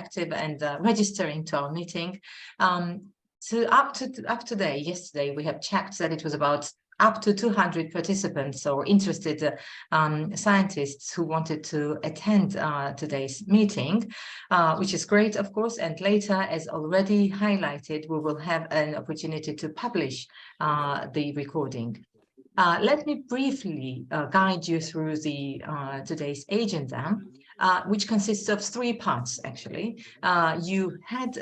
active and registering to our meeting. So up to yesterday, we have checked that it was about up to 200 participants or interested scientists who wanted to attend today's meeting, which is great, of course. And later, as already highlighted, we will have an opportunity to publish the recording. Let me briefly guide you through the today's agenda, which consists of 3 parts, actually. You had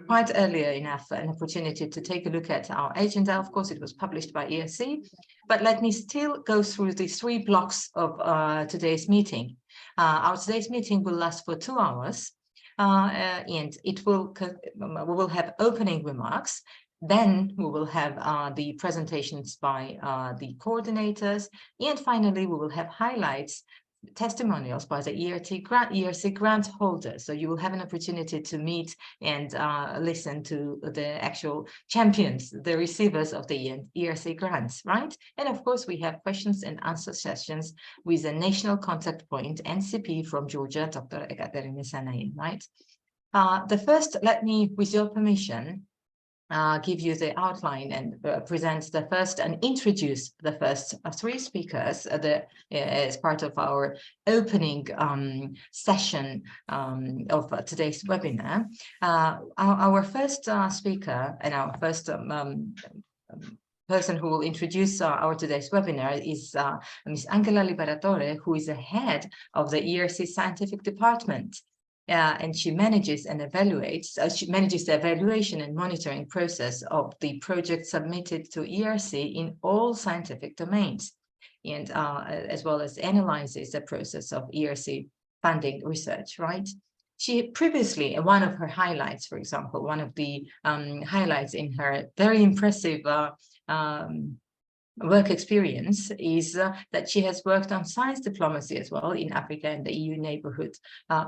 quite earlier enough an opportunity to take a look at our agenda. Of course, it was published by ERC, but let me still go through the 3 blocks of today's meeting. Our today's meeting will last for 2 hours, and we will have opening remarks. Then we will have the presentations by the coordinators, and finally we will have highlights, testimonials by the ERC grant holders. So you will have an opportunity to meet and listen to the actual champions, the receivers of the ERC grants, right? And of course, we have questions and answer sessions with the National Contact Point, NCP from Georgia, Dr. Ekaterina Sanayin, right? The first, let me, with your permission, give you the outline and present the first and introduce the first 3 speakers as part of our opening session of today's webinar. Our first speaker and our first person who will introduce our today's webinar is Ms. Angela Liberatore, who is the head of the ERC Scientific Department. And she manages and evaluates, she manages the evaluation and monitoring process of the project submitted to ERC in all scientific domains, and as well as analyzes the process of ERC funding research, right? She previously, one of her highlights, for example, one of the highlights in her very impressive work experience is that she has worked on science diplomacy as well in Africa and the EU neighborhood,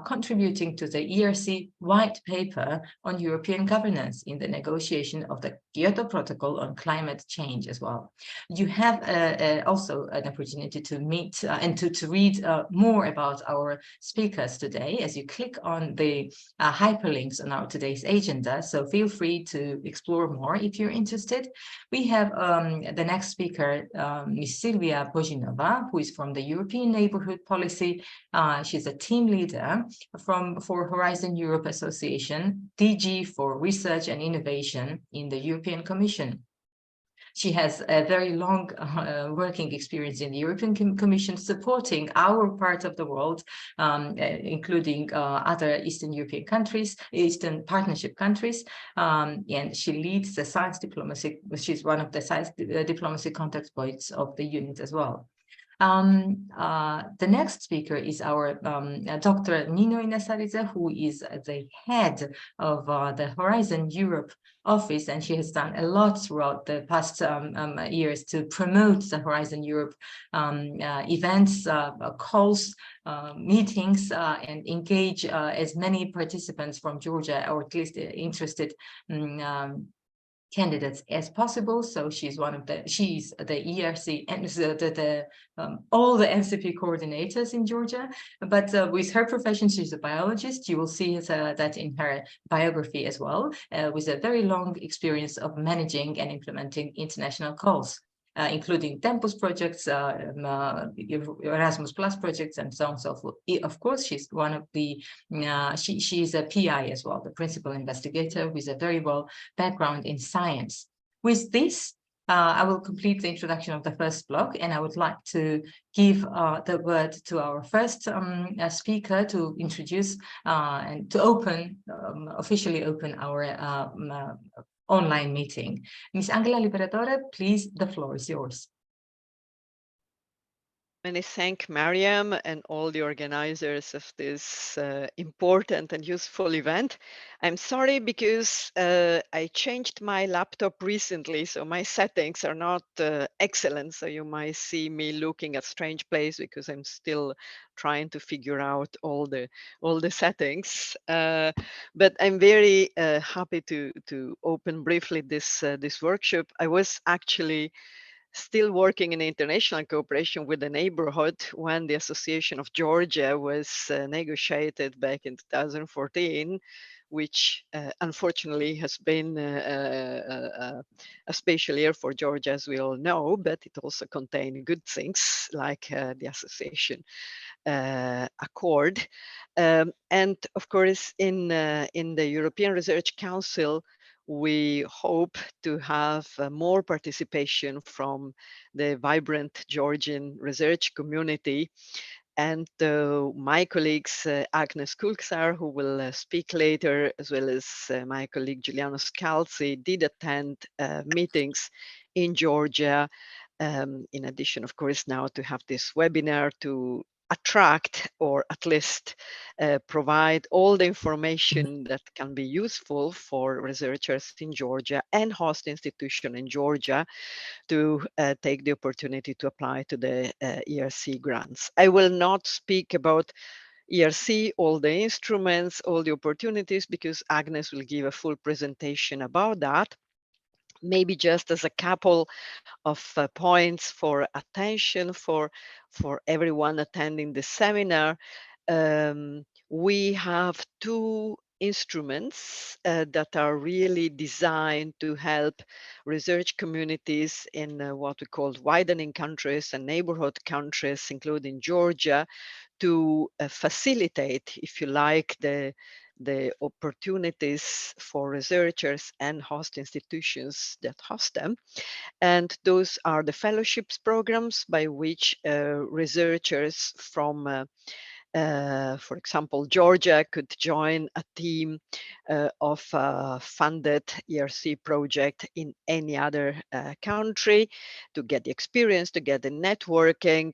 contributing to the ERC white paper on European governance in the negotiation of the Kyoto Protocol on climate change as well. You have also an opportunity to meet and to read more about our speakers today as you click on the hyperlinks on our today's agenda. So feel free to explore more if you're interested. We have the next speaker, Ms. Silvia Bojinova, who is from the European Neighborhood Policy. She's a team leader for Horizon Europe Association, DG for Research and Innovation in the European Commission. She has a very long working experience in the European Commission, supporting our part of the world, including other Eastern European countries, Eastern Partnership countries, and she leads the science diplomacy. She's one of the science diplomacy contact points of the unit as well. The next speaker is our Dr. Nino Inasarize, who is the head of the Horizon Europe office, and she has done a lot throughout the past years to promote the Horizon Europe events, calls, meetings, and engage as many participants from Georgia, or at least interested candidates as possible. So she's the ERC and all the NCP coordinators in Georgia, but with her profession, she's a biologist. You will see that in her biography as well, with a very long experience of managing and implementing international calls, including Tempus projects, Erasmus Plus projects, and so on and so forth. Of course, she's one of the, she is a PI as well, the principal investigator with a very well background in science. With this, I will complete the introduction of the first block, and I would like to give the word to our first speaker to introduce and to officially open our online meeting. Ms. Angela Liberatore, please, the floor is yours. Many thanks, Mariam, and all the organizers of this important and useful event. I'm sorry because I changed my laptop recently, so my settings are not excellent. So you might see me looking at strange place because I'm still trying to figure out all the settings. But I'm very happy to open briefly this workshop. I was actually still working in international cooperation with the neighborhood when the Association of Georgia was negotiated back in 2014, which unfortunately has been a special year for Georgia, as we all know, but it also contained good things like the association accord. And of course, in the European Research Council, we hope to have more participation from the vibrant Georgian research community. And my colleagues, Agnes Kulksar, who will speak later, as well as my colleague Giuliano Scalzi, did attend meetings in Georgia. In addition, of course, now to have this webinar to attract or at least provide all the information that can be useful for researchers in Georgia and host institution in Georgia to take the opportunity to apply to the ERC grants. I will not speak about ERC, all the instruments, all the opportunities, because Agnes will give a full presentation about that. Maybe just as a couple of points for attention for everyone attending the seminar. We have two instruments that are really designed to help research communities in what we call widening countries and neighborhood countries, including Georgia, to facilitate, if you like, the opportunities for researchers and host institutions that host them. And those are the fellowships programs by which researchers from for example, Georgia could join a team of a funded ERC project in any other country to get the experience, to get the networking,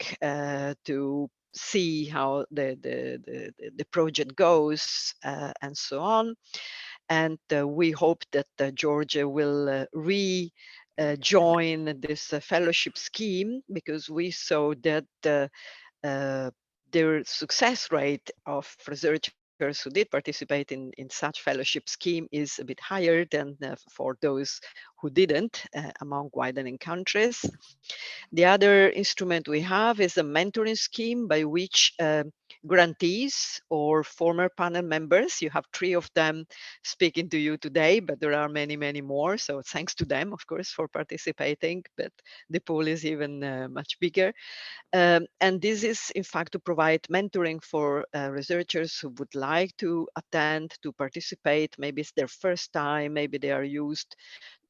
to see how the project goes, and so on. And we hope that Georgia will join this fellowship scheme, because we saw that their success rate of researchers who did participate in such fellowship scheme is a bit higher than for those who didn't among widening countries. The other instrument we have is a mentoring scheme by which grantees or former panel members, you have 3 of them speaking to you today, but there are many, many more. So thanks to them, of course, for participating, but the pool is even much bigger. And this is, in fact, to provide mentoring for researchers who would like to attend, to participate. Maybe it's their first time, maybe they are used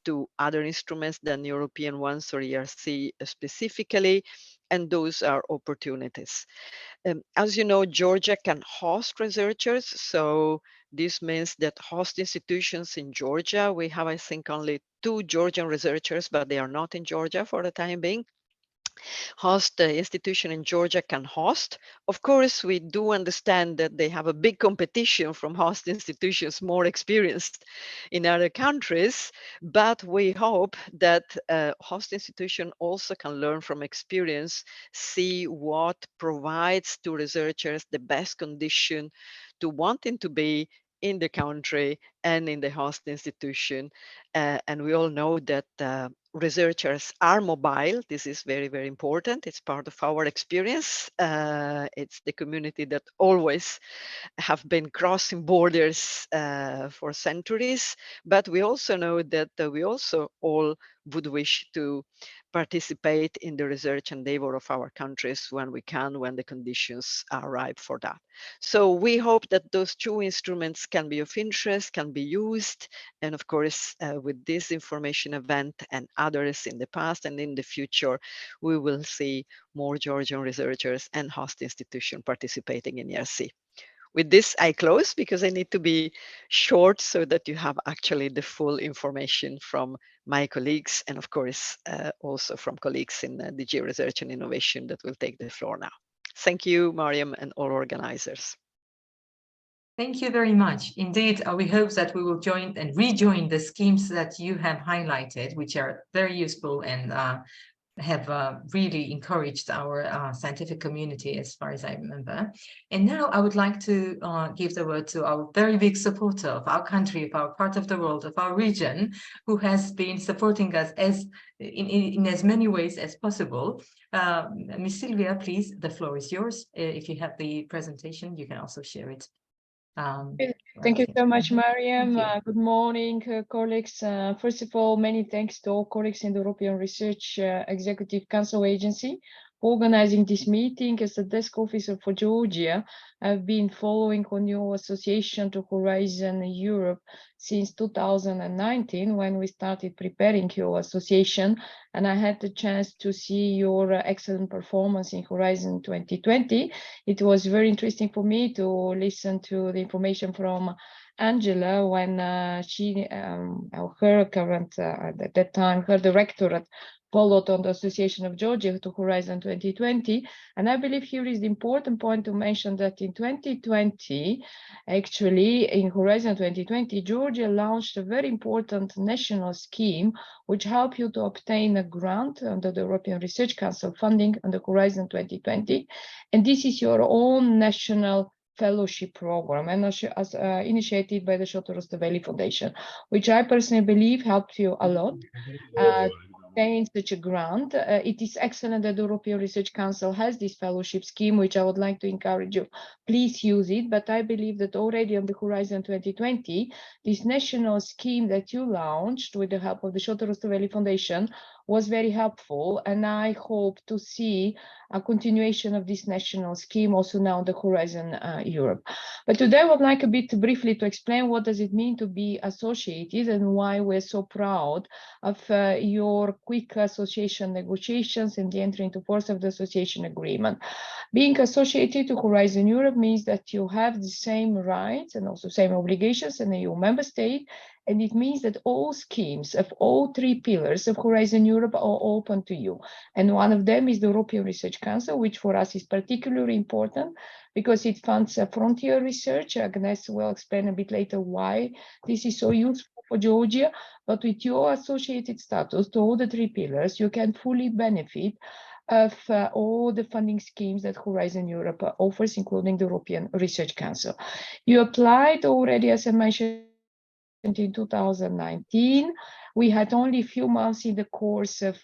to other instruments than European ones or ERC specifically, and those are opportunities. As you know, Georgia can host researchers, so this means that host institutions in Georgia, we have, I think, only 2 Georgian researchers, but they are not in Georgia for the time being. Host institution in Georgia can host. Of course, we do understand that they have a big competition from host institutions more experienced in other countries, but we hope that host institution also can learn from experience, see what provides to researchers the best condition to wanting to be in the country and in the host institution. And we all know that researchers are mobile. This is very, very important. It's part of our experience. It's the community that always have been crossing borders for centuries. But we also know that we also all would wish to participate in the research endeavor of our countries when we can, when the conditions are ripe for that. So we hope that those 2 instruments can be of interest, can be used. And of course, with this information event and others in the past and in the future, we will see more Georgian researchers and host institutions participating in ERC. With this, I close because I need to be short so that you have actually the full information from my colleagues and of course, also from colleagues in DG Research and Innovation that will take the floor now. Thank you, Mariam, and all organizers. Thank you very much. Indeed, we hope that we will join and rejoin the schemes that you have highlighted, which are very useful and have really encouraged our scientific community, as far as I remember. And now I would like to give the word to our very big supporter of our country, of our part of the world, of our region, who has been supporting us in as many ways as possible. Ms. Sylvia, please, the floor is yours. If you have the presentation, you can also share it. Thank you so much, Mariam. Good morning, colleagues. First of all, many thanks to all colleagues in the European Research Executive Council Agency for organizing this meeting. As a desk officer for Georgia, I've been following on your association to Horizon Europe since 2019, when we started preparing your association, and I had the chance to see your excellent performance in Horizon 2020. It was very interesting for me to listen to the information from Angela when her current, at that time, her directorate followed on the Association of Georgia to Horizon 2020. And I believe here is the important point to mention that in 2020, actually in Horizon 2020, Georgia launched a very important national scheme which helped you to obtain a grant under the European Research Council funding under Horizon 2020. And this is your own national fellowship program, and initiated by the Shoto Valley Foundation, which I personally believe helped you a lot. Obtain such a grant. It is excellent that the European Research Council has this fellowship scheme, which I would like to encourage you. Please use it. But I believe that already on the Horizon 2020, this national scheme that you launched with the help of the Shoto Valley Foundation was very helpful, and I hope to see a continuation of this national scheme also now on the Horizon Europe. But today I would like a bit briefly to explain what does it mean to be associated and why we're so proud of your quick association negotiations and the entry into force of the association agreement. Being associated to Horizon Europe means that you have the same rights and also same obligations in the EU member state. And it means that all schemes of all three pillars of Horizon Europe are open to you. And one of them is the European Research Council, which for us is particularly important because it funds frontier research. Agnes will explain a bit later why this is so useful for Georgia. But with your associated status to all the three pillars, you can fully benefit of all the funding schemes that Horizon Europe offers, including the European Research Council. You applied already, as I mentioned, in 2019. We had only a few months in the course of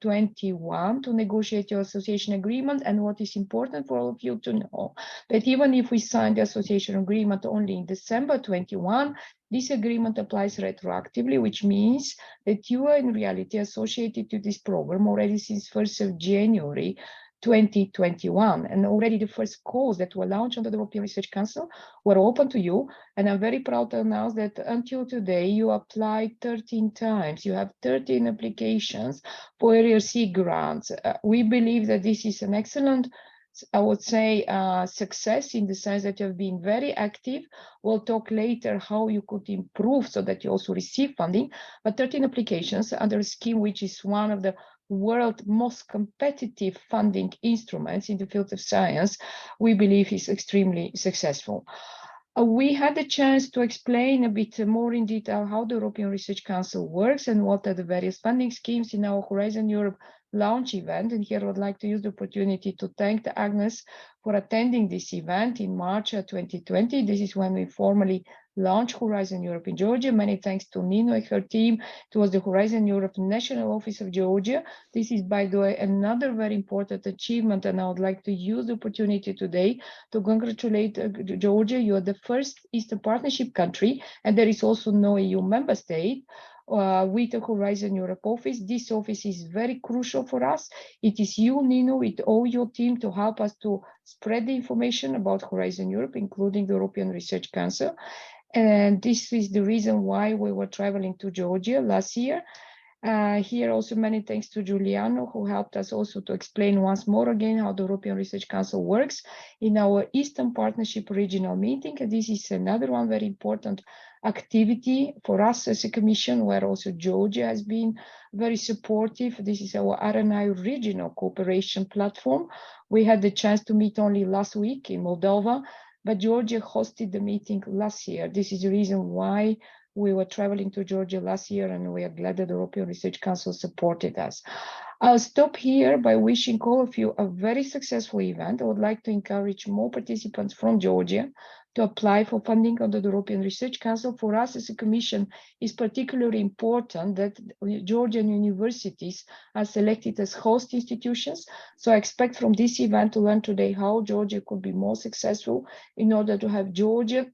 21 to negotiate your association agreement. And what is important for all of you to know, that even if we signed the association agreement only in December 21, this agreement applies retroactively, which means that you are in reality associated to this program already since 1st of January 2021, and already the first calls that were launched under the European Research Council were open to you. And I'm very proud to announce that until today, you applied 13 times. You have 13 applications for ERC grants. We believe that this is an excellent, I would say, success in the sense that you have been very active. We'll talk later how you could improve so that you also receive funding, but 13 applications under a scheme which is one of the world's most competitive funding instruments in the field of science, we believe is extremely successful. We had the chance to explain a bit more in detail how the European Research Council works and what are the various funding schemes in our Horizon Europe launch event. And here I would like to use the opportunity to thank Agnes for attending this event in March 2020. This is when we formally launched Horizon Europe in Georgia. Many thanks to Nino and her team. It was the Horizon Europe National Office of Georgia. This is, by the way, another very important achievement, and I would like to use the opportunity today to congratulate Georgia. You are the first Eastern Partnership country, and there is also no EU member state with the Horizon Europe office. This office is very crucial for us. It is you, Nino, with all your team to help us to spread the information about Horizon Europe, including the European Research Council. And this is the reason why we were traveling to Georgia last year. Here also many thanks to Giuliano, who helped us also to explain once more again how the European Research Council works in our Eastern Partnership regional meeting. And this is another one very important activity for us as a commission, where also Georgia has been very supportive. This is our RNI regional cooperation platform. We had the chance to meet only last week in Moldova, but Georgia hosted the meeting last year. This is the reason why we were traveling to Georgia last year, and we are glad that the European Research Council supported us. I'll stop here by wishing all of you a very successful event. I would like to encourage more participants from Georgia to apply for funding under the European Research Council. For us as a Commission, it's particularly important that Georgian universities are selected as host institutions. So I expect from this event to learn today how Georgia could be more successful in order to have Georgia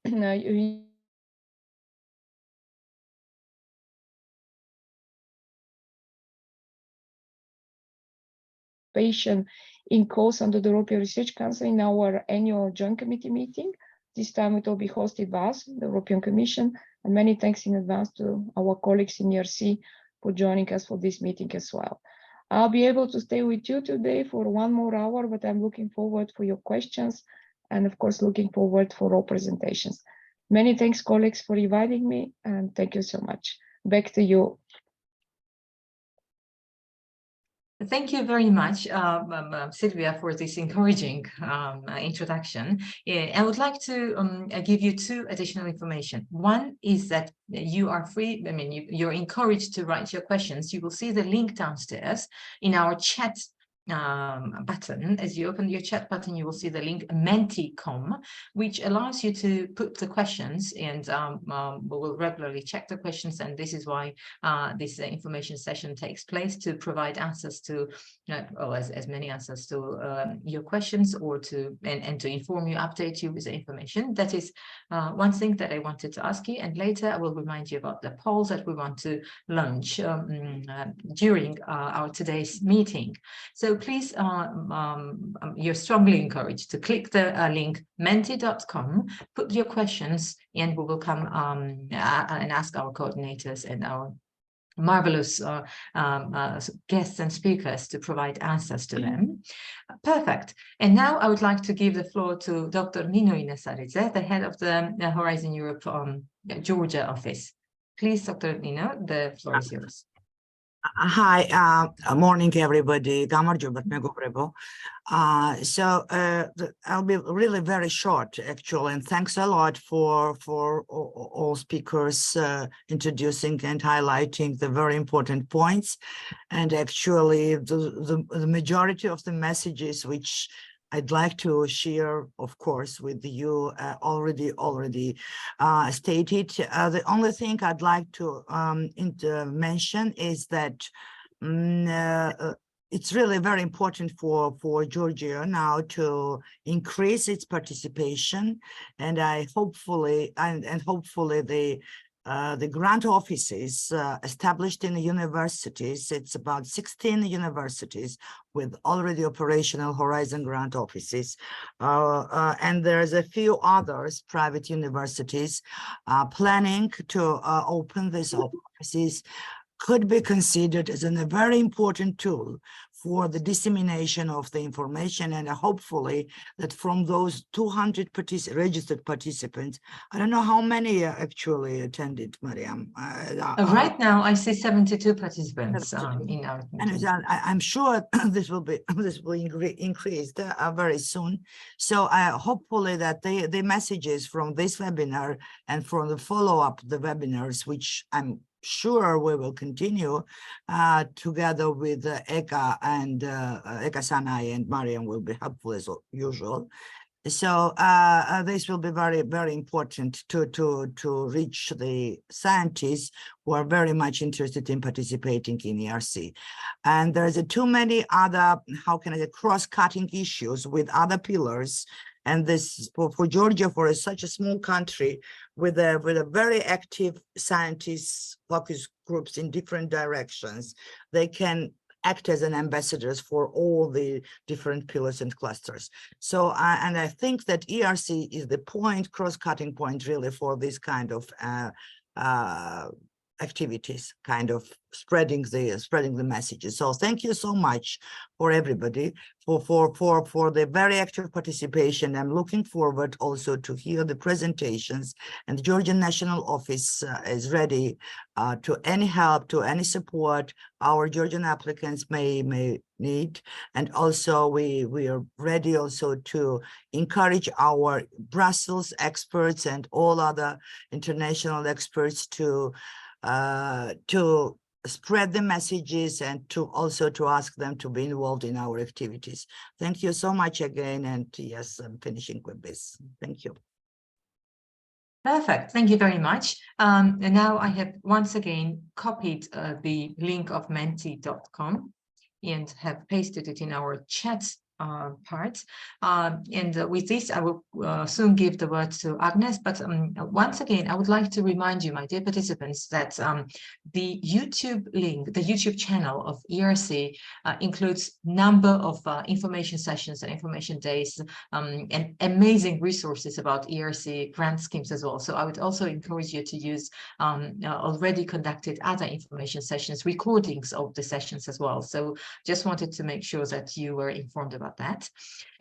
in course under the European Research Council in our annual joint committee meeting. This time it will be hosted by us, the European Commission, and many thanks in advance to our colleagues in ERC for joining us for this meeting as well. I'll be able to stay with you today for 1 more hour, but I'm looking forward for your questions and of course looking forward for all presentations. Many thanks colleagues for inviting me and thank you so much. Back to you. Thank you very much, Sylvia, for this encouraging introduction. Yeah, I would like to give you 2 additional information. One is that you are free, I mean, you're encouraged to write your questions. You will see the link downstairs in our chat button. As you open your chat button, you will see the link Menti.com, which allows you to put the questions, and we will regularly check the questions, and this is why this information session takes place, to provide answers to, or as many answers to your questions, or to and to inform you, update you with the information. That is one thing that I wanted to ask you, and later I will remind you about the polls that we want to launch during our today's meeting. So please, you're strongly encouraged to click the link menti.com, put your questions, and we will come and ask our coordinators and our marvelous guests and speakers to provide answers to them. Perfect. And now I would like to give the floor to Dr. Nino Inasaridze, the head of the Horizon Europe Georgia office. Please, Dr. Nino, the floor is yours. Hi, morning everybody. I'll be really very short actually, and thanks a lot for all speakers introducing and highlighting the very important points. And actually the majority of the messages which I'd like to share, of course, with you already stated. The only thing I'd like to mention is that it's really very important for Georgia now to increase its participation, and hopefully the grant offices established in the universities, it's about 16 universities with already operational Horizon grant offices. And there's a few others, private universities, planning to open these offices, could be considered as a very important tool for the dissemination of the information, and hopefully that from those 200 registered participants, I don't know how many actually attended, Mariam. Right now, I see 72 participants in our meeting. And I'm sure this will increase very soon. So hopefully that the messages from this webinar and from the follow-up the webinars, which I'm sure we will continue together with Eka and Eka Sanai and Mariam will be helpful as usual. So this will be very, very important to reach the scientists who are very much interested in participating in ERC. And there's too many other, how can I say, cross-cutting issues with other pillars. And this for Georgia, for such a small country with a very active scientists focus groups in different directions, they can act as an ambassadors for all the different pillars and clusters. So, and I think that ERC is the point, cross-cutting point really for this kind of activities, kind of spreading the messages. So thank you so much for everybody for the very active participation. I'm looking forward also to hear the presentations, and the Georgian National Office is ready to any help, to any support our Georgian applicants may need. And also we are ready also to encourage our Brussels experts and all other international experts to spread the messages and to also to ask them to be involved in our activities. Thank you so much again. And yes, I'm finishing with this. Thank you. Perfect. Thank you very much. And now I have once again copied the link of menti.com and have pasted it in our chat part. And with this, I will soon give the word to Agnes. But once again, I would like to remind you, my dear participants, that the YouTube link, the YouTube channel of ERC includes number of information sessions and information days and amazing resources about ERC grant schemes as well. So I would also encourage you to use already conducted other information sessions, recordings of the sessions as well. So just wanted to make sure that you were informed about that.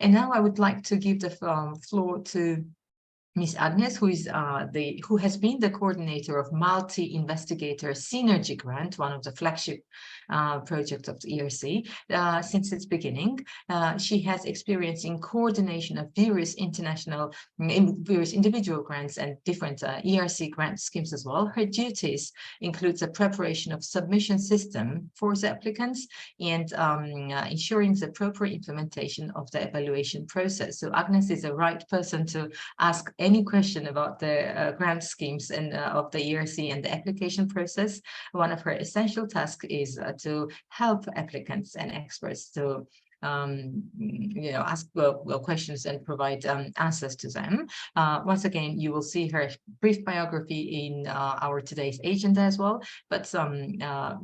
And now I would like to give the floor to Ms. Agnes, who has been the coordinator of Multi-Investigator Synergy Grant, one of the flagship projects of the ERC since its beginning. She has experience in coordination of various individual grants and different ERC grant schemes as well. Her duties includes the preparation of submission system for the applicants and ensuring the proper implementation of the evaluation process. So Agnes is the right person to ask any question about the grant schemes and of the ERC and the application process. One of her essential tasks is to help applicants and experts to ask questions and provide answers to them. Once again, you will see her brief biography in our today's agenda as well, but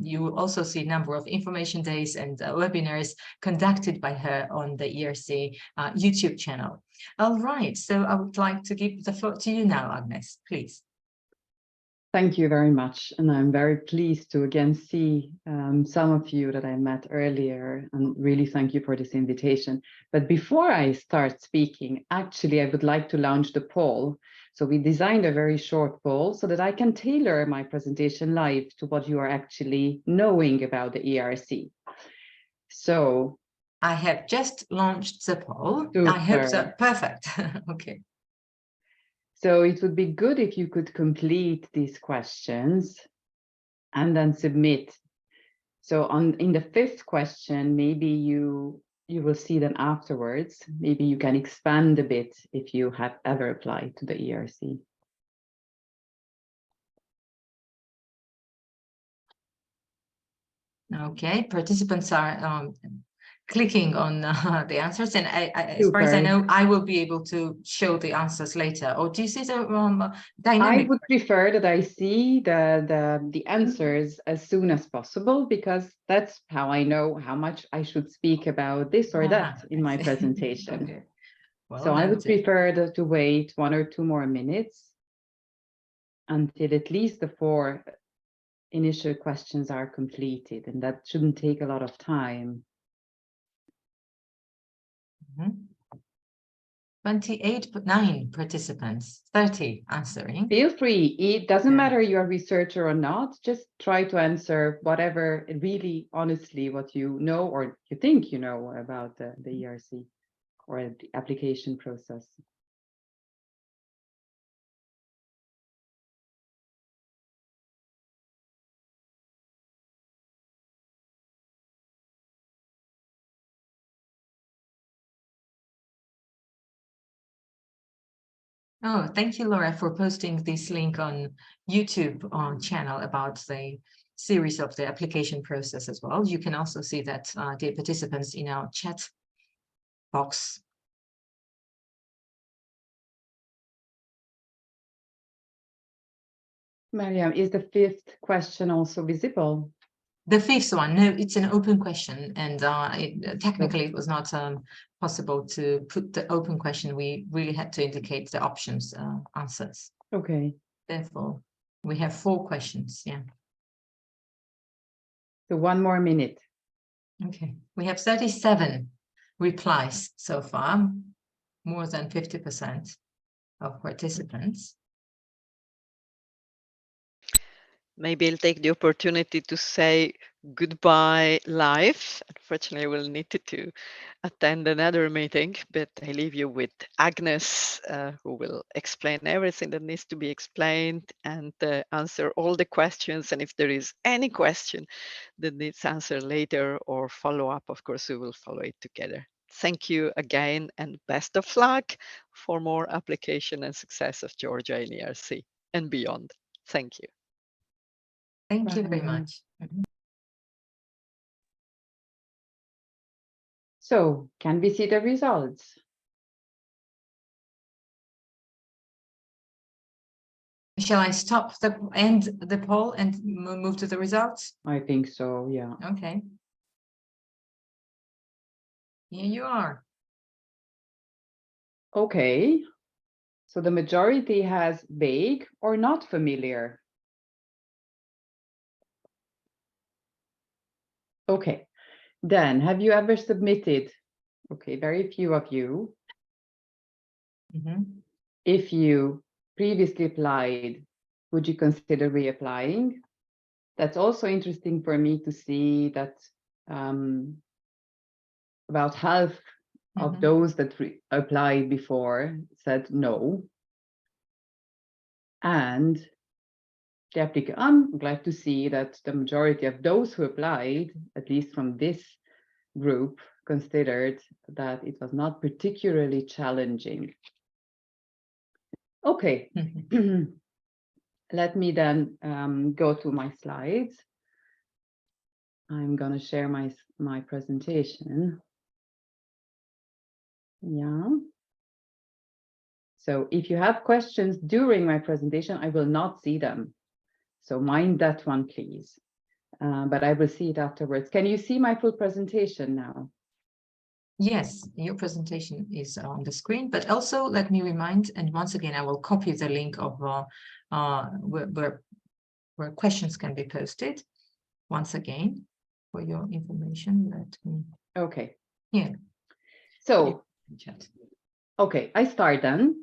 you will also see a number of information days and webinars conducted by her on the ERC YouTube channel. All right, so I would like to give the floor to you now, Agnes, please. Thank you very much. And I'm very pleased to again see some of you that I met earlier, and really thank you for this invitation. But before I start speaking, actually, I would like to launch the poll. So we designed a very short poll so that I can tailor my presentation live to what you are actually knowing about the ERC. So I have just launched the poll. Super. I hope so. Perfect. Okay. So it would be good if you could complete these questions and then submit. So in the fifth question, maybe you will see them afterwards. Maybe you can expand a bit if you have ever applied to the ERC. Okay, participants are clicking on the answers, and as far as I know, I will be able to show the answers later. Or do you see the dynamic? I would prefer that I see the answers as soon as possible, because that's how I know how much I should speak about this or that in my presentation. Okay. Well, so I would prefer to wait 1 or 2 more minutes until at least the 4 initial questions are completed, and that shouldn't take a lot of time. 28.9 participants, 30 answering. Feel free. It doesn't matter you're a researcher or not. Just try to answer whatever, really honestly, what you know or you think you know about the ERC or the application process. Oh, thank you, Laura, for posting this link on YouTube channel about the series of the application process as well. You can also see that, dear participants, in our chat box. Mariam, is the 5th question also visible? The 5th one, no, it's an open question, and technically it was not possible to put the open question. We really had to indicate the options answers. Okay. Therefore, we have 4 questions. Yeah. So 1 more minute. Okay. We have 37 replies so far, more than 50% of participants. maybe I'll take the opportunity to say goodbye live. Unfortunately, I will need to attend another meeting, but I leave you with Agnes, who will explain everything that needs to be explained and answer all the questions. And if there is any question that needs answer later or follow up, of course, we will follow it together. Thank you again and best of luck for more application and success of Georgia in ERC and beyond. Thank you. Thank you very Bye. much. So can we see the results? Shall I stop end the poll and move to the results? I think so, yeah. Okay. Here you are. Okay. So the majority has vague or not familiar. Okay. Then have you ever submitted? Okay, very few of you. Mhm. If you previously applied, would you consider reapplying? That's also interesting for me to see that about half of Mhm. those that applied before said no. And the applicant, I'm glad to see that the majority of those who applied, at least from this group, considered that it was not particularly challenging. Okay, let me then go to my slides. I'm going to share my presentation. Yeah. So if you have questions during my presentation, I will not see them. So mind that one, please. But I will see it afterwards. Can you see my full presentation now? Yes, your presentation is on the screen, but also let me remind, and once again, I will copy the link of where questions can be posted. Once again, for your information, let me. Okay. Yeah. So, Chat. okay, I start then.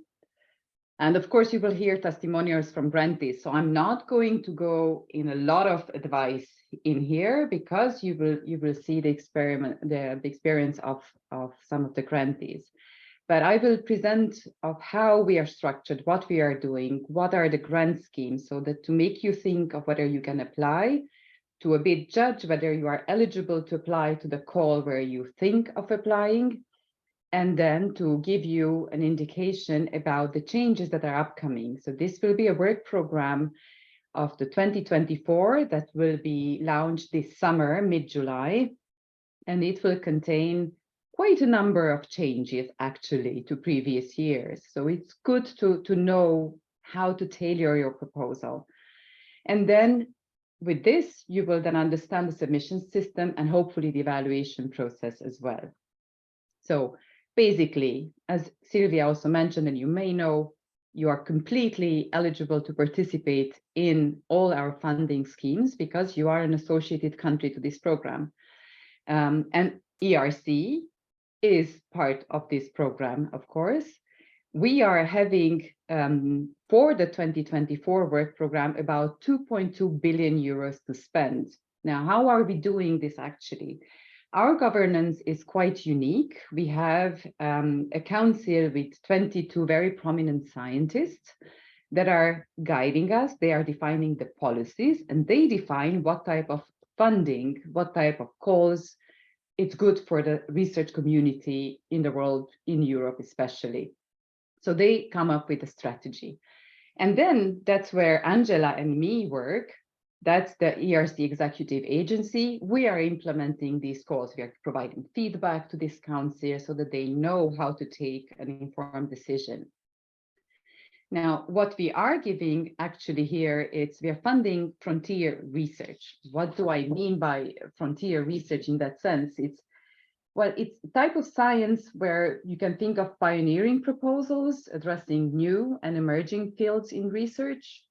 And of course, you will hear testimonials from grantees. So I'm not going to go in a lot of advice in here because you will see the experience of some of the grantees. But I will present of how we are structured, what we are doing, what are the grant schemes, so that to make you think of whether you can apply, to a bit judge whether you are eligible to apply to the call where you think of applying, and then to give you an indication about the changes that are upcoming. So this will be a work program of the 2024 that will be launched this summer, mid-July, and it will contain quite a number of changes actually to previous years. So it's good to know how to tailor your proposal. And then with this, you will then understand the submission system and hopefully the evaluation process as well. So basically, as Sylvia also mentioned, and you may know, you are completely eligible to participate in all our funding schemes because you are an associated country to this program. And ERC is part of this program, of course. We are having, for the 2024 work program, about 2.2 billion euros to spend. Now, how are we doing this actually? Our governance is quite unique. We have a council with 22 very prominent scientists that are guiding us. They are defining the policies and they define what type of funding, what type of calls it's good for the research community in the world, in Europe especially. So they come up with a strategy. And then that's where Angela and me work. That's the ERC executive agency. We are implementing these calls. We are providing feedback to this council so that they know how to take an informed decision. Now, what we are giving actually here is we are funding frontier research. What do I mean by frontier research in that sense? It's a type of science where you can think of pioneering proposals addressing new and emerging fields in research,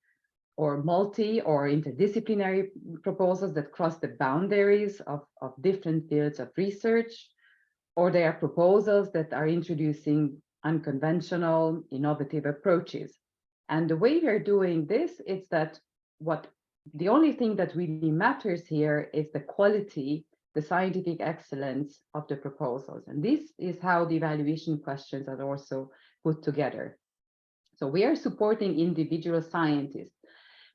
or multi or interdisciplinary proposals that cross the boundaries of different fields of research, or they are proposals that are introducing unconventional, innovative approaches. And the way we are doing this is that what The only thing that really matters here is the quality, the scientific excellence of the proposals. And this is how the evaluation questions are also put together. So we are supporting individual scientists.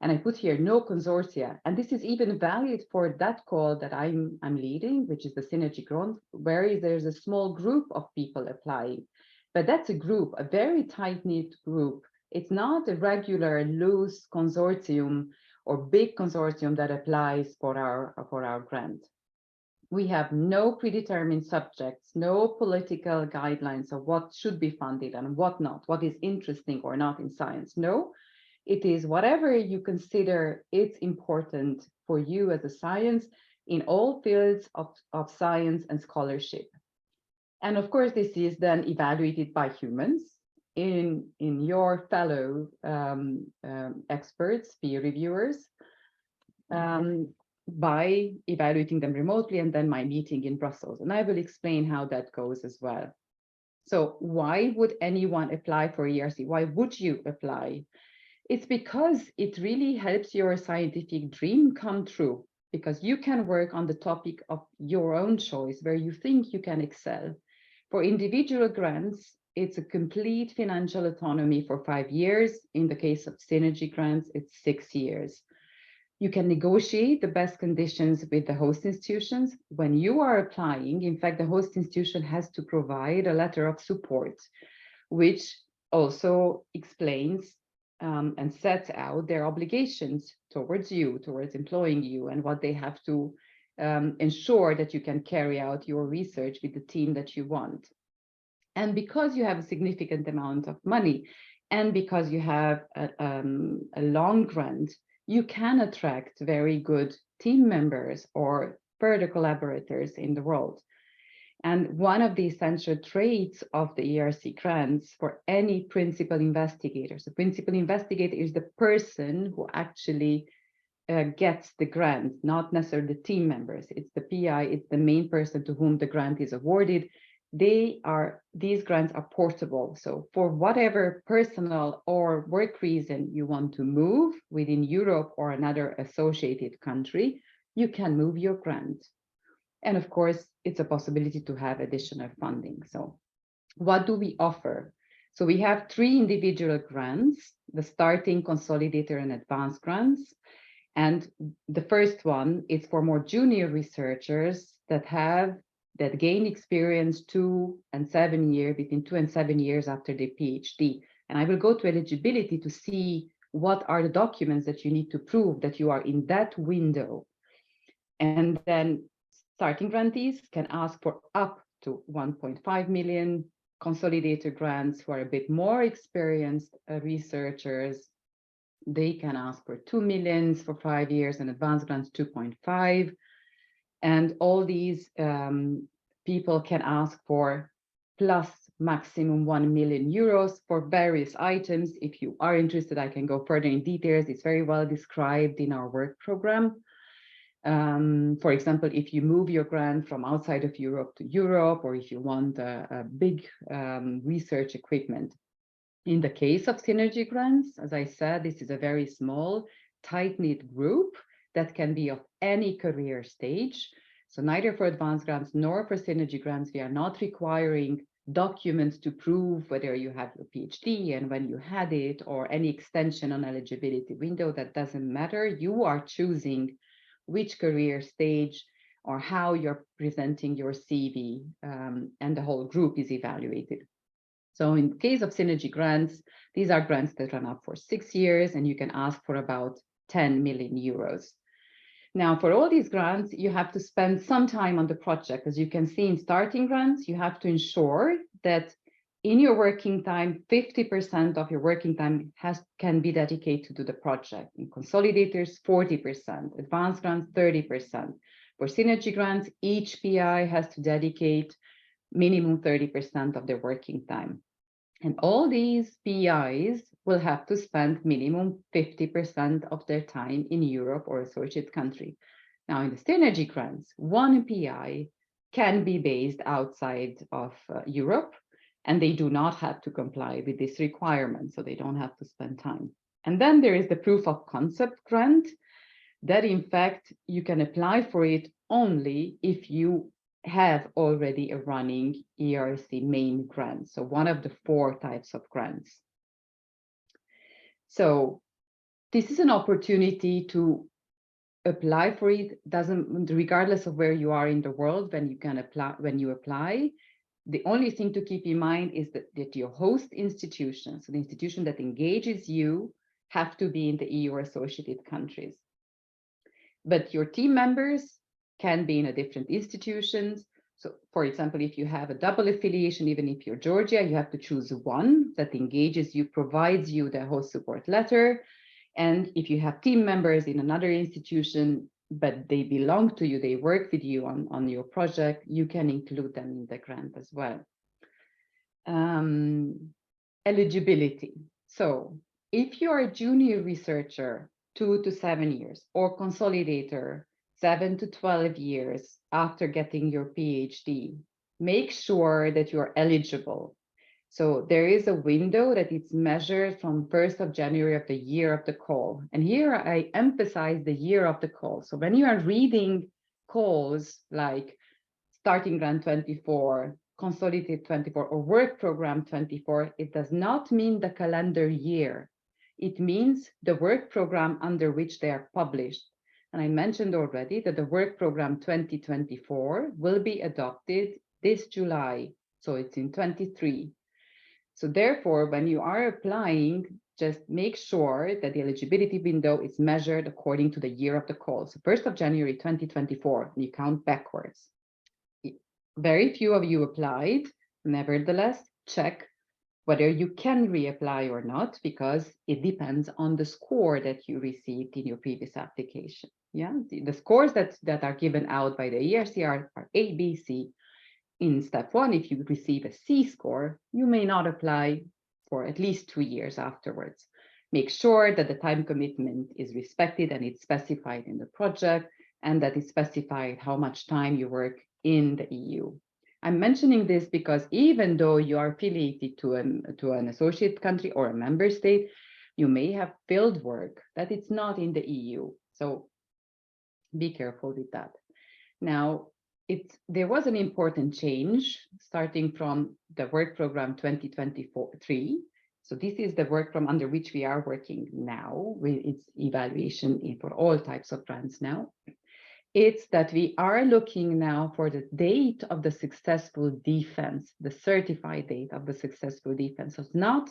And I put here no consortia. And this is even valid for that call that I'm leading, which is the Synergy Grant, where there's a small group of people applying. But that's a group, a very tight-knit group. It's not a regular loose consortium or big consortium that applies for our grant. We have no predetermined subjects, no political guidelines of what should be funded and what not, what is interesting or not in science. No, it is whatever you consider it's important for you as a science in all fields of science and scholarship. And of course, this is then evaluated by humans in your fellow experts, peer reviewers, by evaluating them remotely, and then my meeting in Brussels. And I will explain how that goes as well. So why would anyone apply for ERC? Why would you apply? It's because it really helps your scientific dream come true, because you can work on the topic of your own choice where you think you can excel. For individual grants, it's a complete financial autonomy for 5 years. In the case of Synergy grants, it's 6 years. You can negotiate the best conditions with the host institutions. When you are applying, in fact, the host institution has to provide a letter of support, which also explains and sets out their obligations towards you, towards employing you, and what they have to ensure that you can carry out your research with the team that you want. And because you have a significant amount of money, and because you have a long grant, you can attract very good team members or further collaborators in the world. And one of the essential traits of the ERC grants for any principal investigator, so principal investigator is the person who actually gets the grant, not necessarily the team members. It's the PI, it's the main person to whom the grant is awarded. These grants are portable. So for whatever personal or work reason you want to move within Europe or another associated country, you can move your grant. And of course, it's a possibility to have additional funding. So what do we offer? So we have 3 individual grants, the starting, consolidator, and advanced grants. And the first one is for more junior researchers that gain experience between 2 and 7 years after their PhD. And I will go to eligibility to see what are the documents that you need to prove that you are in that window. And then starting grantees can ask for up to 1.5 million. Consolidator grants who are a bit more experienced researchers, they can ask for 2 million for 5 years, and advanced grants 2.5. And all these people can ask for plus maximum 1 million euros for various items. If you are interested, I can go further in details. It's very well described in our work program. For example, if you move your grant from outside of Europe to Europe, or if you want a big research equipment. In the case of Synergy grants, as I said, this is a very small, tight-knit group that can be of any career stage. So neither for advanced grants nor for Synergy grants, we are not requiring documents to prove whether you have a PhD and when you had it, or any extension on eligibility window. That doesn't matter. You are choosing which career stage or how you're presenting your CV, and the whole group is evaluated. So in the case of Synergy grants, these are grants that run up for 6 years, and you can ask for about 10 million euros. Now, for all these grants, you have to spend some time on the project. As you can see in starting grants, you have to ensure that in your working time, 50% of your working time can be dedicated to the project. In consolidators, 40%, advanced grants, 30%. For Synergy grants, each PI has to dedicate minimum 30% of their working time. And all these PIs will have to spend minimum 50% of their time in Europe or associate country. Now, in the Synergy grants, one PI can be based outside of Europe, and they do not have to comply with this requirement, so they don't have to spend time. And then there is the proof of concept grant, that in fact, you can apply for it only if you have already a running ERC main grant. So one of the 4 types of grants. So this is an opportunity to apply for it, regardless of where you are in the world when you apply. The only thing to keep in mind is that your host institution, so the institution that engages you, have to be in the EU or associated countries. But your team members can be in a different institutions. So for example, if you have a double affiliation, even if you're Georgia, you have to choose one that engages you, provides you the host support letter. And if you have team members in another institution, but they belong to you, they work with you on your project, you can include them in the grant as well. Eligibility. So if you're a junior researcher, 2 to 7 years, or consolidator, 7 to 12 years after getting your PhD, make sure that you're eligible. So there is a window that it's measured from 1st of January of the year of the call. And here I emphasize the year of the call. So when you are reading calls like Starting Grant 24, Consolidated 24, or Work Program 24, it does not mean the calendar year. It means the work program under which they are published. And I mentioned already that the Work Program 2024 will be adopted this July. So it's in 23. So therefore, when you are applying, just make sure that the eligibility window is measured according to the year of the call. So 1st of January 2024, you count backwards. Very few of you applied. Nevertheless, check whether you can reapply or not, because it depends on the score that you received in your previous application. Yeah, the scores that are given out by the ERC are A, B, C. In step 1, if you receive a C score, you may not apply for at least 2 years afterwards. Make sure that the time commitment is respected and it's specified in the project, and that it's specified how much time you work in the EU. I'm mentioning this because even though you are affiliated to an associate country or a member state, you may have field work that it's not in the EU. So be careful with that. Now, there was an important change starting from the work program 2023. So this is the work program under which we are working now with its evaluation for all types of grants now. It's that we are looking now for the date of the successful defense, the certified date of the successful defense. So it's not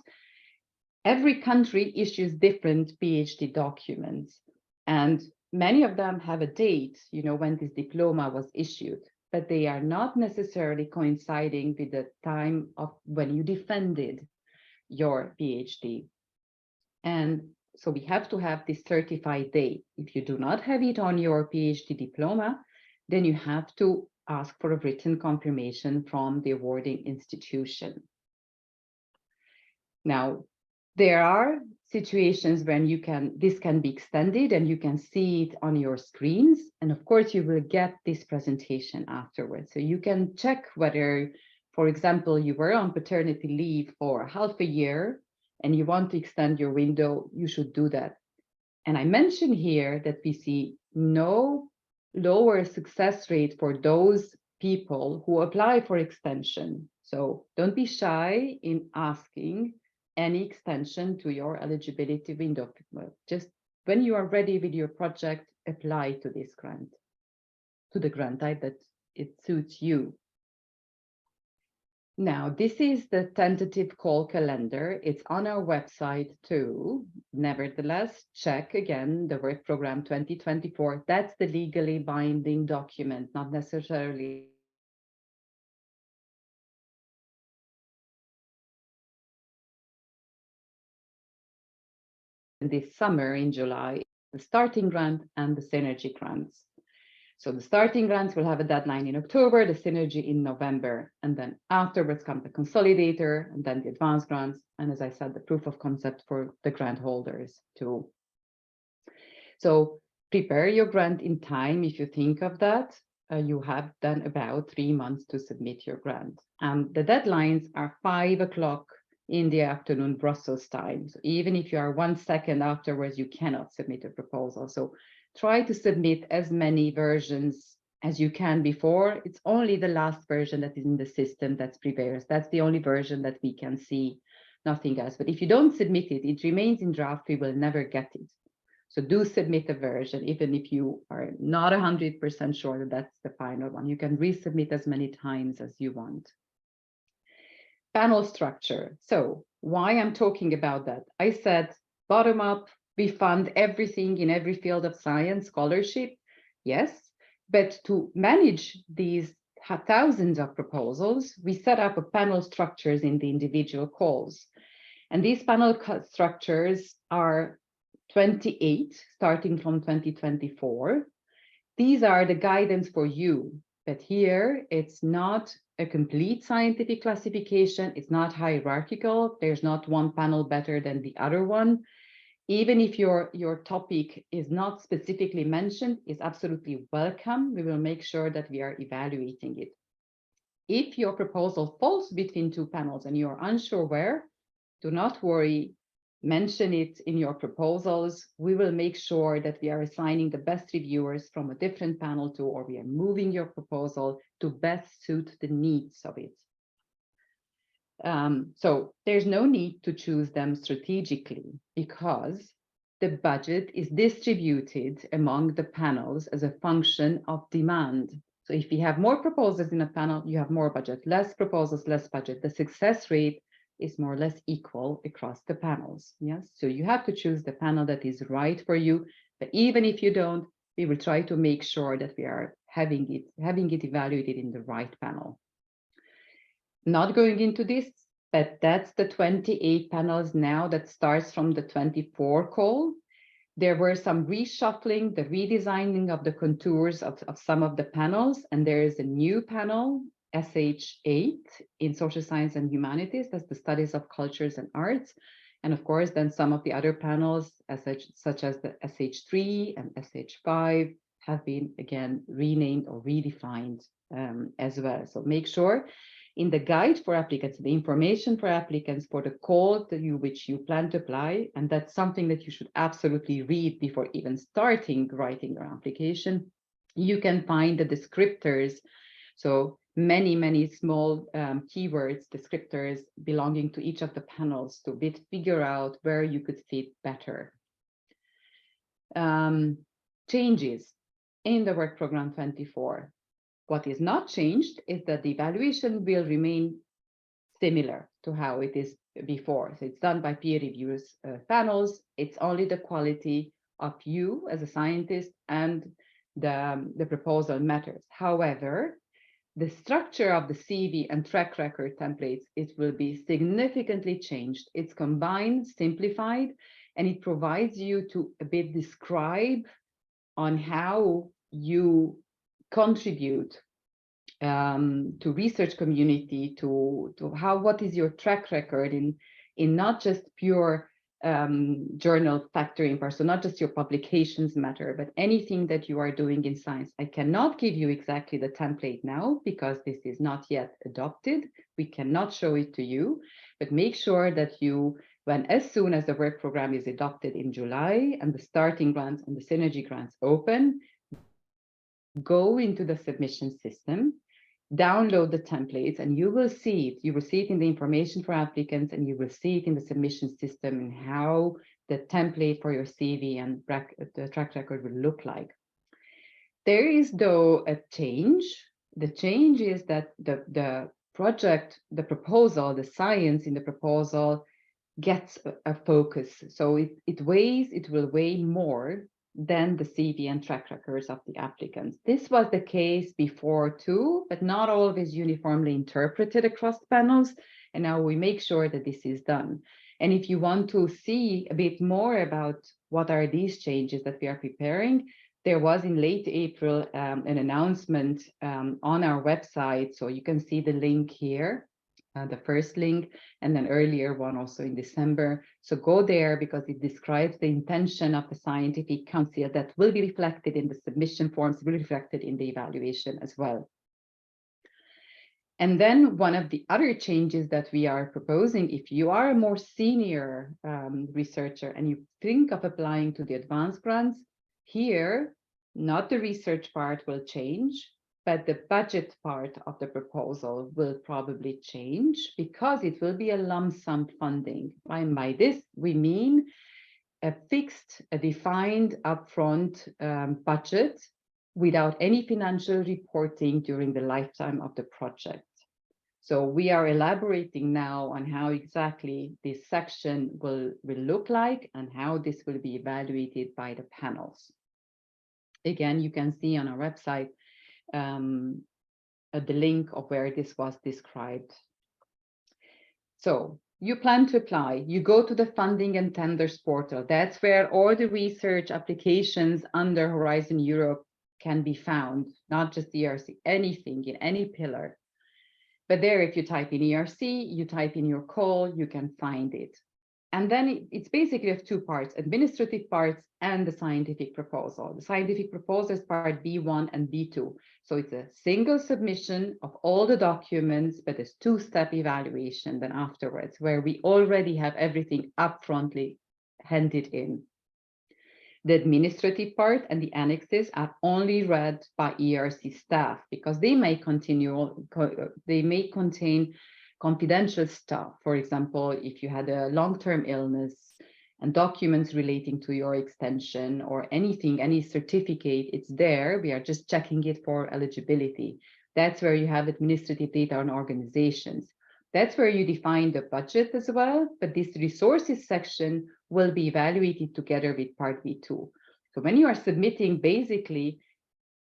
every country issues different PhD documents, and many of them have a date, when this diploma was issued, but they are not necessarily coinciding with the time of when you defended your PhD. And so we have to have this certified date. If you do not have it on your PhD diploma, then you have to ask for a written confirmation from the awarding institution. Now, there are situations when this can be extended and you can see it on your screens. And of course, you will get this presentation afterwards. So you can check whether, for example, you were on paternity leave for half a year and you want to extend your window, you should do that. And I mentioned here that we see no lower success rate for those people who apply for extension. So don't be shy in asking any extension to your eligibility window. Just when you are ready with your project, apply to this grant, to the grant type that it suits you. Now, this is the tentative call calendar. It's on our website too. Nevertheless, check again the work program 2024. That's the legally binding document, not necessarily this summer in July, the starting grant and the synergy grants. So the starting grants will have a deadline in October, the synergy in November, and then afterwards come the consolidator and then the advanced grants. And as I said, the proof of concept for the grant holders too. So prepare your grant in time. If you think of that, you have then about 3 months to submit your grant. And the deadlines are 5 o'clock in the afternoon Brussels time. So even if you are 1 second afterwards, you cannot submit a proposal. So try to submit as many versions as you can before. It's only the last version that is in the system that prepares. That's the only version that we can see, nothing else. But if you don't submit it, it remains in draft, we will never get it. So do submit a version, even if you are not 100% sure that that's the final one. You can resubmit as many times as you want. Panel structure. So why I'm talking about that? I said bottom up, we fund everything in every field of science, scholarship, yes. But to manage these thousands of proposals, we set up a panel structures in the individual calls. And these panel structures are 28, starting from 2024. These are the guidance for you, but here it's not a complete scientific classification. It's not hierarchical. There's not one panel better than the other one. Even if your topic is not specifically mentioned, is absolutely welcome. We will make sure that we are evaluating it. If your proposal falls between two panels and you're unsure where, do not worry. Mention it in your proposals. We will make sure that we are assigning the best reviewers from a different panel to, or we are moving your proposal to best suit the needs of it. So there's no need to choose them strategically because the budget is distributed among the panels as a function of demand. So if you have more proposals in a panel, you have more budget, less proposals, less budget. The success rate is more or less equal across the panels. Yes, so you have to choose the panel that is right for you. But even if you don't, we will try to make sure that we are having it evaluated in the right panel. Not going into this, but that's the 28 panels now that starts from the 24 call. There were some reshuffling, the redesigning of the contours of some of the panels, and there is a new panel, SH8, in social science and humanities. That's the studies of cultures and arts. And of course, then some of the other panels, such as the SH3 and SH5, have been again renamed or redefined as well. So make sure in the guide for applicants, the information for applicants for the call which you plan to apply, and that's something that you should absolutely read before even starting writing your application, you can find the descriptors. So many small keywords, descriptors belonging to each of the panels to figure out where you could fit better. Changes in the work program 24. What is not changed is that the evaluation will remain similar to how it is before. So it's done by peer reviewers panels. It's only the quality of you as a scientist and the proposal matters. However, the structure of the CV and track record templates, it will be significantly changed. It's combined, simplified, and it provides you to a bit describe on how you contribute to research community, to what is your track record in not just pure journal factoring part, so not just your publications matter, but anything that you are doing in science. I cannot give you exactly the template now because this is not yet adopted. We cannot show it to you, but make sure that you, as soon as the work program is adopted in July and the starting grants and the synergy grants open, go into the submission system, download the templates, and you will see it. You will see it in the information for applicants, and you will see it in the submission system and how the template for your CV and the track record will look like. There is, though, a change. The change is that the project, the proposal, the science in the proposal gets a focus. So it will weigh more than the CV and track records of the applicants. This was the case before too, but not always uniformly interpreted across panels. And now we make sure that this is done. And if you want to see a bit more about what are these changes that we are preparing, there was in late April an announcement on our website. So you can see the link here. The first link, and then earlier one also in December. So go there because it describes the intention of the scientific council that will be reflected in the submission forms, will be reflected in the evaluation as well. And then one of the other changes that we are proposing, if you are a more senior researcher and you think of applying to the advanced grants, here, not the research part will change, but the budget part of the proposal will probably change because it will be a lump sum funding. And by this, we mean a fixed, a defined upfront budget without any financial reporting during the lifetime of the project. So we are elaborating now on how exactly this section will look like and how this will be evaluated by the panels. Again, you can see on our website the link of where this was described. So you plan to apply, you go to the funding and tenders portal. That's where all the research applications under Horizon Europe can be found, not just ERC, anything in any pillar. But there, if you type in ERC, you type in your call, you can find it. And then it's basically of two parts, administrative parts and the scientific proposal. The scientific proposal is part B1 and B2. So it's a single submission of all the documents, but there's two-step evaluation then afterwards, where we already have everything upfrontly handed in. The administrative part and the annexes are only read by ERC staff because they may contain confidential stuff. For example, if you had a long-term illness and documents relating to your extension or anything, any certificate, it's there. We are just checking it for eligibility. That's where you have administrative data on organizations. That's where you define the budget as well, but this resources section will be evaluated together with part B2. So when you are submitting, basically,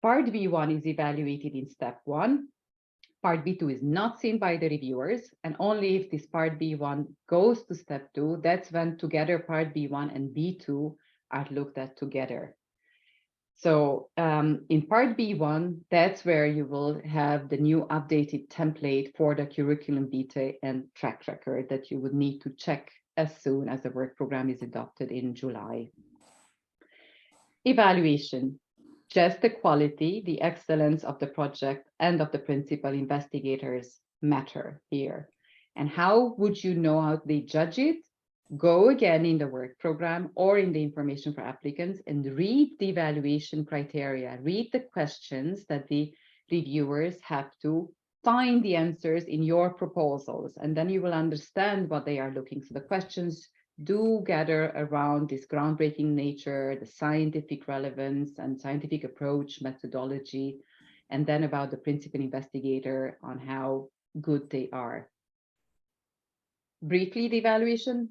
part B1 is evaluated in step 1. Part B2 is not seen by the reviewers, and only if this part B1 goes to step 2, that's when together part B1 and B2 are looked at together. So in part B1, that's where you will have the new updated template for the curriculum vitae and track record that you would need to check as soon as the work program is adopted in July. Evaluation, just the quality, the excellence of the project and of the principal investigators matter here. And how would you know how they judge it? Go again in the work program or in the information for applicants and read the evaluation criteria, read the questions that the reviewers have to find the answers in your proposals, and then you will understand what they are looking for. The questions do gather around this groundbreaking nature, the scientific relevance and scientific approach, methodology, and then about the principal investigator on how good they are. Briefly, the evaluation.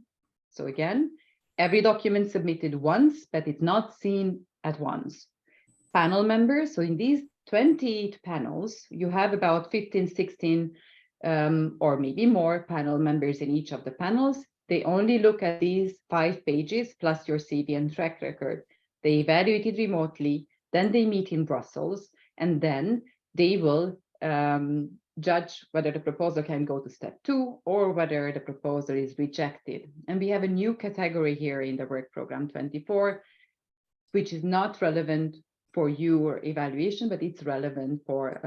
So again, every document submitted once, but it's not seen at once. Panel members, so in these 28 panels, you have about 15, 16, or maybe more panel members in each of the panels. They only look at these 5 pages plus your CV and track record. They evaluate it remotely, then they meet in Brussels, and then they will judge whether the proposal can go to step 2 or whether the proposal is rejected. And we have a new category here in the work program 24, which is not relevant for your evaluation, but it's relevant for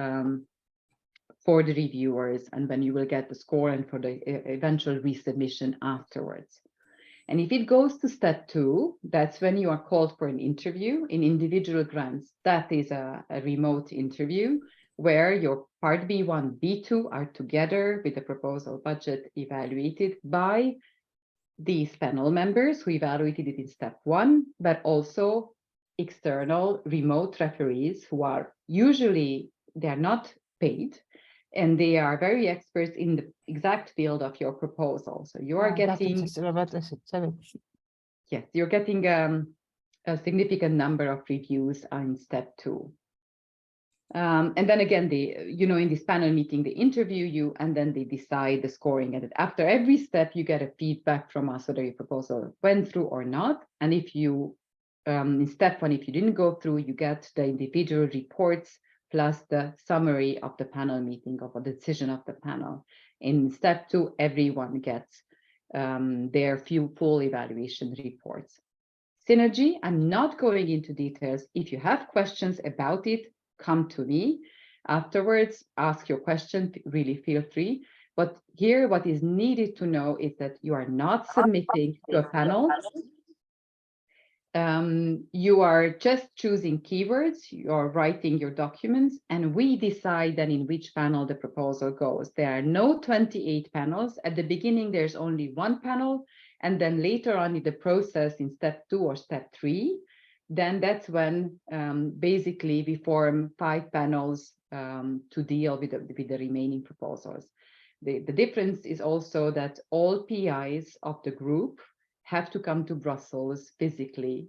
the reviewers and when you will get the score and for the eventual resubmission afterwards. And if it goes to step 2, that's when you are called for an interview. In individual grants, that is a remote interview where your part B1, B2 are together with the proposal budget evaluated by these panel members who evaluated it in step 1, but also external remote referees who are usually, they're not paid, and they are very experts in the exact field of your proposal. So you are getting, yes, you're getting a significant number of reviews in step 2. And then again, in this panel meeting, they interview you and then they decide the scoring. And after every step, you get a feedback from us whether your proposal went through or not. And if you, in step 1, if you didn't go through, you get the individual reports plus the summary of the panel meeting of a decision of the panel. In step 2, everyone gets their full evaluation reports. Synergy, I'm not going into details. If you have questions about it, come to me. Afterwards, ask your question, really feel free. But here, what is needed to know is that you are not submitting to a panel. You are just choosing keywords, you are writing your documents, and we decide then in which panel the proposal goes. There are no 28 panels. At the beginning, there's only one panel, and then later on in the process, in step 2 or step 3, then that's when basically we form 5 panels to deal with the remaining proposals. The difference is also that all PIs of the group have to come to Brussels physically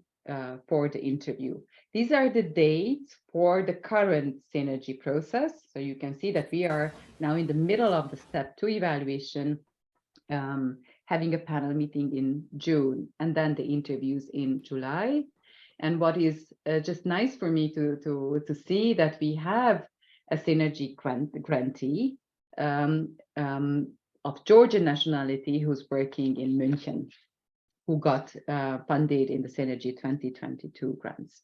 for the interview. These are the dates for the current synergy process. So you can see that we are now in the middle of the step 2 evaluation, having a panel meeting in June and then the interviews in July. And what is just nice for me to see that we have a synergy grantee of Georgian nationality who's working in München, who got funded in the Synergy 2022 grants.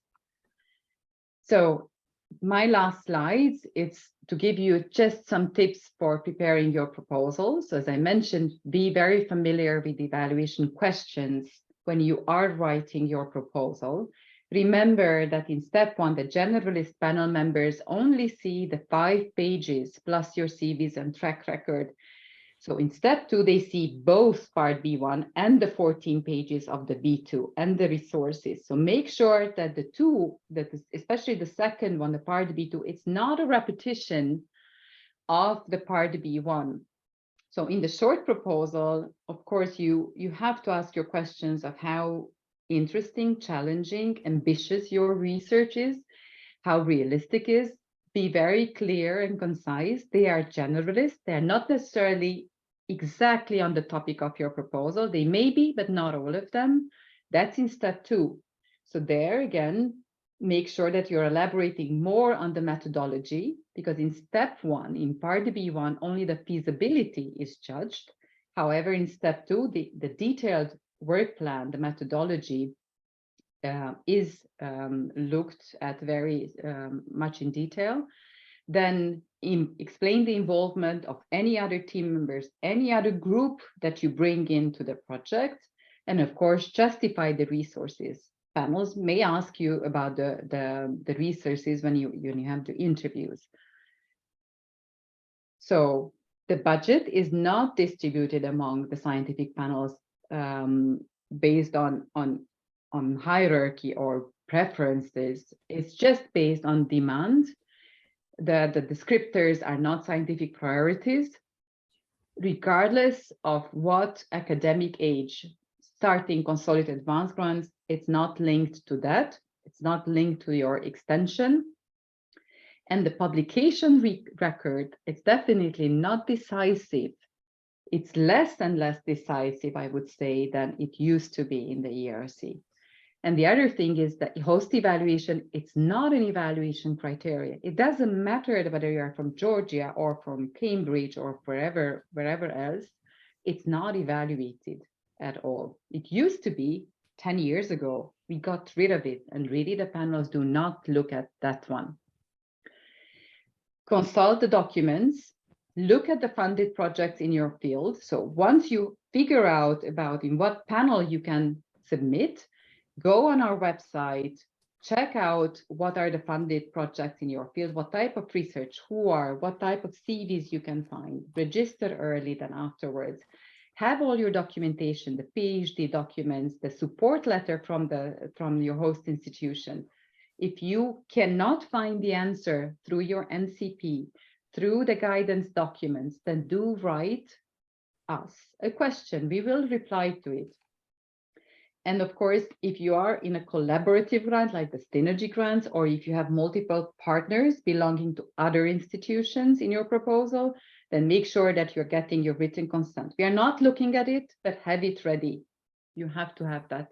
So my last slides, it's to give you just some tips for preparing your proposals. As I mentioned, be very familiar with evaluation questions when you are writing your proposal. Remember that in step 1, the generalist panel members only see the 5 pages plus your CVs and track record. So in step 2, they see both part B1 and the 14 pages of the B2 and the resources. So make sure that the two, especially the second one, the part B2, it's not a repetition of the part B1. So in the short proposal, of course, you have to ask your questions of how interesting, challenging, ambitious your research is, how realistic it is. Be very clear and concise. They are generalists. They're not necessarily exactly on the topic of your proposal. They may be, but not all of them. That's in step 2. So there again, make sure that you're elaborating more on the methodology, because in step 1, in part B1, only the feasibility is judged. However, in step 2, the detailed work plan, the methodology, is looked at very much in detail. Then explain the involvement of any other team members, any other group that you bring into the project, and of course, justify the resources. Panels may ask you about the resources when you have the interviews. So the budget is not distributed among the scientific panels based on hierarchy or preferences. It's just based on demand. The descriptors are not scientific priorities, regardless of what academic age. Starting consolidated advanced grants, it's not linked to that. It's not linked to your extension. And the publication record, it's definitely not decisive. It's less and less decisive, I would say, than it used to be in the ERC. And the other thing is that host evaluation, it's not an evaluation criteria. It doesn't matter whether you are from Georgia or from Cambridge or wherever else, it's not evaluated at all. It used to be 10 years ago. We got rid of it, and really the panels do not look at that one. Consult the documents, look at the funded projects in your field. So once you figure out about in what panel you can submit, go on our website, check out what are the funded projects in your field, what type of research, what type of CVs you can find, register early, then afterwards. Have all your documentation, the PhD documents, the support letter from your host institution. If you cannot find the answer through your NCP, through the guidance documents, then do write us a question. We will reply to it. And of course, if you are in a collaborative grant like the Synergy grants, or if you have multiple partners belonging to other institutions in your proposal, then make sure that you're getting your written consent. We are not looking at it, but have it ready. You have to have that.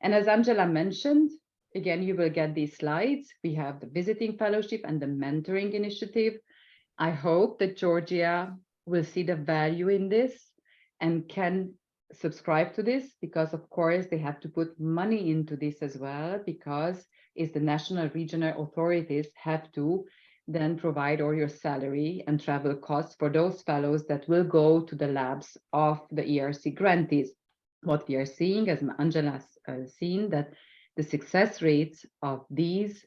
And as Angela mentioned, again, you will get these slides. We have the visiting fellowship and the mentoring initiative. I hope that Georgia will see the value in this and can subscribe to this, because of course they have to put money into this as well, because it's the national regional authorities have to then provide all your salary and travel costs for those fellows that will go to the labs of the ERC grantees. What we are seeing, as Angela has seen, that the success rates of these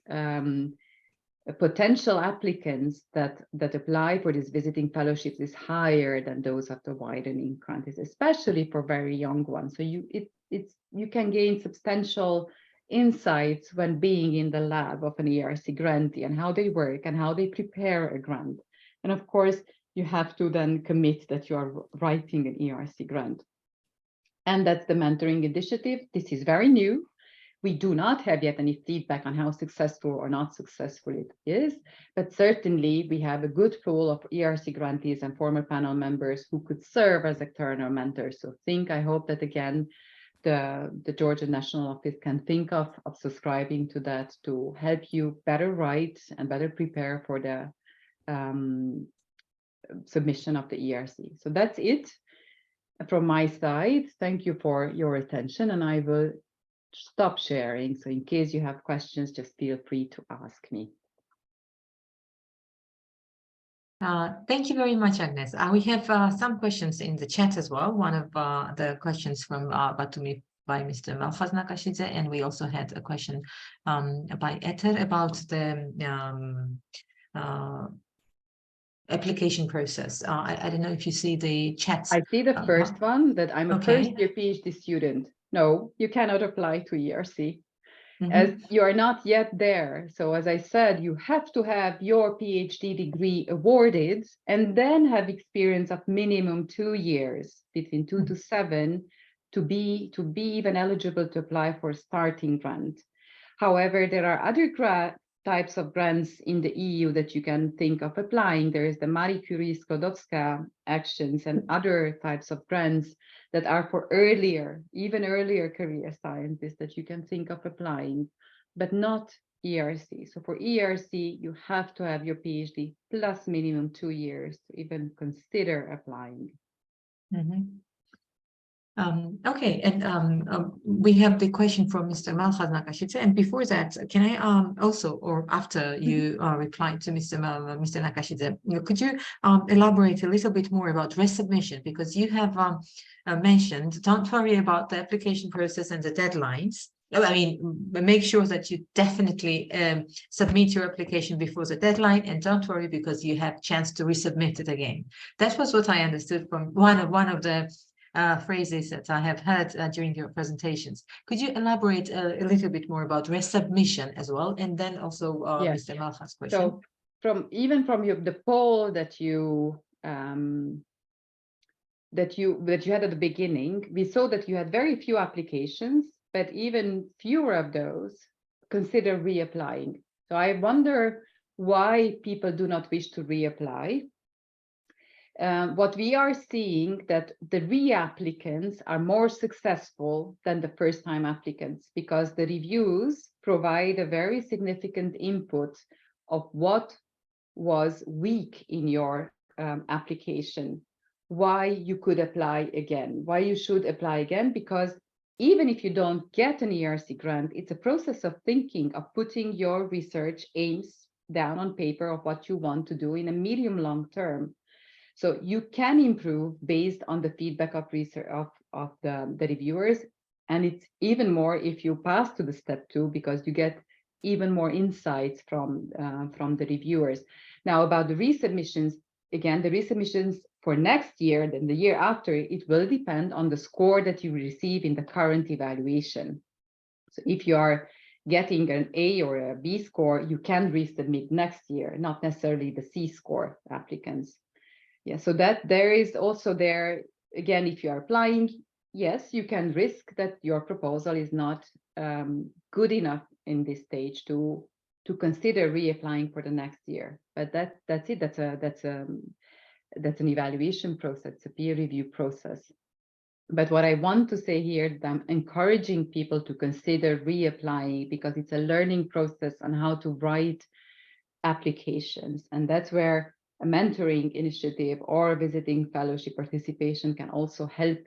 potential applicants that apply for these visiting fellowships is higher than those of the widening grantees, especially for very young ones. So you can gain substantial insights when being in the lab of an ERC grantee and how they work and how they prepare a grant. And of course, you have to then commit that you are writing an ERC grant. And that's the mentoring initiative. This is very new. We do not have yet any feedback on how successful or not successful it is, but certainly we have a good pool of ERC grantees and former panel members who could serve as external mentors. So I hope that again, the Georgia National Office can think of subscribing to that to help you better write and better prepare for the submission of the ERC. So that's it from my side. Thank you for your attention, and I will stop sharing. So in case you have questions, just feel free to ask me. Thank you very much, Agnes. We have some questions in the chat as well. One of the questions from Batumi by Mr. Malfaz Nakashidze, and we also had a question by Ether about the application process. I don't know if you see the chats. I see the first one, that I'm a Okay. first-year PhD student. No, you cannot apply to ERC. Mhm. As you are not yet there. So as I said, you have to have your PhD degree awarded and then have experience of minimum 2 years, between 2 to 7, to be even eligible to apply for a starting grant. However, there are other types of grants in the EU that you can think of applying. There is the Marie Curie Skłodowska actions and other types of grants that are for even earlier career scientists that you can think of applying, but not ERC. So for ERC, you have to have your PhD plus minimum 2 years to even consider applying. Mhm. Okay, and we have the question from Mr. Malfaz Nakashidze, and before that, can I also, or after you reply to Mr. Nakashidze, could you elaborate a little bit more about resubmission, because you have mentioned, don't worry about the application process and the deadlines. I mean, make sure that you definitely submit your application before the deadline, and don't worry because you have chance to resubmit it again. That was what I understood from one of the phrases that I have heard during your presentations. Could you elaborate a little bit more about resubmission as well, and then also Yes. Mr. Malfaz's question? So from the poll that you had at the beginning, we saw that you had very few applications, but even fewer of those consider reapplying. So I wonder why people do not wish to reapply. What we are seeing that the reapplicants are more successful than the first-time applicants, because the reviews provide a very significant input of what was weak in your application, why you could apply again, why you should apply again, because even if you don't get an ERC grant, it's a process of thinking, of putting your research aims down on paper of what you want to do in a medium long term. So you can improve based on the feedback of research of the reviewers, and it's even more if you pass to the step 2, because you get even more insights from the reviewers. Now about the resubmissions, again, the resubmissions for next year and the year after, it will depend on the score that you receive in the current evaluation. So if you are getting an A or a B score, you can resubmit next year, not necessarily the C score applicants. Yeah, so that there is also there, again, if you are applying, yes, you can risk that your proposal is not good enough in this stage to consider reapplying for the next year. But that's it. That's an evaluation process, a peer review process. But what I want to say here is I'm encouraging people to consider reapplying, because it's a learning process on how to write applications, and that's where a mentoring initiative or visiting fellowship participation can also help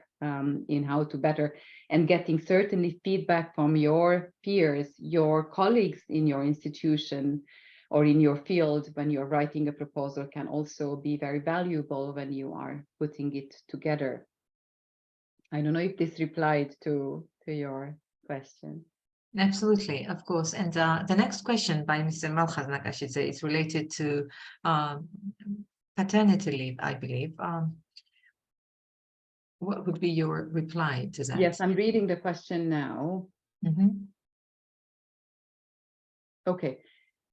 in how to better, and getting certainly feedback from your peers, your colleagues in your institution, or in your field when you're writing a proposal can also be very valuable when you are putting it together. I don't know if this replied to your question. Absolutely, of course. And the next question by Mr. Malkhaznak, I should say, is related to paternity leave, I believe. What would be your reply to that? Yes, I'm reading the question now. Mm-hmm. Okay.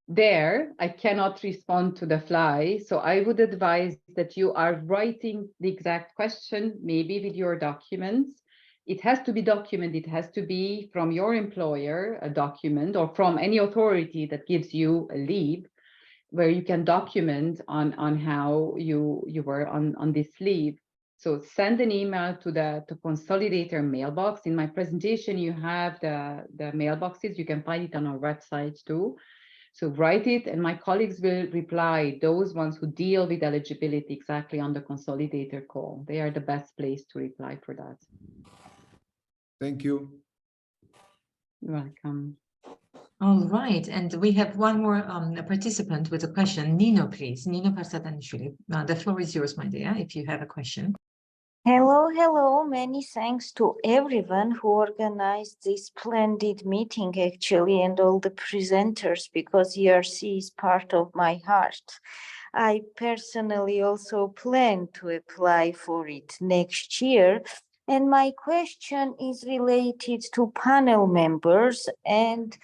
There, I cannot respond to the fly. So I would advise that you are writing the exact question, maybe with your documents. It has to be documented. It has to be from your employer, a document, or from any authority that gives you a leave, where you can document on how you were on this leave. So send an email to the consolidator mailbox. In my presentation, you have the mailboxes. You can find it on our website too. So write it, and my colleagues will reply, those ones who deal with eligibility exactly on the consolidator call. They are the best place to reply for that. Thank you. You're welcome. All right, and we have one more participant with a question. Nino, please. Nino Parsatanishvili. The floor is yours, my dear, if you have a question. Hello. Many thanks to everyone who organized this splendid meeting, actually, and all the presenters, because ERC is part of my heart. I personally also plan to apply for it next year. And my question is related to panel members and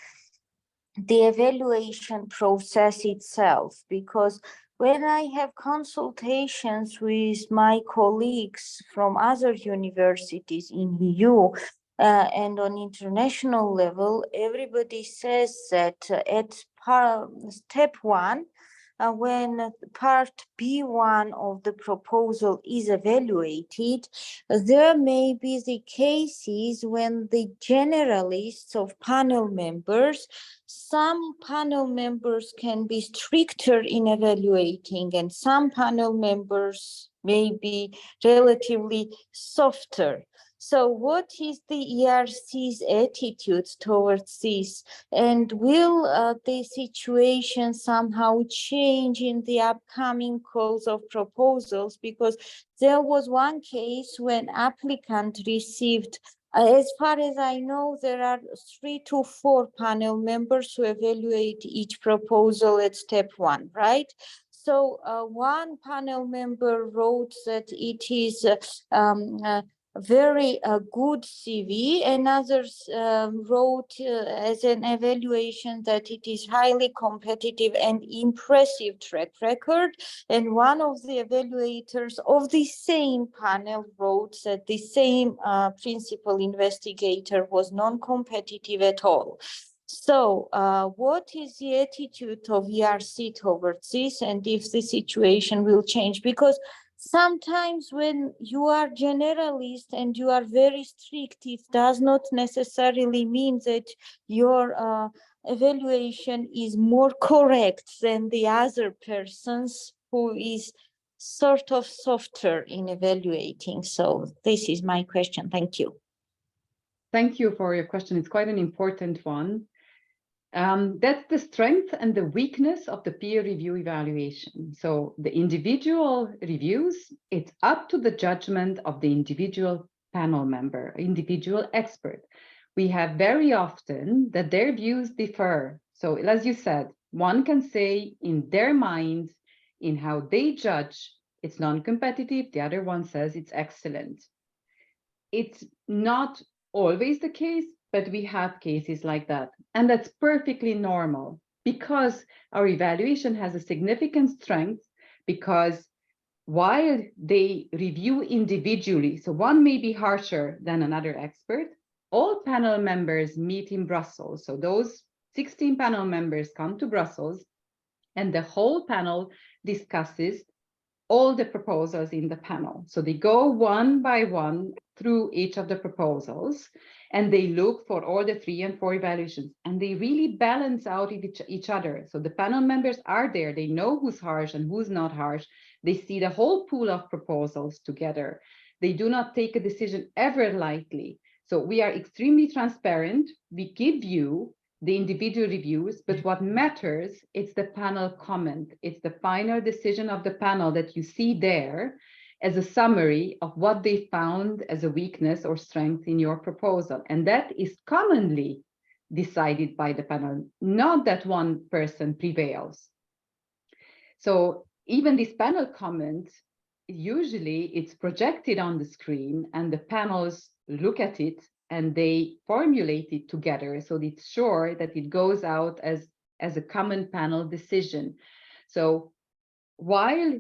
the evaluation process itself, because when I have consultations with my colleagues from other universities in EU and on international level, everybody says that at step one, when part B1 of the proposal is evaluated, there may be the cases when the generalists of panel members, some panel members can be stricter in evaluating, and some panel members may be relatively softer. So what is the ERC's attitude towards this? And will the situation somehow change in the upcoming calls of proposals? Because there was one case when applicant received, as far as I know, there are 3 to 4 panel members who evaluate each proposal at step one, right? So one panel member wrote that it is very good CV, and others wrote as an evaluation that it is highly competitive and impressive track record. And one of the evaluators of the same panel wrote that the same principal investigator was non-competitive at all. So what is the attitude of ERC towards this, and if the situation will change? Because sometimes when you are generalist and you are very strict, it does not necessarily mean that your evaluation is more correct than the other person's who is sort of softer in evaluating. So this is my question. Thank you. Thank you for your question. It's quite an important one. That's the strength and the weakness of the peer review evaluation. So the individual reviews, it's up to the judgment of the individual panel member, individual expert. We have very often that their views differ. So as you said, one can say in their mind, in how they judge, it's non-competitive. The other one says it's excellent. It's not always the case, but we have cases like that. And that's perfectly normal because our evaluation has a significant strength, because while they review individually, so one may be harsher than another expert, all panel members meet in Brussels. So those 16 panel members come to Brussels and the whole panel discusses all the proposals in the panel. So they go one by one through each of the proposals and they look for all the 3 and 4 evaluations, and they really balance out each other. So the panel members are there, they know who's harsh and who's not harsh. They see the whole pool of proposals together. They do not take a decision ever lightly. So we are extremely transparent. We give you the individual reviews, but what matters, it's the panel comment. It's the final decision of the panel that you see there as a summary of what they found as a weakness or strength in your proposal. And that is commonly decided by the panel, not that one person prevails. So even this panel comment, usually it's projected on the screen and the panels look at it and they formulate it together. So it's sure that it goes out as a common panel decision. So while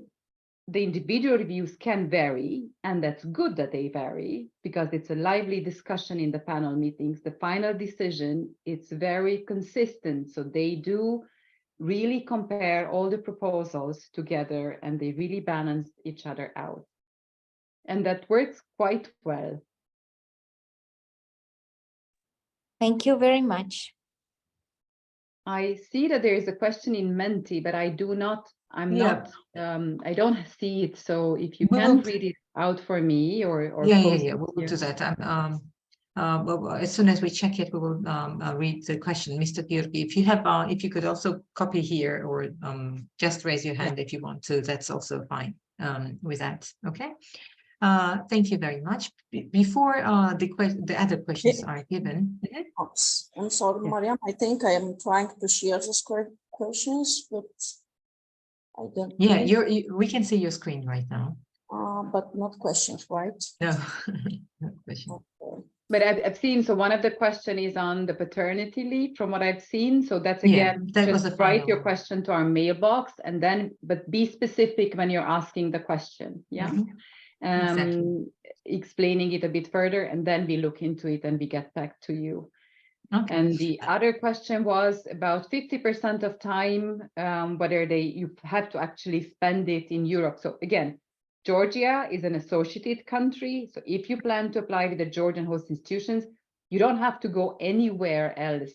the individual reviews can vary, and that's good that they vary because it's a lively discussion in the panel meetings, the final decision, it's very consistent. So they do really compare all the proposals together and they really balance each other out. And that works quite well. Thank you very much. I see that there is a question in Menti, but I do not, I don't see it. So if you can read it out for me or post it we'll here. do that. Well, as soon as we check it, we will read the question. Mr. György, if you have, if you could also copy here or just raise your hand if you want to, that's also fine with that. Okay. Thank you very much. Before the other questions are given. Oops. I'm sorry, Mariam. I think I am trying to share the questions, but I don't. Yeah, we can see your screen right now. But not questions, right? No, not questions. Okay. But I've seen, so one of the question is on the paternity leave from what I've seen. So that's again, that was just the write final your one. question to our mailbox and then, but be specific when you're asking the question. Yeah. Exactly. Explaining it a bit further and then we look into it and we get back to you. Okay. And the other question was about 50% of time, whether you have to actually spend it in Europe. So again, Georgia is an associated country. So if you plan to apply with the Georgian host institutions, you don't have to go anywhere else.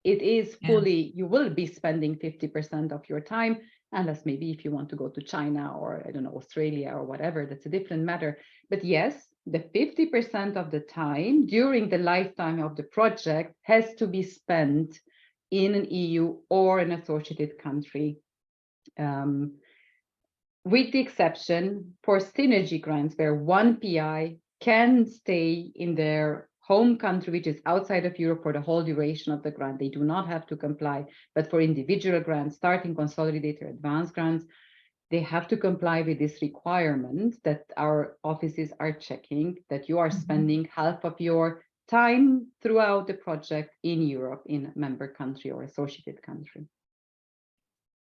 It is fully, you will be spending 50% of your time, unless maybe if you want to go to China or I don't know, Australia or whatever, that's a different matter. But yes, the 50% of the time during the lifetime of the project has to be spent in an EU or an associated country. With the exception for synergy grants where one PI can stay in their home country, which is outside of Europe for the whole duration of the grant. They do not have to comply, but for individual grants, starting consolidated or advanced grants, they have to comply with this requirement that our offices are checking that you are spending half of your time throughout the project in Europe, in a member country or associated country.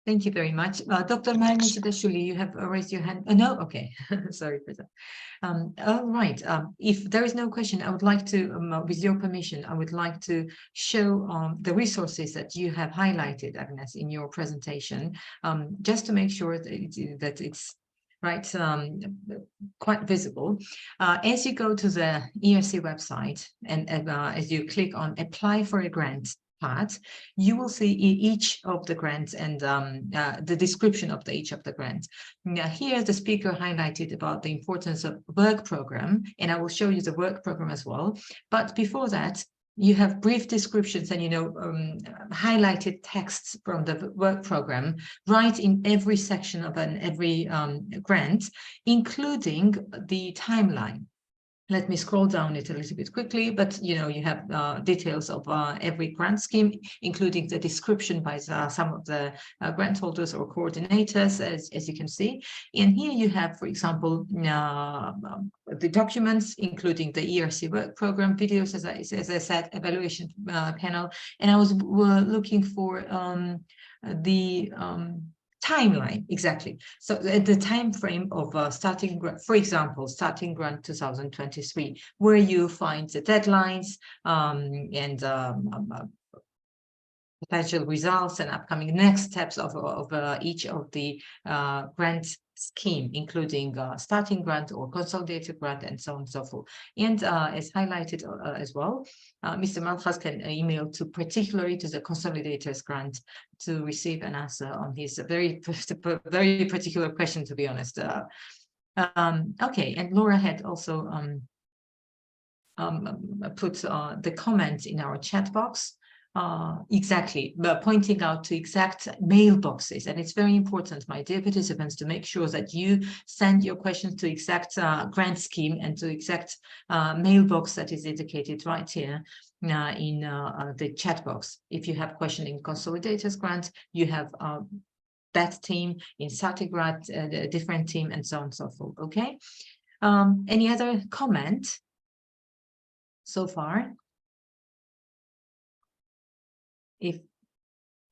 Thank you very much. Dr. Marnishadashuli, you have raised your hand. No, okay. Sorry for that. All right. If there is no question, I would like to, with your permission, I would like to show the resources that you have highlighted, Agnes, in your presentation, just to make sure that it's right, quite visible. As you go to the ERC website and as you click on apply for a grant part, you will see each of the grants and the description of each of the grants. Now, here the speaker highlighted about the importance of work program, and I will show you the work program as well. But before that, you have brief descriptions and, highlighted texts from the work program right in every section of every grant, including the timeline. Let me scroll down it a little bit quickly, but you have details of every grant scheme, including the description by some of the grant holders or coordinators, as you can see. And here you have, for example, the documents, including the ERC work program videos, as I said, evaluation panel. And I was looking for the timeline, exactly. So the time frame of starting grant, for example, starting grant 2023, where you find the deadlines and potential results and upcoming next steps of each of the grant scheme, including starting grant or consolidated grant and so on and so forth. And as highlighted as well, Mr. Malchas can email particularly to the consolidators grant to receive an answer on his very particular question, to be honest. Okay, and Laura had also put the comment in our chat box. exactly, but pointing out to exact mailboxes. And it's very important, my dear participants, to make sure that you send your questions to exact grant scheme and to exact mailbox that is indicated right here in the chat box. If you have question in Consolidators grant, you have that team, in SATI grant, a different team, and so on and so forth. Okay. Any other comment so far?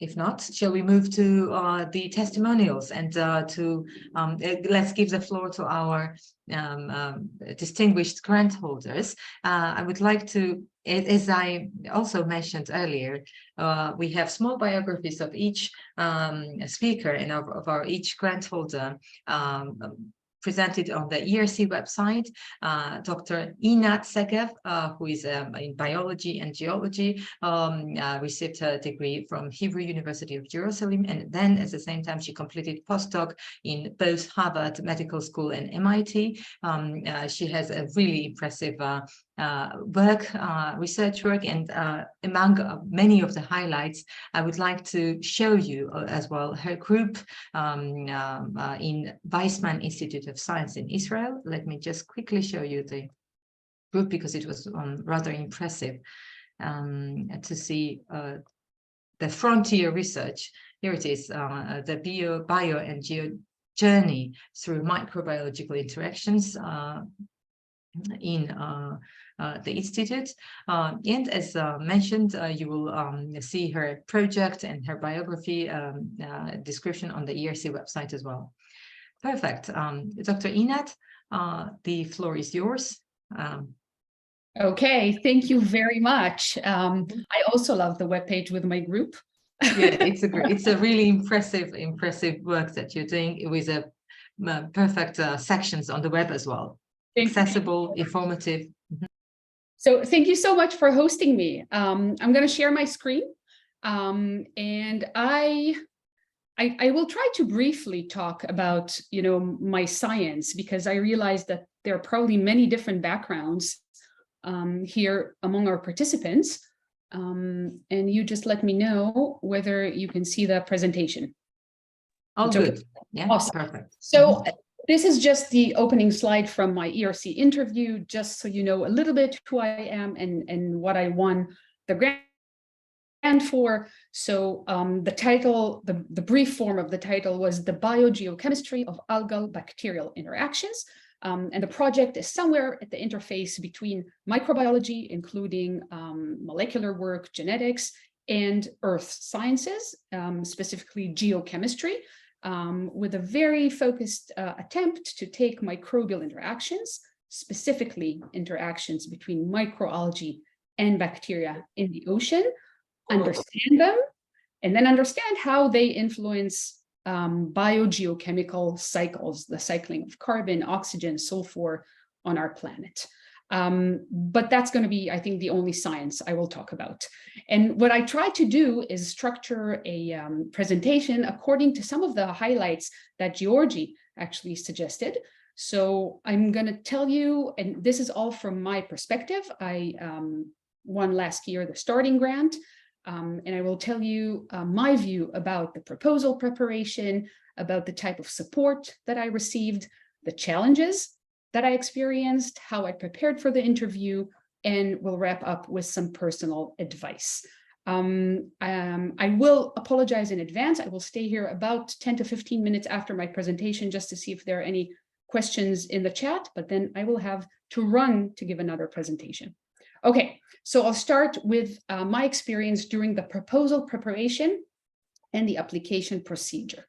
If not, shall we move to the testimonials and let's give the floor to our distinguished grant holders. I would like to, as I also mentioned earlier, we have small biographies of each speaker and of our each grant holder presented on the ERC website. Dr. Inat Segev, who is in biology and geology, received her degree from Hebrew University of Jerusalem, and then at the same time she completed postdoc in both Harvard Medical School and MIT. She has a really impressive research work, and among many of the highlights, I would like to show you as well her group in Weizmann Institute of Science in Israel. Let me just quickly show you the group because it was rather impressive to see the frontier research. Here it is, the bio and geo journey through microbiological interactions in the Institute. And as mentioned, you will see her project and her biography description on the ERC website as well. Perfect. Dr. Inat, the floor is yours. Okay, thank you very much. I also love the webpage with my group. Yeah, it's a really impressive work that you're doing with a perfect sections on the web as well. Accessible, informative. So thank you so much for hosting me. I'm going to share my screen, and I will try to briefly talk about, my science, because I realize that there are probably many different backgrounds here among our participants. And you just let me know whether you can see the presentation. Oh, good. Okay. Yeah, awesome. Perfect. So this is just the opening slide from my ERC interview, just so you know a little bit who I am and what I won the grant for. So the title, the brief form of the title was The Biogeochemistry of Algal Bacterial Interactions. And the project is somewhere at the interface between microbiology, including molecular work, genetics, and earth sciences, specifically geochemistry, with a very focused attempt to take microbial interactions, specifically interactions between microalgae and bacteria in the ocean, understand them, and then understand how they influence biogeochemical cycles, the cycling of carbon, oxygen, sulfur on our planet. But that's going to be, I think, the only science I will talk about. And what I try to do is structure a presentation according to some of the highlights that Georgie actually suggested. So I'm going to tell you, and this is all from my perspective. I won last year the starting grant. And I will tell you my view about the proposal preparation, about the type of support that I received, the challenges that I experienced, how I prepared for the interview, and we'll wrap up with some personal advice. I will apologize in advance. I will stay here about 10 to 15 minutes after my presentation just to see if there are any questions in the chat, but then I will have to run to give another presentation. Okay, so I'll start with my experience during the proposal preparation and the application procedure.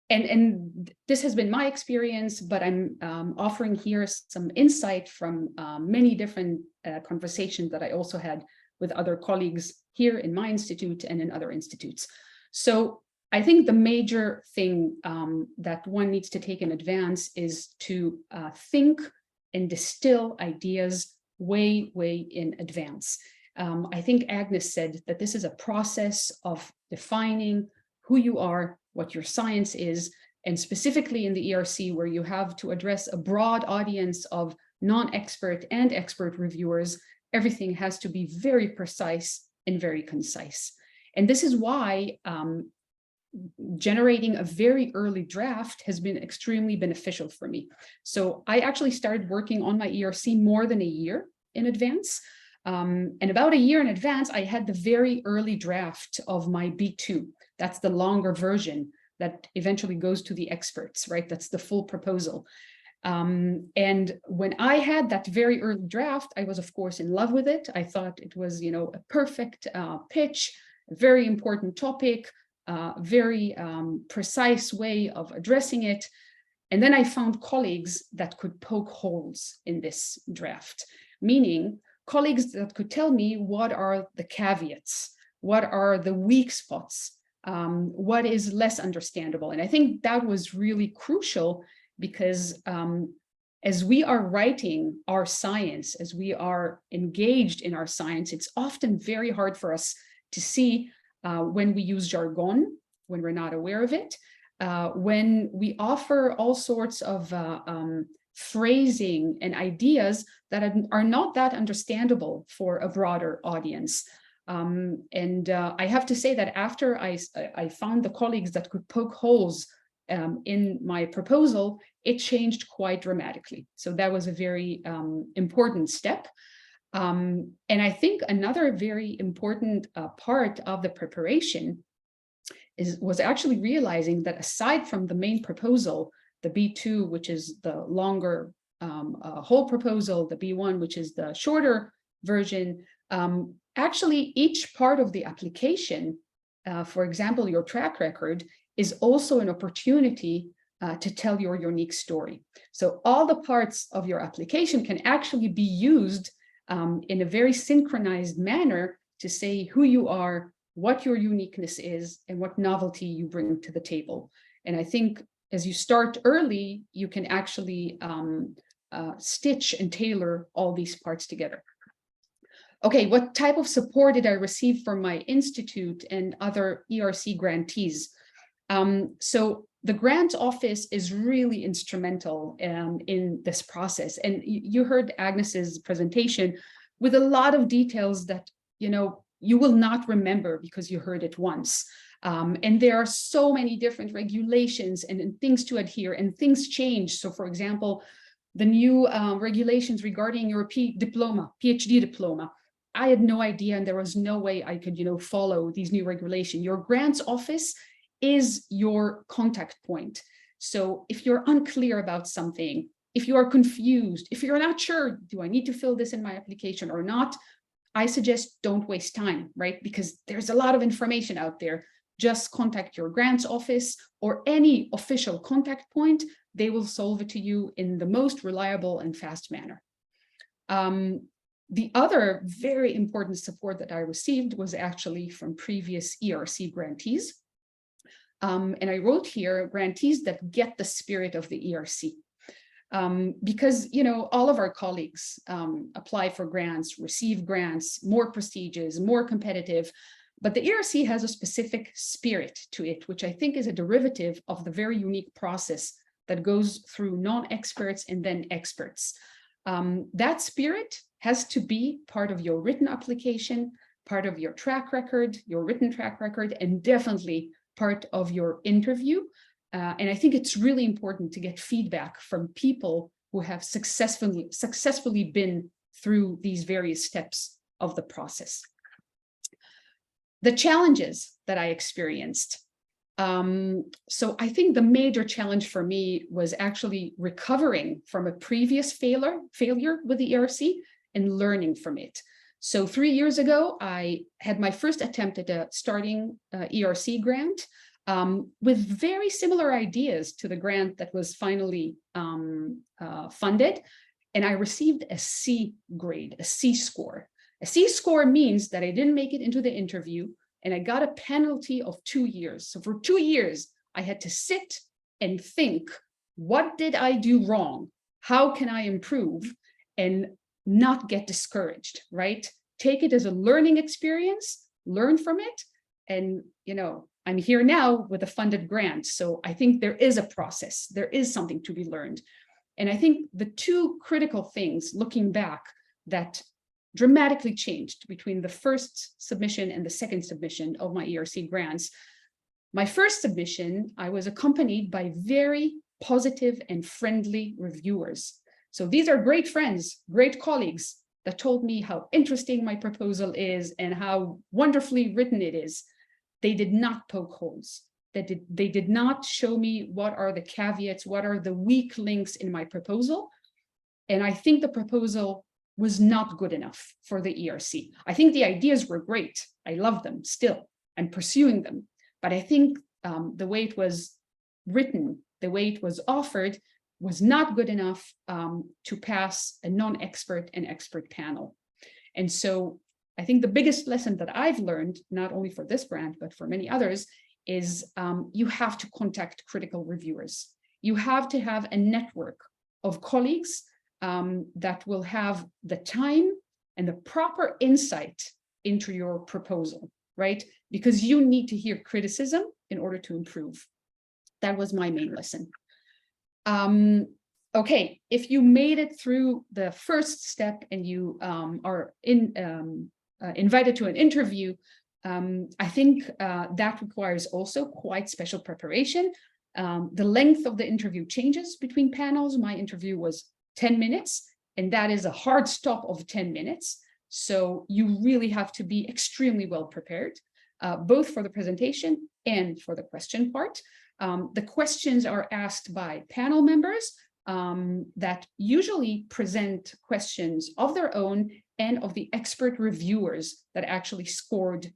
And this has been my experience, but I'm offering here some insight from many different conversations that I also had with other colleagues here in my institute and in other institutes. So I think the major thing that one needs to take in advance is to think and distill ideas way in advance. I think Agnes said that this is a process of defining who you are, what your science is, and specifically in the ERC, where you have to address a broad audience of non-expert and expert reviewers, everything has to be very precise and very concise. And this is why generating a very early draft has been extremely beneficial for me. So I actually started working on my ERC more than a year in advance. And about a year in advance, I had the very early draft of my B2. That's the longer version that eventually goes to the experts, right? That's the full proposal. And when I had that very early draft, I was, of course, in love with it. I thought it was, you know, a perfect pitch, a very important topic, very precise way of addressing it. And then I found colleagues that could poke holes in this draft, meaning colleagues that could tell me what are the caveats, what are the weak spots, what is less understandable. And I think that was really crucial because as we are writing our science, as we are engaged in our science, it's often very hard for us to see when we use jargon, when we're not aware of it, when we offer all sorts of phrasing and ideas that are not that understandable for a broader audience. I have to say that after I found the colleagues that could poke holes in my proposal, it changed quite dramatically. So that was a very important step. And I think another very important part of the preparation was actually realizing that aside from the main proposal, the B2, which is the longer whole proposal, the B1, which is the shorter version, actually each part of the application, for example, your track record, is also an opportunity to tell your unique story. So all the parts of your application can actually be used in a very synchronized manner to say who you are, what your uniqueness is, and what novelty you bring to the table. And I think as you start early, you can actually stitch and tailor all these parts together. Okay, what type of support did I receive from my institute and other ERC grantees? So the grant office is really instrumental in this process. And you heard Agnes's presentation with a lot of details that, you know, you will not remember because you heard it once. And there are so many different regulations and things to adhere, and things change. So for example, the new regulations regarding your PhD diploma, I had no idea, and there was no way I could, you know, follow these new regulations. Your grants office is your contact point. So if you're unclear about something, if you are confused, if you're not sure, do I need to fill this in my application or not? I suggest don't waste time, right? Because there's a lot of information out there. Just contact your grants office or any official contact point. They will solve it to you in the most reliable and fast manner. The other very important support that I received was actually from previous ERC grantees. And I wrote here, grantees that get the spirit of the ERC. Because, you know, all of our colleagues apply for grants, receive grants, more prestigious, more competitive, but the ERC has a specific spirit to it, which I think is a derivative of the very unique process that goes through non-experts and then experts. That spirit has to be part of your written application, part of your track record, your written track record, and definitely part of your interview. And I think it's really important to get feedback from people who have successfully been through these various steps of the process. The challenges that I experienced. So I think the major challenge for me was actually recovering from a previous failure with the ERC and learning from it. So 3 years ago, I had my first attempt at a starting ERC grant with very similar ideas to the grant that was finally funded. And I received a C grade, a C score. A C score means that I didn't make it into the interview and I got a penalty of 2 years. So for 2 years, I had to sit and think, what did I do wrong? How can I improve? And not get discouraged, right? Take it as a learning experience, learn from it. And, you know, I'm here now with a funded grant. So I think there is a process, there is something to be learned. And I think the two critical things looking back that dramatically changed between the first submission and the second submission of my ERC grants. My first submission, I was accompanied by very positive and friendly reviewers. So these are great friends, great colleagues that told me how interesting my proposal is and how wonderfully written it is. They did not poke holes. They did not show me what are the caveats, what are the weak links in my proposal. And I think the proposal was not good enough for the ERC. I think the ideas were great. I love them still. I'm pursuing them. But I think the way it was written, the way it was offered, was not good enough to pass a non-expert and expert panel. And so I think the biggest lesson that I've learned, not only for this grant, but for many others, is you have to contact critical reviewers. You have to have a network of colleagues that will have the time and the proper insight into your proposal, right? Because you need to hear criticism in order to improve. That was my main lesson. Okay, if you made it through the first step and you are invited to an interview, I think that requires also quite special preparation. The length of the interview changes between panels. My interview was 10 minutes, and that is a hard stop of 10 minutes. So you really have to be extremely well prepared, both for the presentation and for the question part. The questions are asked by panel members that usually present questions of their own and of the expert reviewers that actually scored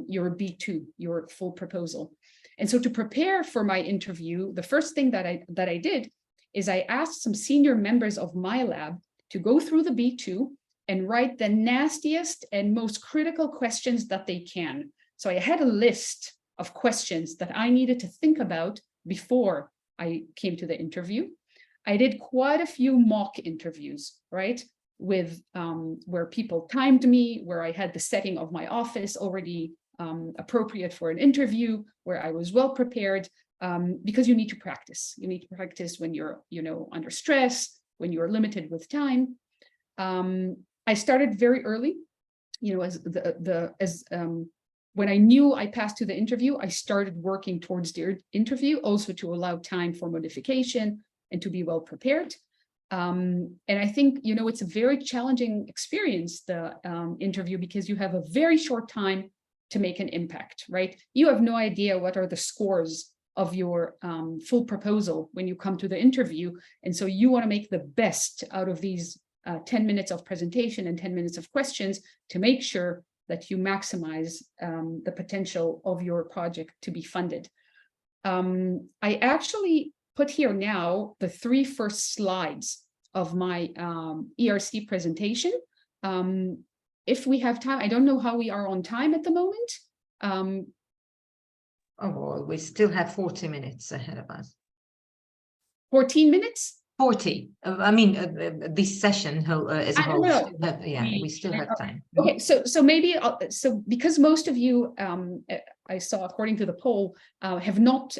your B2, your full proposal. And so to prepare for my interview, the first thing that I did is I asked some senior members of my lab to go through the B2 and write the nastiest and most critical questions that they can. So I had a list of questions that I needed to think about before I came to the interview. I did quite a few mock interviews, right? With where people timed me, where I had the setting of my office already appropriate for an interview, where I was well prepared, because you need to practice. You need to practice when you're, under stress, when you're limited with time. I started very early, when I knew I passed to the interview, I started working towards the interview, also to allow time for modification and to be well prepared. And I think, it's a very challenging experience, the interview, because you have a very short time to make an impact, right? You have no idea what are the scores of your full proposal when you come to the interview. And so you want to make the best out of these 10 minutes of presentation and 10 minutes of questions to make sure that you maximize the potential of your project to be funded. I actually put here now the 3 first slides of my ERC presentation. If we have time, I don't know how we are on time at the moment. Oh, well, we still have 40 minutes ahead of us. 14 minutes? 40. I mean, this session as a whole. We still have time. Okay, so maybe, because most of you, I saw according to the poll, have not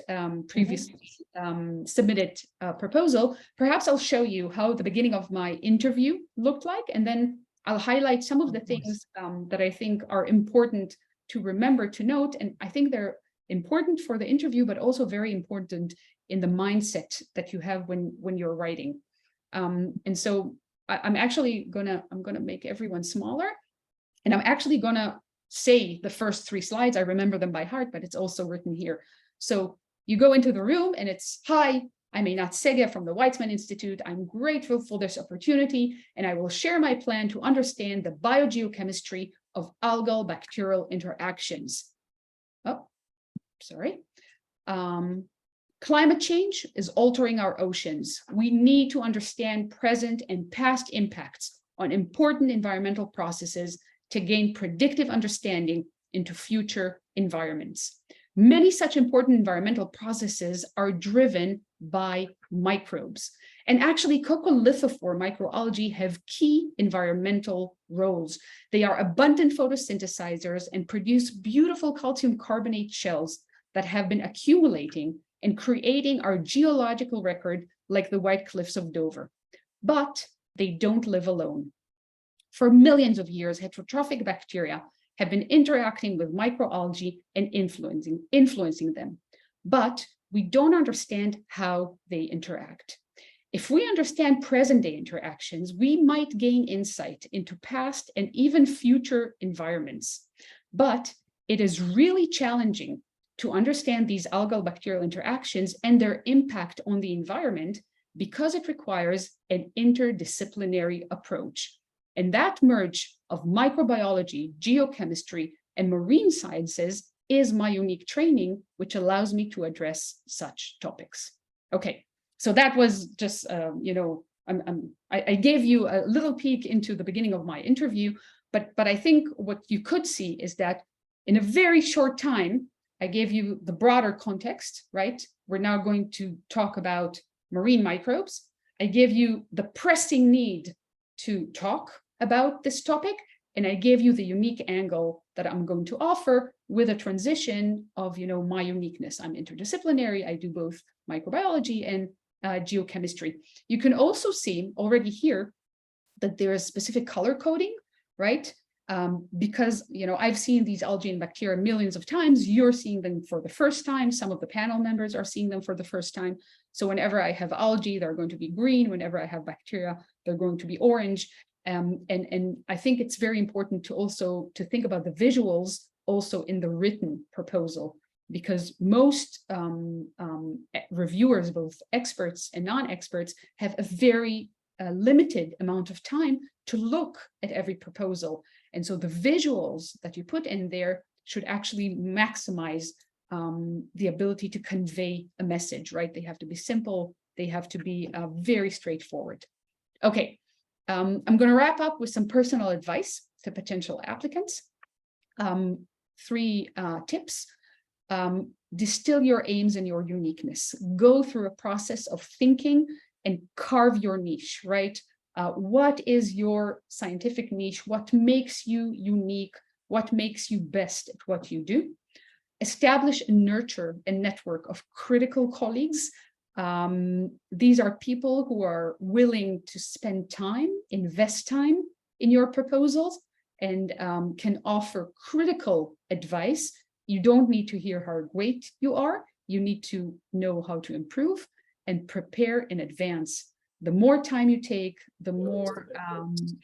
previously submitted a proposal, perhaps I'll show you how the beginning of my interview looked like, and then I'll highlight some of the things that I think are important to remember, to note, and I think they're important for the interview, but also very important in the mindset that you have when you're writing. And so I'm actually gonna make everyone smaller, and I'm actually gonna say the first 3 slides. I remember them by heart, but it's also written here. So you go into the room and it's, hi, I'm Einat Sege from the Weizmann Institute. I'm grateful for this opportunity, and I will share my plan to understand the biogeochemistry of algal bacterial interactions. Oh, sorry. Climate change is altering our oceans. We need to understand present and past impacts on important environmental processes to gain predictive understanding into future environments. Many such important environmental processes are driven by microbes. And actually, coccolithophore microalgae have key environmental roles. They are abundant photosynthesizers and produce beautiful calcium carbonate shells that have been accumulating and creating our geological record like the White Cliffs of Dover. But they don't live alone. For millions of years, heterotrophic bacteria have been interacting with microalgae and influencing them. But we don't understand how they interact. If we understand present-day interactions, we might gain insight into past and even future environments. But it is really challenging to understand these algal bacterial interactions and their impact on the environment because it requires an interdisciplinary approach. And that merge of microbiology, geochemistry, and marine sciences is my unique training, which allows me to address such topics. Okay, so that was just, I gave you a little peek into the beginning of my interview, but I think what you could see is that in a very short time, I gave you the broader context, right? We're now going to talk about marine microbes. I gave you the pressing need to talk about this topic, and I gave you the unique angle that I'm going to offer with a transition of, my uniqueness. I'm interdisciplinary. I do both microbiology and geochemistry. You can also see already here that there is specific color coding, right? Because, I've seen these algae and bacteria millions of times. You're seeing them for the first time. Some of the panel members are seeing them for the first time. So whenever I have algae, they're going to be green. Whenever I have bacteria, they're going to be orange. And I think it's very important to think about the visuals also in the written proposal, because most reviewers, both experts and non-experts, have a very limited amount of time to look at every proposal. And so the visuals that you put in there should actually maximize the ability to convey a message, right? They have to be simple. They have to be very straightforward. Okay. I'm going to wrap up with some personal advice to potential applicants. 3 tips. Distill your aims and your uniqueness. Go through a process of thinking and carve your niche, right? What is your scientific niche? What makes you unique? What makes you best at what you do? Establish and nurture a network of critical colleagues. These are people who are willing to spend time, invest time in your proposals, and can offer critical advice. You don't need to hear how great you are. You need to know how to improve and prepare in advance. The more time you take, the more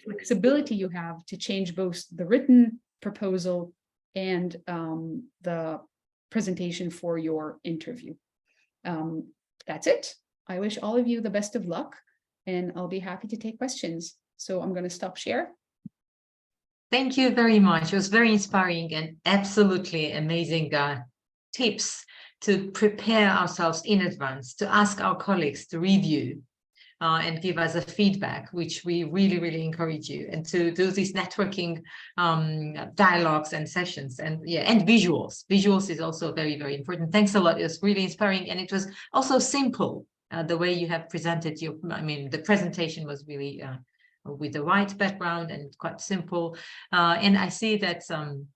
flexibility you have to change both the written proposal and the presentation for your interview. That's it. I wish all of you the best of luck, and I'll be happy to take questions. So I'm going to stop share. Thank you very much. It was very inspiring and absolutely amazing tips to prepare ourselves in advance, to ask our colleagues to review and give us a feedback, which we really, really encourage you, and to do these networking dialogues and sessions, and and visuals. Visuals is also very, very important. Thanks a lot. It was really inspiring, and it was also simple. The way you have presented the presentation was really with the right background and quite simple. And I see that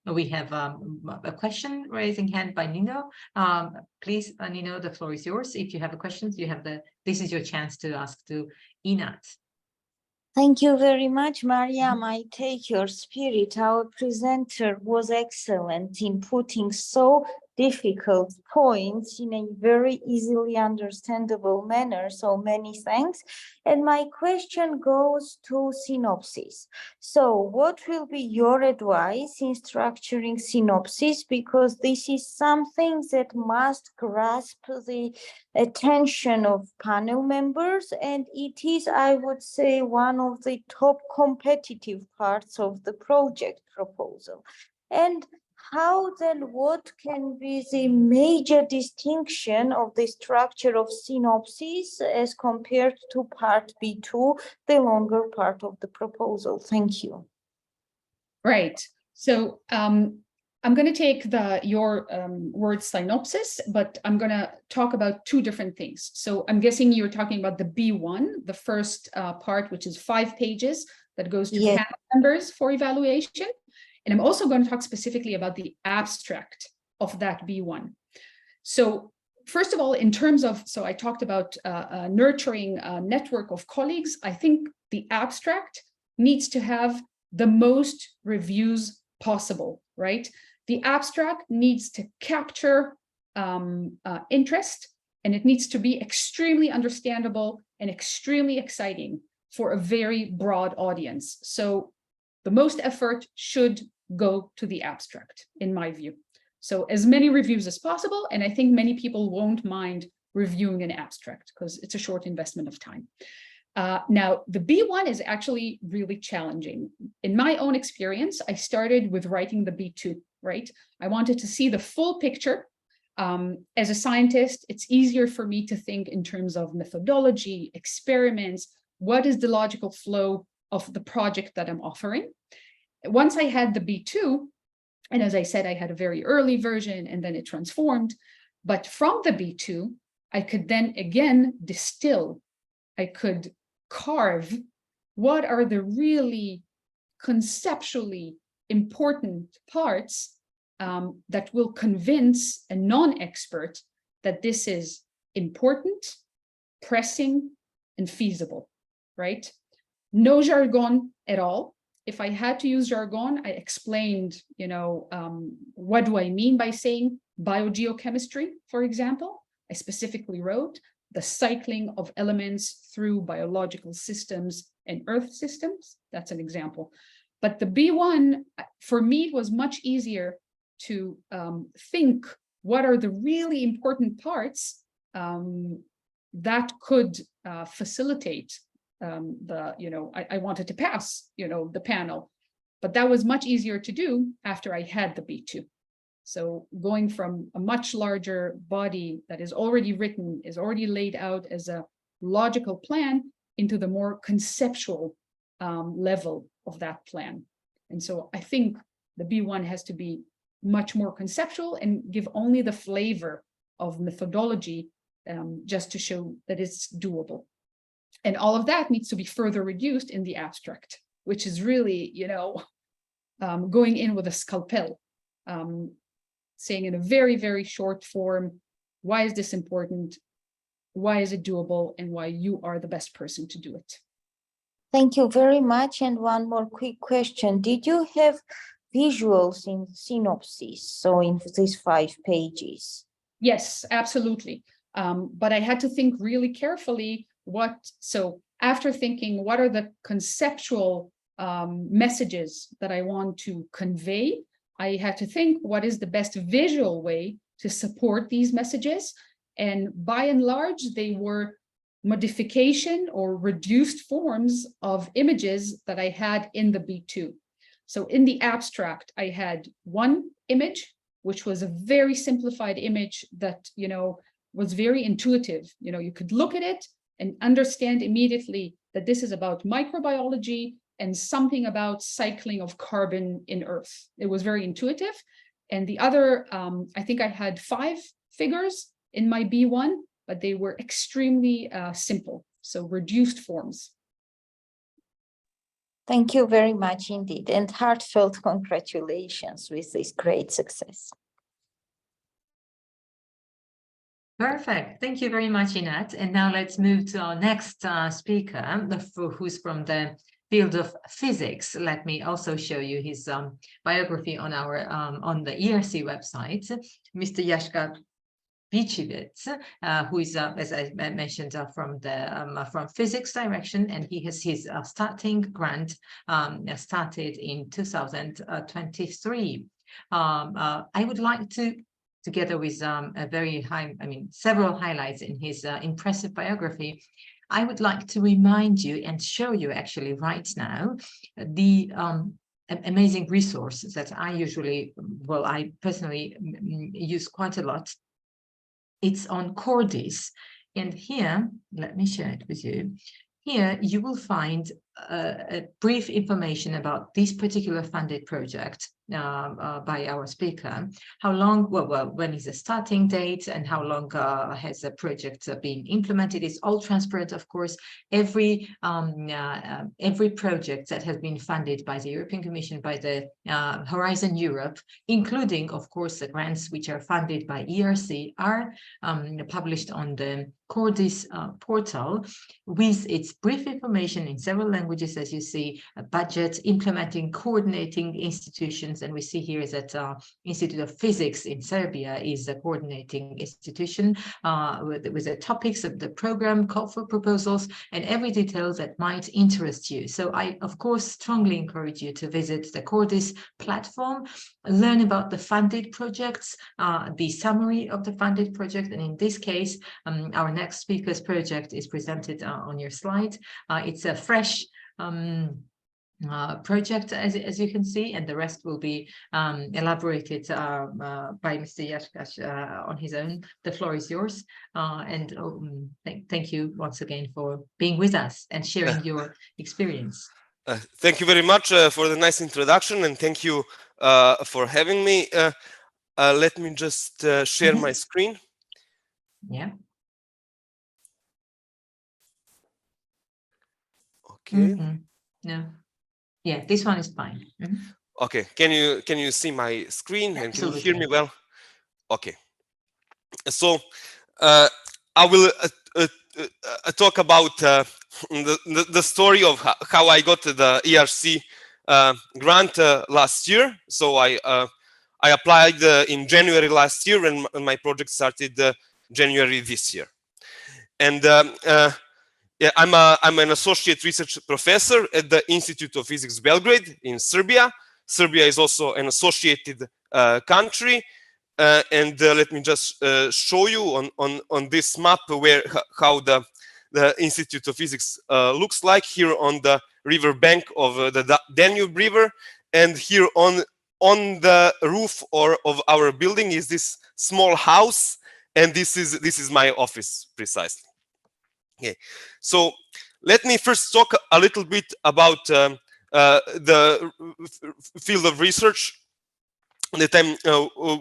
we have a question raising hand by Nino. Please, Nino, the floor is yours. If you have a question, this is your chance to ask to Inat. Thank you very much, Mariam. I take your spirit. Our presenter was excellent in putting so difficult points in a very easily understandable manner. So many thanks. And my question goes to synopsis. So what will be your advice in structuring synopsis? Because this is something that must grasp the attention of panel members, and it is, I would say, one of the top competitive parts of the project proposal. And how then, what can be the major distinction of the structure of synopsis as compared to part B2, the longer part of the proposal? Thank you. Right. So I'm going to take your word synopsis, but I'm going to talk about 2 different things. So I'm guessing you're talking about the B1, the first part, which is 5 pages that goes to panel members for evaluation. And I'm also going to talk specifically about the abstract of that B1. So first of all, in terms of, so I talked about nurturing a network of colleagues. I think the abstract needs to have the most reviews possible, right? The abstract needs to capture interest, and it needs to be extremely understandable and extremely exciting for a very broad audience. So the most effort should go to the abstract, in my view. So as many reviews as possible, and I think many people won't mind reviewing an abstract because it's a short investment of time. Now, the B1 is actually really challenging. In my own experience, I started with writing the B2, right? I wanted to see the full picture. As a scientist, it's easier for me to think in terms of methodology, experiments, what is the logical flow of the project that I'm offering. Once I had the B2, and as I said, I had a very early version and then it transformed, but from the B2, I could then again distill, I could carve what are the really conceptually important parts that will convince a non-expert that this is important, pressing, and feasible, right? No jargon at all. If I had to use jargon, I explained, what do I mean by saying biogeochemistry, for example? I specifically wrote the cycling of elements through biological systems and earth systems. That's an example. But the B1, for me, it was much easier to think what are the really important parts that could facilitate I wanted to pass, the panel, but that was much easier to do after I had the B2. So going from a much larger body that is already written, is already laid out as a logical plan into the more conceptual level of that plan. And so I think the B1 has to be much more conceptual and give only the flavor of methodology just to show that it's doable. And all of that needs to be further reduced in the abstract, which is really, going in with a scalpel, saying in a very, very short form, why is this important? Why is it doable? And why you are the best person to do it. Thank you very much. And one more quick question. Did you have visuals in synopsis, so in these 5 pages? Yes, absolutely. But I had to think really carefully so after thinking, what are the conceptual messages that I want to convey? I had to think, what is the best visual way to support these messages? And by and large, they were modification or reduced forms of images that I had in the B2. So in the abstract, I had one image, which was a very simplified image that, was very intuitive. You could look at it and understand immediately that this is about microbiology and something about cycling of carbon in Earth. It was very intuitive. And the other, I think I had 5 figures in my B1, but they were extremely simple, so reduced forms. Thank you very much indeed, and heartfelt congratulations with this great success. Perfect. Thank you very much, Inat. And now let's move to our next speaker, who's from the field of physics. Let me also show you his biography on our on the ERC website. Mr. Yashka Bichivitz, who is, as I mentioned, from physics direction, and he has his starting grant started in 2023. I would like to, together with a very high, several highlights in his impressive biography, I would like to remind you and show you actually right now the amazing resources that I personally use quite a lot. It's on Cordis, and here, let me share it with you. Here you will find a brief information about this particular funded project, by our speaker. How long, well, when is the starting date and how long has the project been implemented? It's all transparent, of course. Every project that has been funded by the European Commission, by the Horizon Europe, including, of course, the grants which are funded by ERC, are published on the Cordis portal with its brief information in several languages, as you see, budget, implementing, coordinating institutions. And we see here that Institute of Physics in Serbia is a coordinating institution with the topics of the program, call for proposals, and every detail that might interest you. So I, of course, strongly encourage you to visit the Cordis platform, learn about the funded projects, the summary of the funded project. And in this case, our next speaker's project is presented on your slide. It's a fresh project, as you can see, and the rest will be elaborated by Mr. Yashkash on his own. The floor is yours, and thank you once again for being with us and sharing your experience. Thank you very much for the nice introduction, and thank you for having me. Let me just share my screen. Yeah. Okay. No. Yeah, this one is fine. Okay. Can you see my screen? Absolutely. And can you hear me well? Okay. So I will talk about the story of how I got the ERC grant last year. So I applied in January last year, and my project started January this year. And yeah, I'm an associate research professor at the Institute of Physics Belgrade in Serbia. Serbia is also an associated country. And let me just show you on this map how the Institute of Physics looks like here on the river bank of the Danube River. And here on the roof of our building is this small house, and this is my office precisely. Okay, so let me first talk a little bit about the field of research that I'm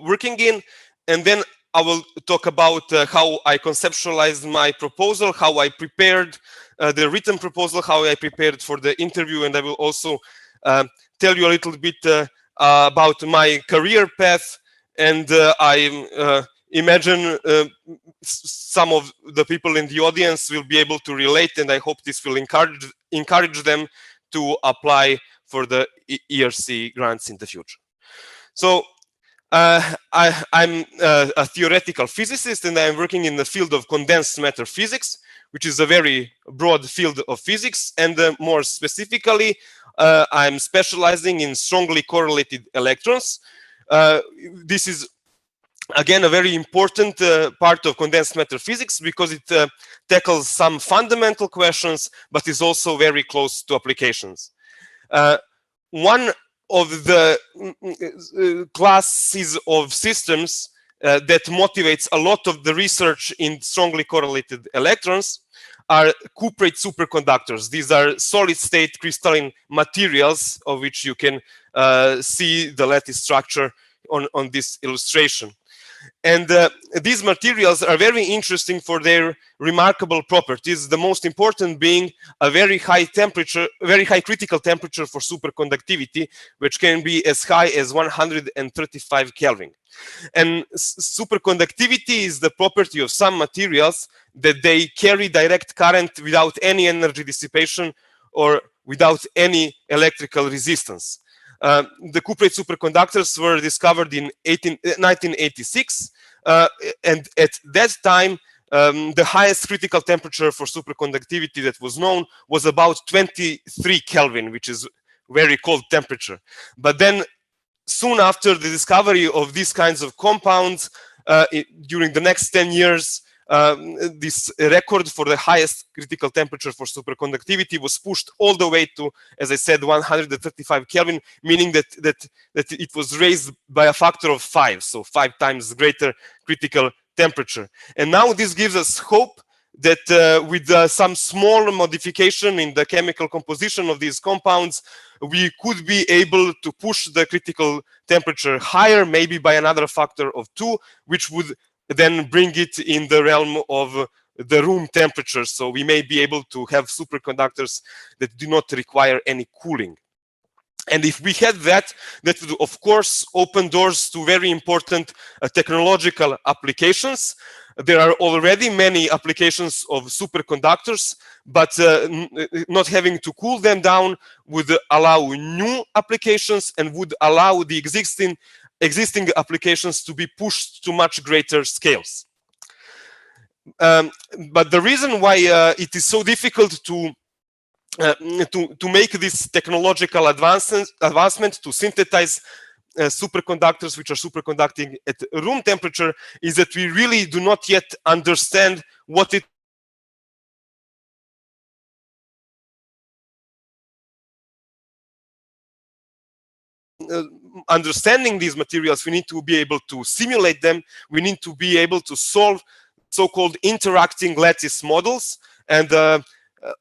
working in, and then I will talk about how I conceptualized my proposal, how I prepared the written proposal, how I prepared for the interview, and I will also tell you a little bit about my career path. And I imagine some of the people in the audience will be able to relate, and I hope this will encourage them to apply for the ERC grants in the future. So I'm a theoretical physicist, and I'm working in the field of condensed matter physics, which is a very broad field of physics. And more specifically, I'm specializing in strongly correlated electrons. This is, again, a very important part of condensed matter physics because it tackles some fundamental questions, but is also very close to applications. One of the classes of systems that motivates a lot of the research in strongly correlated electrons are cuprate superconductors. These are solid-state crystalline materials of which you can see the lattice structure on this illustration. And these materials are very interesting for their remarkable properties, the most important being a very high temperature, very high critical temperature for superconductivity, which can be as high as 135 Kelvin. And superconductivity is the property of some materials that they carry direct current without any energy dissipation or without any electrical resistance. The cuprate superconductors were discovered in 1986, and at that time, the highest critical temperature for superconductivity that was known was about 23 Kelvin, which is very cold temperature. But then, soon after the discovery of these kinds of compounds, during the next 10 years, this record for the highest critical temperature for superconductivity was pushed all the way to, as I said, 135 Kelvin, meaning that it was raised by a factor of 5, so 5 times greater critical temperature. And now this gives us hope that with some small modification in the chemical composition of these compounds, we could be able to push the critical temperature higher, maybe by another factor of 2, which would then bring it in the realm of the room temperature. So we may be able to have superconductors that do not require any cooling. And if we had that, that would of course open doors to very important technological applications. There are already many applications of superconductors, but not having to cool them down would allow new applications and would allow the existing applications to be pushed to much greater scales. But the reason why it is so difficult to make this technological advancement to synthesize superconductors which are superconducting at room temperature is that we really do not yet understand what it understanding these materials, we need to be able to simulate them. We need to be able to solve so-called interacting lattice models. And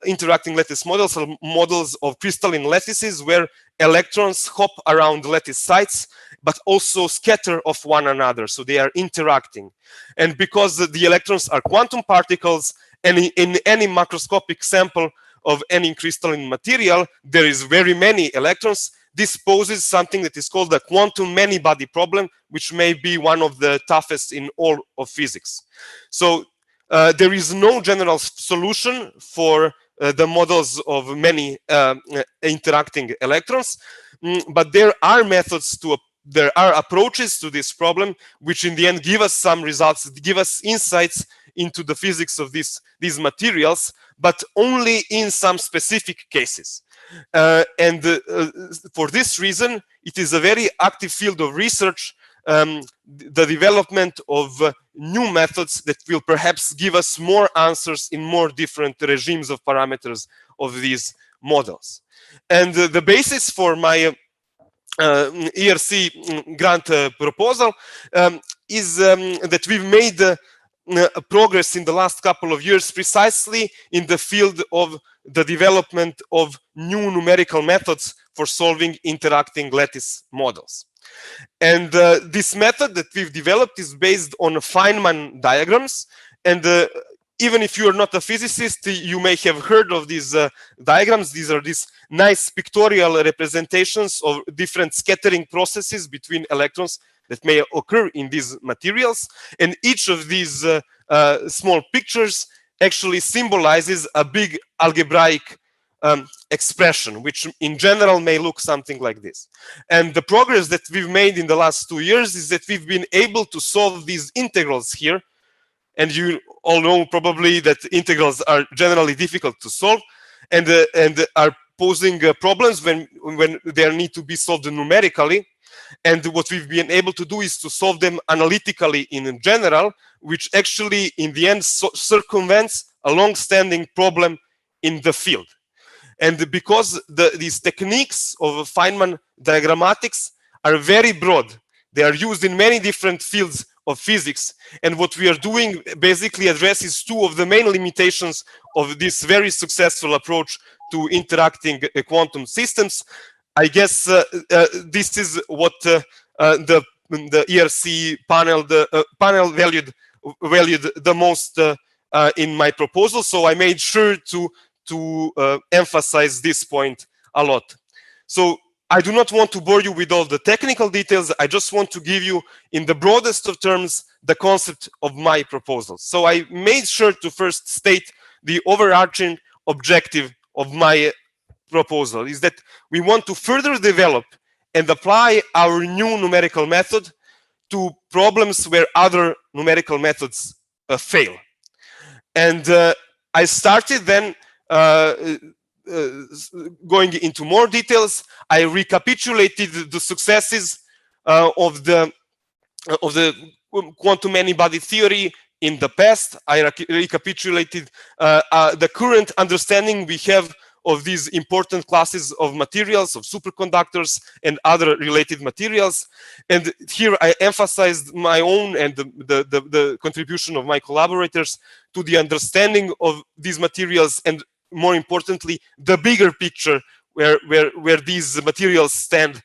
interacting lattice models are models of crystalline lattices where electrons hop around lattice sites, but also scatter off one another. So they are interacting. And because the electrons are quantum particles, and in any macroscopic sample of any crystalline material, there is very many electrons. This poses something that is called the quantum many-body problem, which may be one of the toughest in all of physics. So there is no general solution for the models of many interacting electrons, but there are methods to, there are approaches to this problem, which in the end give us some results, give us insights into the physics of these materials, but only in some specific cases. For this reason, it is a very active field of research, the development of new methods that will perhaps give us more answers in more different regimes of parameters of these models. And the basis for my ERC grant proposal is that we've made progress in the last couple of years precisely in the field of the development of new numerical methods for solving interacting lattice models. And this method that we've developed is based on Feynman diagrams. And even if you are not a physicist, you may have heard of these diagrams. These are these nice pictorial representations of different scattering processes between electrons that may occur in these materials. And each of these small pictures actually symbolizes a big algebraic expression, which in general may look something like this. And the progress that we've made in the last 2 years is that we've been able to solve these integrals here. And you all know probably that integrals are generally difficult to solve and are posing problems when they need to be solved numerically. And what we've been able to do is to solve them analytically in general, which actually in the end circumvents a long-standing problem in the field. And because these techniques of Feynman diagrammatics are very broad, they are used in many different fields of physics. And what we are doing basically addresses two of the main limitations of this very successful approach to interacting quantum systems. I guess this is what the ERC panel, panel valued the most in my proposal. So I made sure to emphasize this point a lot. So I do not want to bore you with all the technical details. I just want to give you, in the broadest of terms, the concept of my proposal. So I made sure to first state the overarching objective of my proposal is that we want to further develop and apply our new numerical method to problems where other numerical methods fail. And I started then going into more details. I recapitulated the successes of the quantum many-body theory in the past. I recapitulated the current understanding we have of these important classes of materials, of superconductors and other related materials. And here I emphasized my own and the contribution of my collaborators to the understanding of these materials, and more importantly, the bigger picture where these materials stand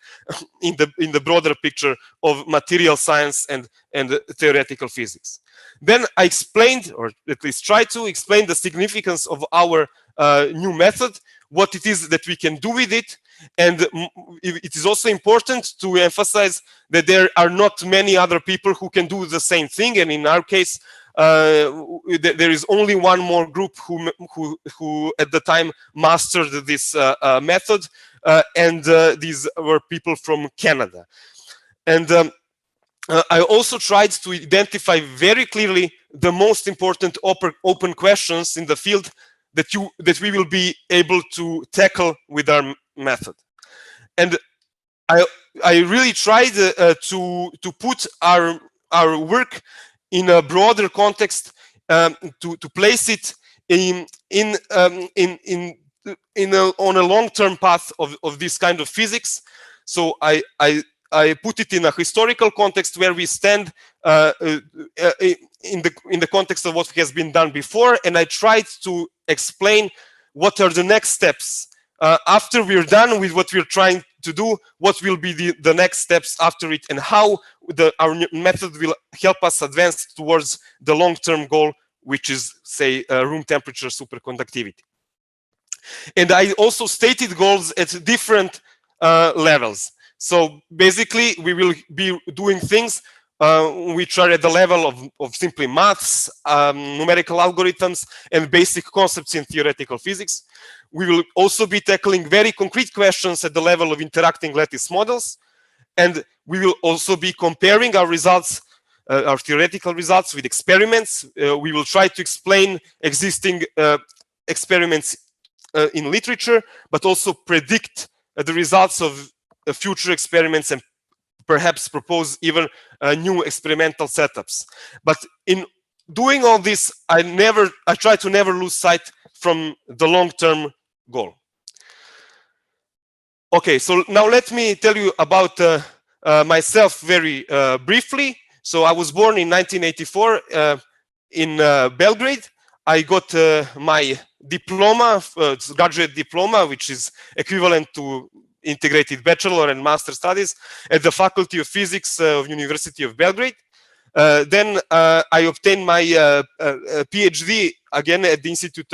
in the broader picture of material science and theoretical physics. Then I explained, or at least tried to explain, the significance of our new method, what it is that we can do with it. And it is also important to emphasize that there are not many other people who can do the same thing. And in our case, there is only one more group who at the time mastered this method, and these were people from Canada. And I also tried to identify very clearly the most important open questions in the field that we will be able to tackle with our method. And I really tried to put our work in a broader context, to place it on a long-term path of this kind of physics. So I put it in a historical context where we stand in the context of what has been done before, and I tried to explain what are the next steps after we're done with what we're trying to do. What will be the next steps after it, and how our method will help us advance towards the long-term goal, which is, say, room temperature superconductivity. And I also stated goals at different levels. So basically, we will be doing things which are at the level of simply maths, numerical algorithms, and basic concepts in theoretical physics. We will also be tackling very concrete questions at the level of interacting lattice models. And we will also be comparing our results, our theoretical results, with experiments. We will try to explain existing experiments in literature, but also predict the results of future experiments and perhaps propose even new experimental setups. But in doing all this, I try to never lose sight from the long-term goal. Okay, so now let me tell you about myself very briefly. So I was born in 1984 in Belgrade. I got my diploma, graduate diploma, which is equivalent to integrated bachelor and master studies at the Faculty of Physics of University of Belgrade. Then I obtained my PhD again at the Institute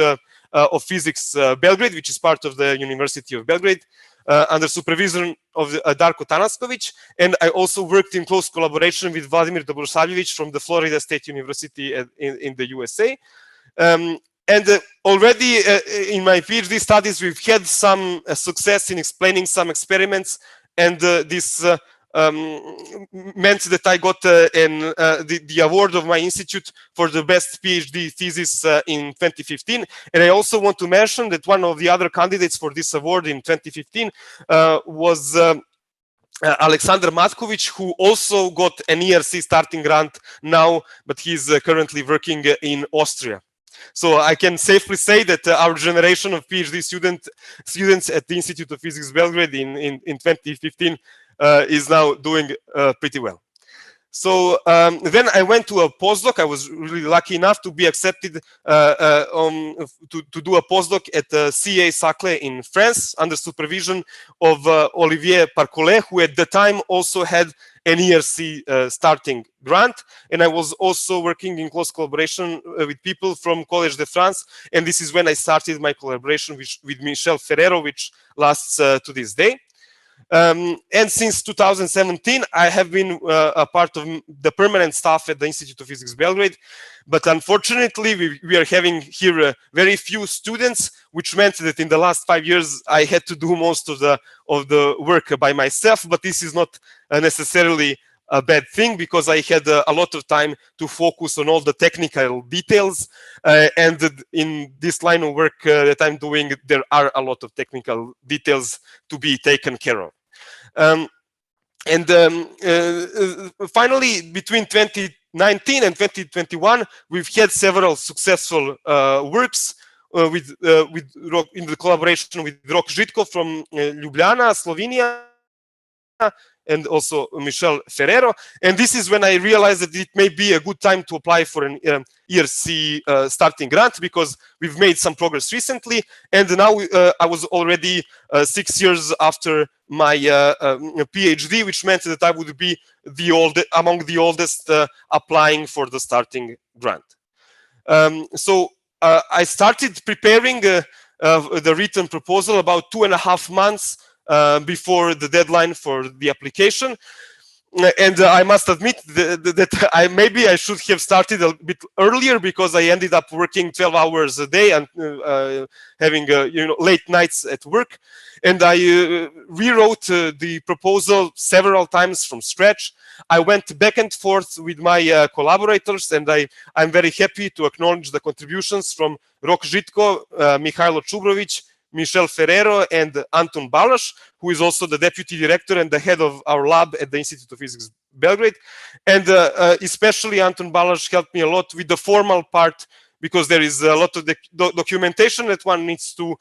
of Physics Belgrade, which is part of the University of Belgrade, under supervision of Darko Tanaskovic. And I also worked in close collaboration with Vladimir Dobrosavljevic from the Florida State University in the USA. And already in my PhD studies, we've had some success in explaining some experiments, and this meant that I got the award of my institute for the best PhD thesis in 2015. And I also want to mention that one of the other candidates for this award in 2015 was Alexander Matkovic, who also got an ERC starting grant now, but he's currently working in Austria. So I can safely say that our generation of PhD students at the Institute of Physics Belgrade in 2015 is now doing pretty well. So then I went to a postdoc. I was really lucky enough to be accepted to do a postdoc at CA Saclay in France under supervision of Olivier Parcollet, who at the time also had an ERC starting grant. And I was also working in close collaboration with people from Collège de France. And this is when I started my collaboration with Michel Ferrero, which lasts to this day. And since 2017, I have been a part of the permanent staff at the Institute of Physics Belgrade. But unfortunately, we are having here very few students, which meant that in the last 5 years, I had to do most of the work by myself. But this is not necessarily a bad thing, because I had a lot of time to focus on all the technical details. And in this line of work that I'm doing, there are a lot of technical details to be taken care of. Finally, between 2019 and 2021, we've had several successful works in the collaboration with Rok Žitko from Ljubljana, Slovenia, and also Michel Ferrero. And this is when I realized that it may be a good time to apply for an ERC starting grant, because we've made some progress recently. And now I was already 6 years after my PhD, which meant that I would be among the oldest applying for the starting grant. So I started preparing the written proposal about 2.5 months before the deadline for the application. And I must admit that maybe I should have started a bit earlier, because I ended up working 12 hours a day and having late nights at work. And I rewrote the proposal several times from scratch. I went back and forth with my collaborators, and I'm very happy to acknowledge the contributions from Rok Žitko, Mihailo Čubrović, Michel Ferrero, and Anton Balaš, who is also the deputy director and the head of our lab at the Institute of Physics Belgrade. And especially Anton Balaš helped me a lot with the formal part, because there is a lot of documentation that one needs to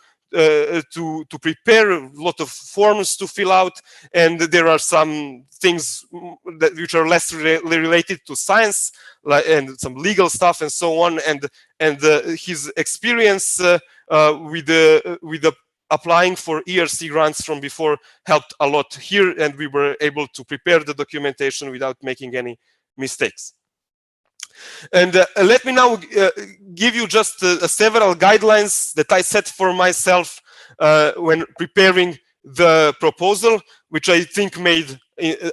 prepare, a lot of forms to fill out, and there are some things which are less related to science, and some legal stuff and so on. And his experience with the applying for ERC grants from before helped a lot here, and we were able to prepare the documentation without making any mistakes. And let me now give you just several guidelines that I set for myself when preparing the proposal, which I think made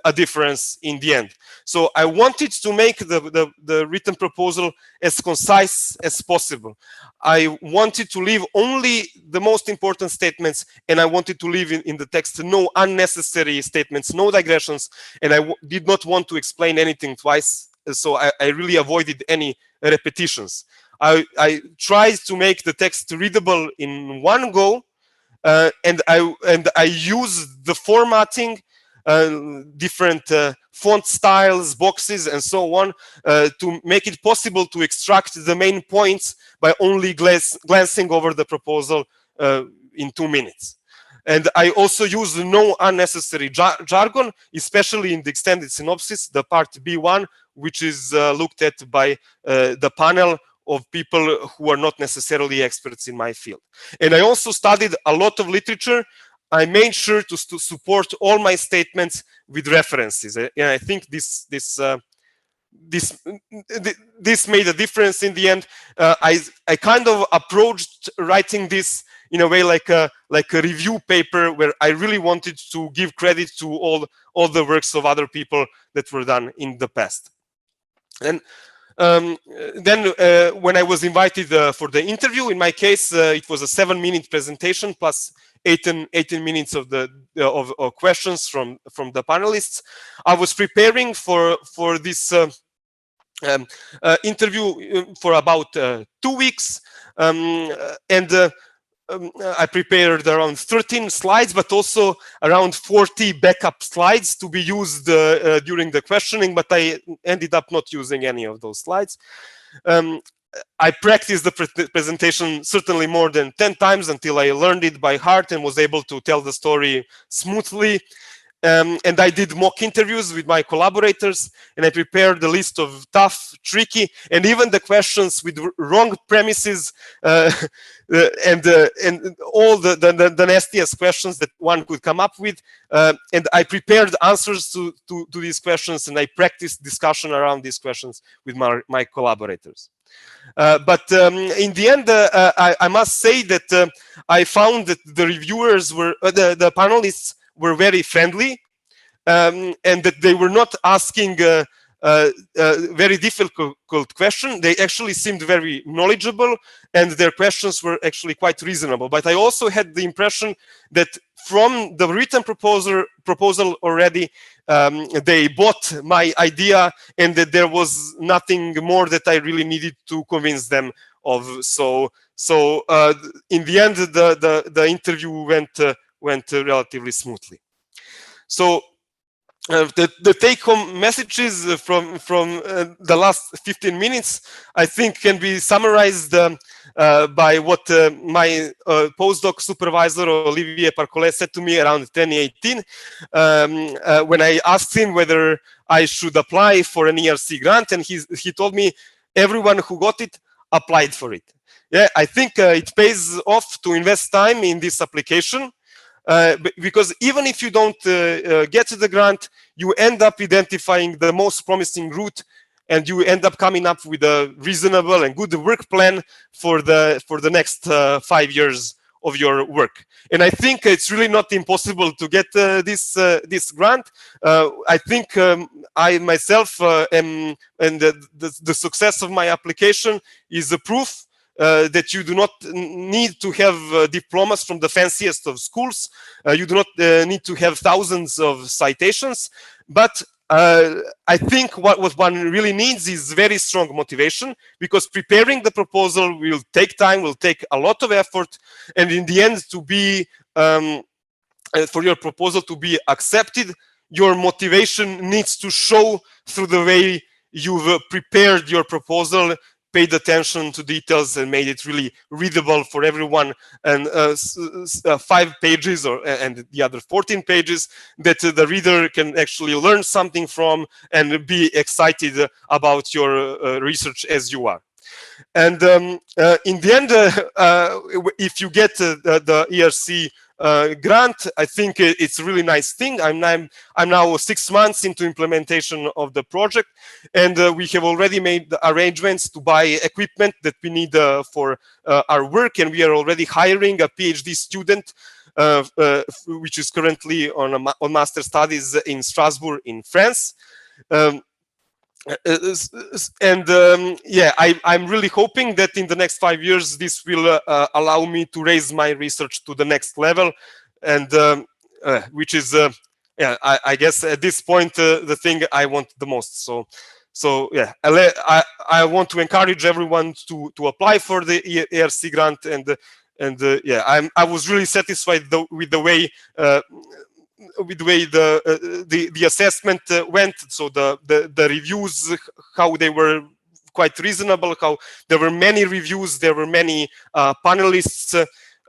a difference in the end. So I wanted to make the written proposal as concise as possible. I wanted to leave only the most important statements, and I wanted to leave in the text no unnecessary statements, no digressions, and I did not want to explain anything twice. So I really avoided any repetitions. I tried to make the text readable in one go, and I use the formatting, different font styles, boxes, and so on, to make it possible to extract the main points by only glancing over the proposal in 2 minutes. And I also use no unnecessary jargon, especially in the extended synopsis, the part B1, which is looked at by the panel of people who are not necessarily experts in my field. And I also studied a lot of literature. I made sure to support all my statements with references. And I think this made a difference in the end. I kind of approached writing this in a way like a review paper, where I really wanted to give credit to all the works of other people that were done in the past. And then when I was invited for the interview, in my case, it was a 7-minute presentation plus 18 minutes of questions from the panelists. I was preparing for this interview for about 2 weeks, and I prepared around 13 slides, but also around 40 backup slides to be used during the questioning, but I ended up not using any of those slides. I practiced the presentation certainly more than 10 times until I learned it by heart and was able to tell the story smoothly. And I did mock interviews with my collaborators, and I prepared a list of tough, tricky, and even the questions with wrong premises, and all the nastiest questions that one could come up with. And I prepared answers to these questions, and I practiced discussion around these questions with my collaborators. But in the end, I must say that I found that the reviewers were, the panelists were very friendly, and that they were not asking very difficult question. They actually seemed very knowledgeable, and their questions were actually quite reasonable. But I also had the impression that from the written proposal already, they bought my idea, and that there was nothing more that I really needed to convince them of. So in the end, the interview went relatively smoothly. So the take-home messages from the last 15 minutes, I think, can be summarized by what my postdoc supervisor Olivier Parcolet said to me around 2018 when I asked him whether I should apply for an ERC grant, and he told me everyone who got it applied for it. Yeah, I think it pays off to invest time in this application. Because even if you don't get to the grant, you end up identifying the most promising route, and you end up coming up with a reasonable and good work plan for the next 5 years of your work. And I think it's really not impossible to get this grant. I think I myself am, and the success of my application is a proof that you do not need to have diplomas from the fanciest of schools. You do not need to have thousands of citations, but I think what one really needs is very strong motivation, because preparing the proposal will take time, will take a lot of effort, and in the end, to be for your proposal to be accepted, your motivation needs to show through the way you've prepared your proposal, paid attention to details, and made it really readable for everyone. And 5 pages and the other 14 pages that the reader can actually learn something from and be excited about your research as you are. And in the end, if you get the ERC grant, I think it's a really nice thing. I'm now 6 months into implementation of the project, and we have already made the arrangements to buy equipment that we need for our work, and we are already hiring a PhD student which is currently on master studies in Strasbourg in France. Yeah, I'm really hoping that in the next 5 years this will allow me to raise my research to the next level, and which is yeah, I guess at this point the thing I want the most. So yeah, I want to encourage everyone to apply for the ERC grant, and yeah, I was really satisfied with the way the assessment went. So the reviews, how they were quite reasonable, how there were many reviews, there were many panelists,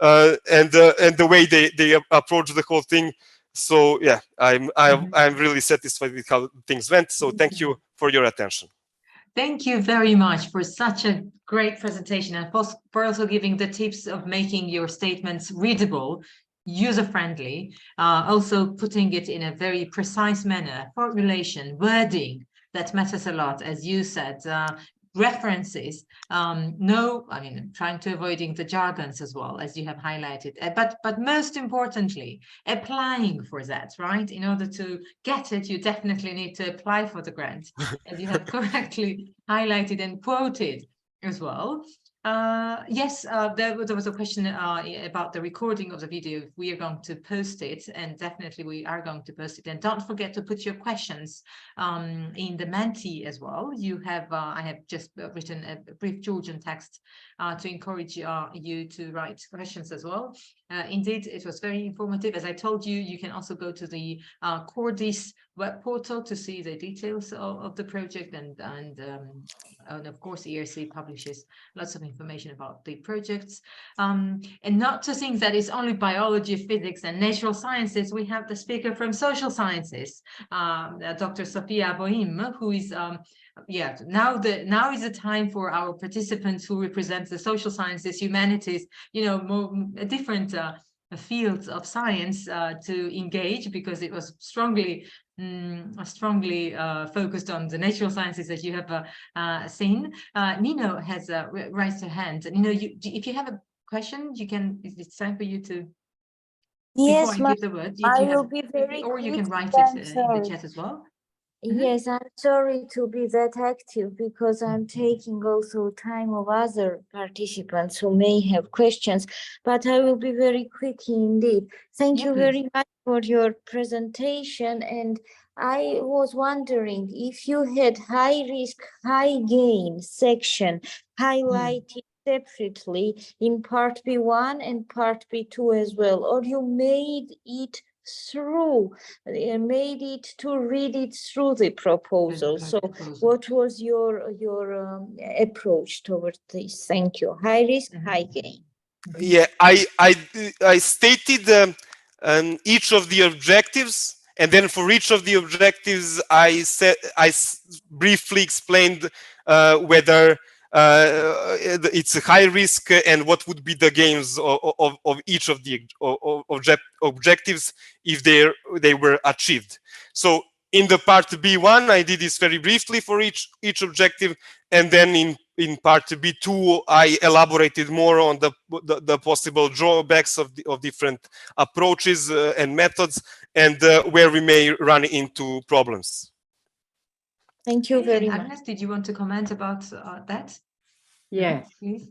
and the way they approached the whole thing. So yeah, I'm really satisfied with how things went. So thank you for your attention. Thank you very much for such a great presentation, and for also giving the tips of making your statements readable, user-friendly, also putting it in a very precise manner, formulation, wording, that matters a lot, as you said, references, trying to avoiding the jargons as well, as you have highlighted, but most importantly, applying for that, right? In order to get it, you definitely need to apply for the grant, as you have correctly highlighted and quoted as well. Yes, there was a question about the recording of the video. We are going to post it, and definitely we are going to post it. And don't forget to put your questions in the Menti as well. You have, I have just written a brief Georgian text to encourage you to write questions as well. Indeed, it was very informative. As I told you, you can also go to the Cordis web portal to see the details of the project, and of course ERC publishes lots of information about the projects, and not to think that it's only biology, physics and natural sciences. We have the speaker from social sciences, Dr. Sofia Boim, who is yeah, now is the time for our participants who represent the social sciences, humanities, you know, more different fields of science to engage, because it was strongly focused on the natural sciences, as you have seen. Nino has raised her hand. Nino, if you have a question, you can. It's time for you to. Yes, before I give the word, I will be very or you can quick, write I'm it in sorry. the chat as well. Yes, I'm sorry to be that active, because I'm taking also time of other participants who may have questions, but I will be very quick indeed. Thank you very much for your presentation. And I was wondering if you had high risk, high gain section highlighted separately in part B1 and part B2 as well, or you made it through, made it to read it through the proposal. So what was your approach towards this? Thank you. High risk, high gain. Yeah, I stated each of the objectives, and then for each of the objectives, I said briefly explained whether it's a high risk and what would be the gains of each of the objectives if they were achieved. So in the part B1, I did this very briefly for each objective, and then in part B2, I elaborated more on the possible drawbacks of different approaches and methods, and where we may run into problems. Thank you very much. Agnes, did you want to comment about that? Yes. Please.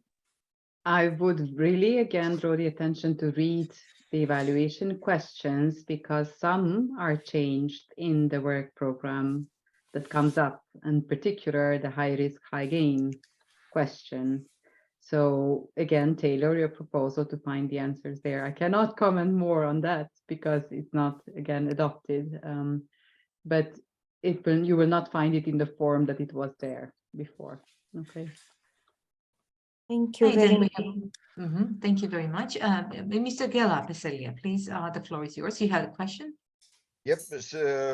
I would really again draw the attention to read the evaluation questions, because some are changed in the work program that comes up, in particular the high risk, high gain question. So again, tailor your proposal to find the answers there. I cannot comment more on that because it's not, again, adopted, but you will not find it in the form that it was there before. Okay. Thank you very much. Thank you very much. Mr. Gela Peselia, please, the floor is yours. You had a question? Yep.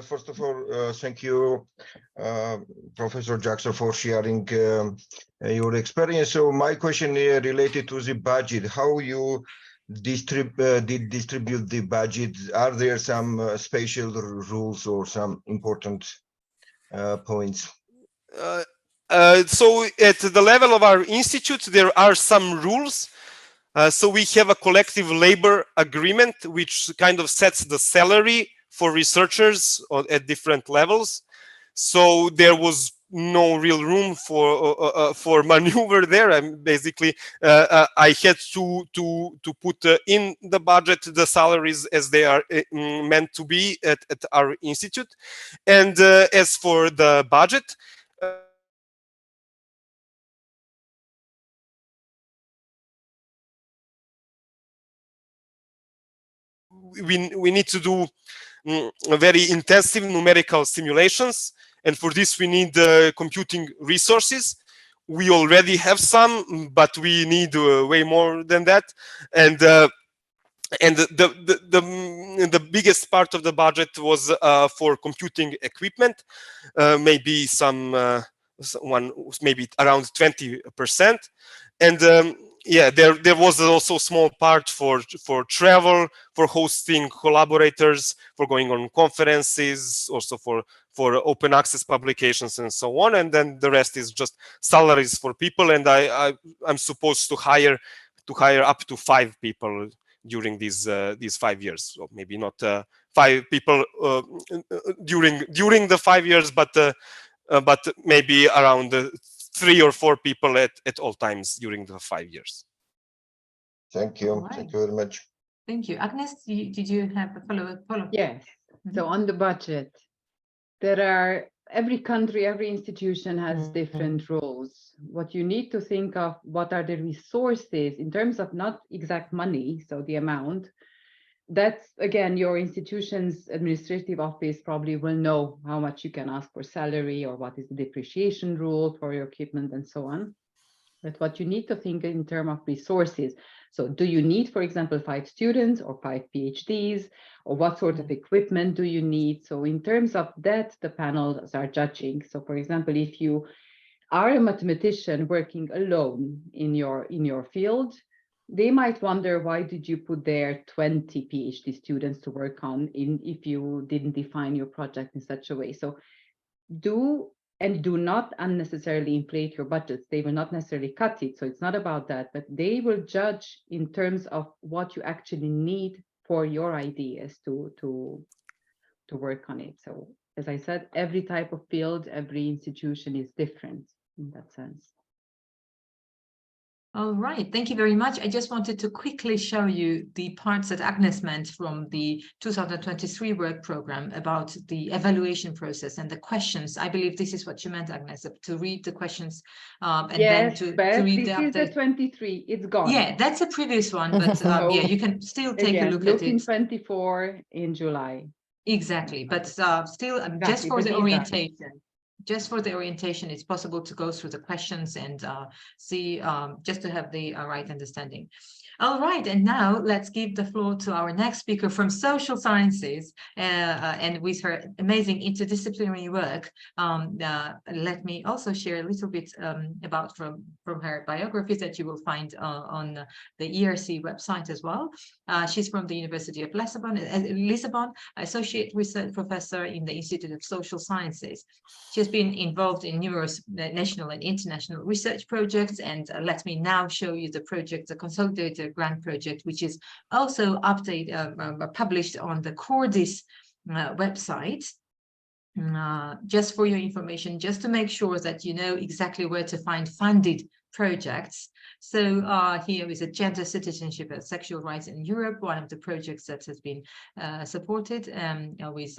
First of all, thank you, Professor Jackson, for sharing your experience. So my question related to the budget, how you distribute the budget. Are there some special rules or some important points? So at the level of our institute, there are some rules. So we have a collective labor agreement, which kind of sets the salary for researchers at different levels. So there was no real room for maneuver there. Basically, I had to put in the budget the salaries as they are meant to be at our institute. And as for the budget, we need to do very intensive numerical simulations, and for this we need computing resources. We already have some, but we need way more than that. And the biggest part of the budget was for computing equipment, maybe maybe around 20%. And yeah, there was also a small part for travel, for hosting collaborators, for going on conferences, also for open access publications and so on. And then the rest is just salaries for people. And I'm supposed to hire up to 5 people during these 5 years. So maybe not 5 people during the 5 years, but maybe around 3 or 4 people at all times during the 5 years. Thank you. Right. Thank you very much. Thank you. Agnes, did you have a follow-up? Yes. So on the budget, every country, every institution has different roles. What you need to think of, what are the resources in terms of not exact money, so the amount. That's, again, your institution's administrative office probably will know how much you can ask for salary or what is the depreciation rule for your equipment and so on. But what you need to think in terms of resources. So do you need, for example, 5 students or 5 PhDs, or what sort of equipment do you need? So in terms of that, the panels are judging. So for example, if you are a mathematician working alone in your field, they might wonder, why did you put there 20 PhD students to work on if you didn't define your project in such a way? So do not unnecessarily inflate your budgets. They will not necessarily cut it. So it's not about that, but they will judge in terms of what you actually need for your ideas to work on it. So as I said, every type of field, every institution is different in that sense. All right, thank you very much. I just wanted to quickly show you the parts that Agnes meant from the 2023 work program about the evaluation process and the questions. I believe this is what you meant, Agnes, to read the questions and yes, then to Beth, read this the is the update. 23. It's gone. Yeah, that's a previous one, but So, yeah, you can still take a again, look at in it. 24 in July. Exactly, but still, just Exactly, for but the these are- orientation. Just for the orientation, it's possible to go through the questions and see, just to have the right understanding. All right, and now let's give the floor to our next speaker from social sciences, and with her amazing interdisciplinary work. Let me also share a little bit about from her biography that you will find on the ERC website as well. She's from the University of Lisbon, associate research professor in the Institute of Social Sciences. She has been involved in numerous national and international research projects, and let me now show you the project, the Consolidated Grant Project, which is also published on the Cordis website. Just for your information, just to make sure that you know exactly where to find funded projects. So here is a gender, citizenship and sexual rights in Europe, one of the projects that has been supported with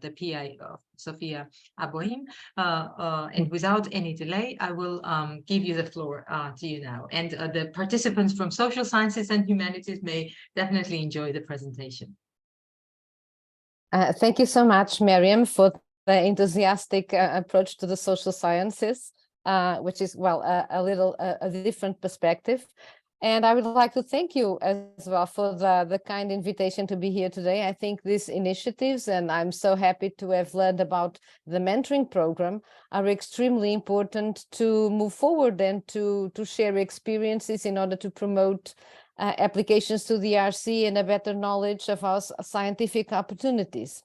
the PI of Sophia Aboim. And without any delay, I will give you the floor to you now. And the participants from social sciences and humanities may definitely enjoy the presentation. Thank you so much, Miriam, for the enthusiastic approach to the social sciences, which is, well, a different perspective. And I would like to thank you as well for the kind invitation to be here today. I think these initiatives, and I'm so happy to have learned about the mentoring program, are extremely important to move forward and to share experiences in order to promote applications to the ERC and a better knowledge of our scientific opportunities.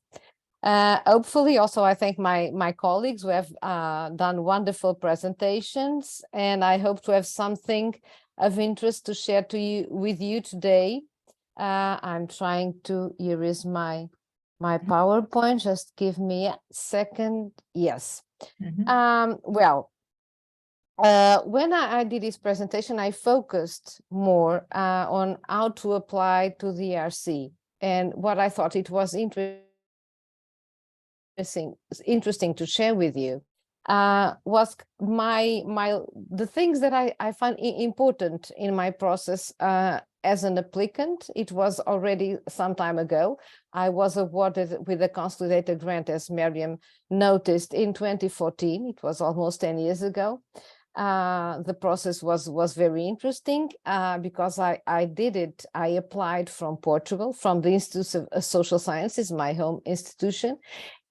Hopefully, also, I thank my colleagues who have done wonderful presentations, and I hope to have something of interest to share with you today. I'm trying to, here is my PowerPoint, just give me a second. Yes. Well, when I did this presentation, I focused more on how to apply to the ERC, and what I thought it was interesting to share with you was the things that I find important in my process as an applicant. It was already some time ago. I was awarded with a consolidated grant, as Miriam noticed, in 2014. It was almost 10 years ago. The process was very interesting because I applied from Portugal, from the Institute of Social Sciences, my home institution,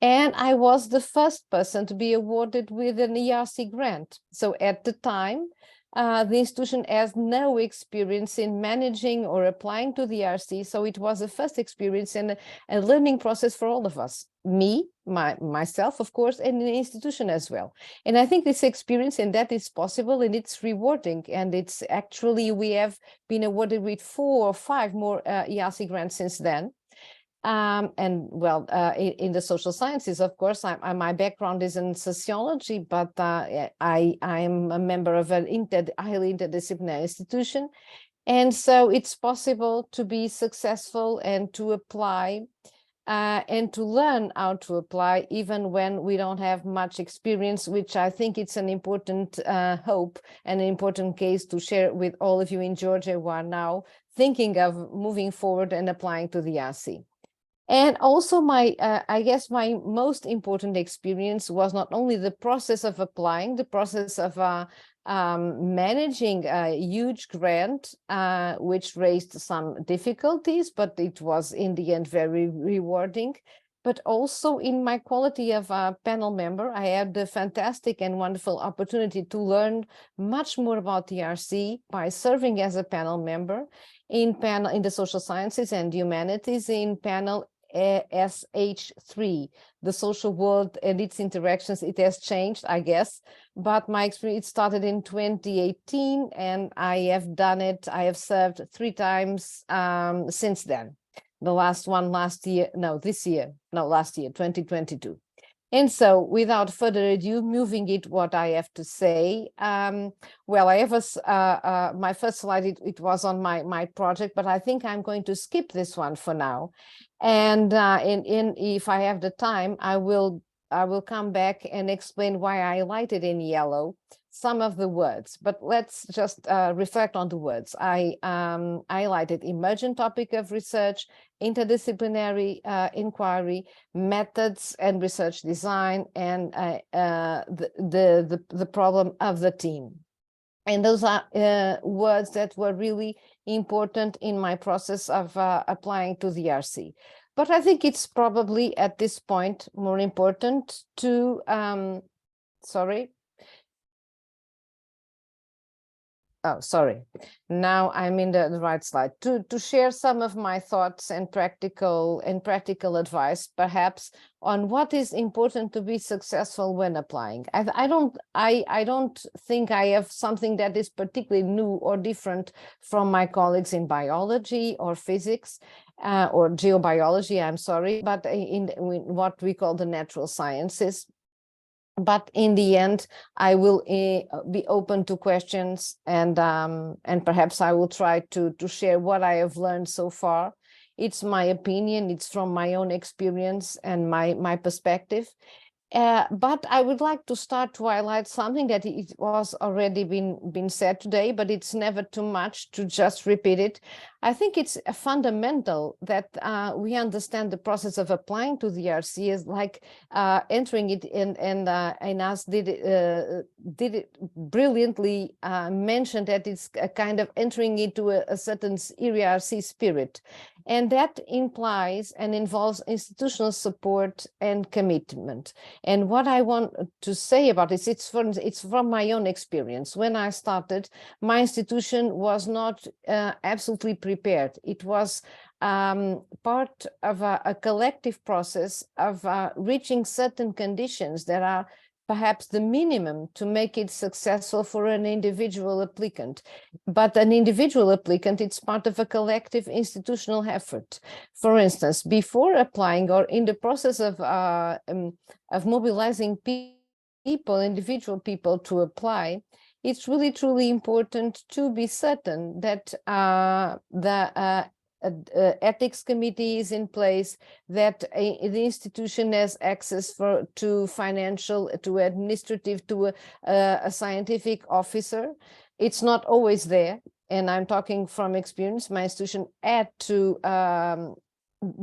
and I was the first person to be awarded with an ERC grant. So at the time, the institution has no experience in managing or applying to the ERC, so it was a first experience and a learning process for all of us, myself, of course, and the institution as well. And I think this experience, and that is possible, and it's rewarding, and it's actually, we have been awarded with 4 or 5 more ERC grants since then. And well, in the social sciences, of course, my background is in sociology, but I am a member of an highly interdisciplinary institution. And so it's possible to be successful and to apply and to learn how to apply even when we don't have much experience, which I think it's an important hope and an important case to share with all of you in Georgia who are now thinking of moving forward and applying to the ERC. And also I guess my most important experience was not only the process of applying, the process of managing a huge grant, which raised some difficulties, but it was in the end very rewarding. But also in my quality of a panel member, I had the fantastic and wonderful opportunity to learn much more about the ERC by serving as a panel member in the social sciences and humanities in panel SH3, the social world and its interactions. It has changed, I guess, but my experience started in 2018 and I have done it. I have served 3 times since then. The last one last year, 2022. And so without further ado, moving it what I have to say, well, I have my first slide, it was on my project, but I think I'm going to skip this one for now. And if I have the time, I will come back and explain why I highlighted in yellow some of the words, but let's just reflect on the words. I highlighted emergent topic of research, interdisciplinary inquiry, methods and research design, and the problem of the team. And those are words that were really important in my process of applying to the ERC. But I think it's probably at this point more important to, now I'm in the right slide, to share some of my thoughts and practical advice, perhaps, on what is important to be successful when applying. I don't think I have something that is particularly new or different from my colleagues in biology or physics or geobiology, I'm sorry, but in what we call the natural sciences. But in the end, I will be open to questions, and perhaps I will try to share what I have learned so far. It's my opinion, it's from my own experience and my perspective. But I would like to start to highlight something that it was already been said today, but it's never too much to just repeat it. I think it's fundamental that we understand the process of applying to the ERC as like entering it in, and Inas did it brilliantly mentioned that it's a kind of entering into a certain ERC spirit. And that implies and involves institutional support and commitment. And what I want to say about this, it's from my own experience. When I started, my institution was not absolutely prepared. It was part of a collective process of reaching certain conditions that are perhaps the minimum to make it successful for an individual applicant. But an individual applicant, it's part of a collective institutional effort. For instance, before applying or in the process of mobilizing people, individual people to apply, it's really truly important to be certain that the ethics committee is in place, that the institution has access to financial, to administrative, to a scientific officer. It's not always there, and I'm talking from experience. My institution had to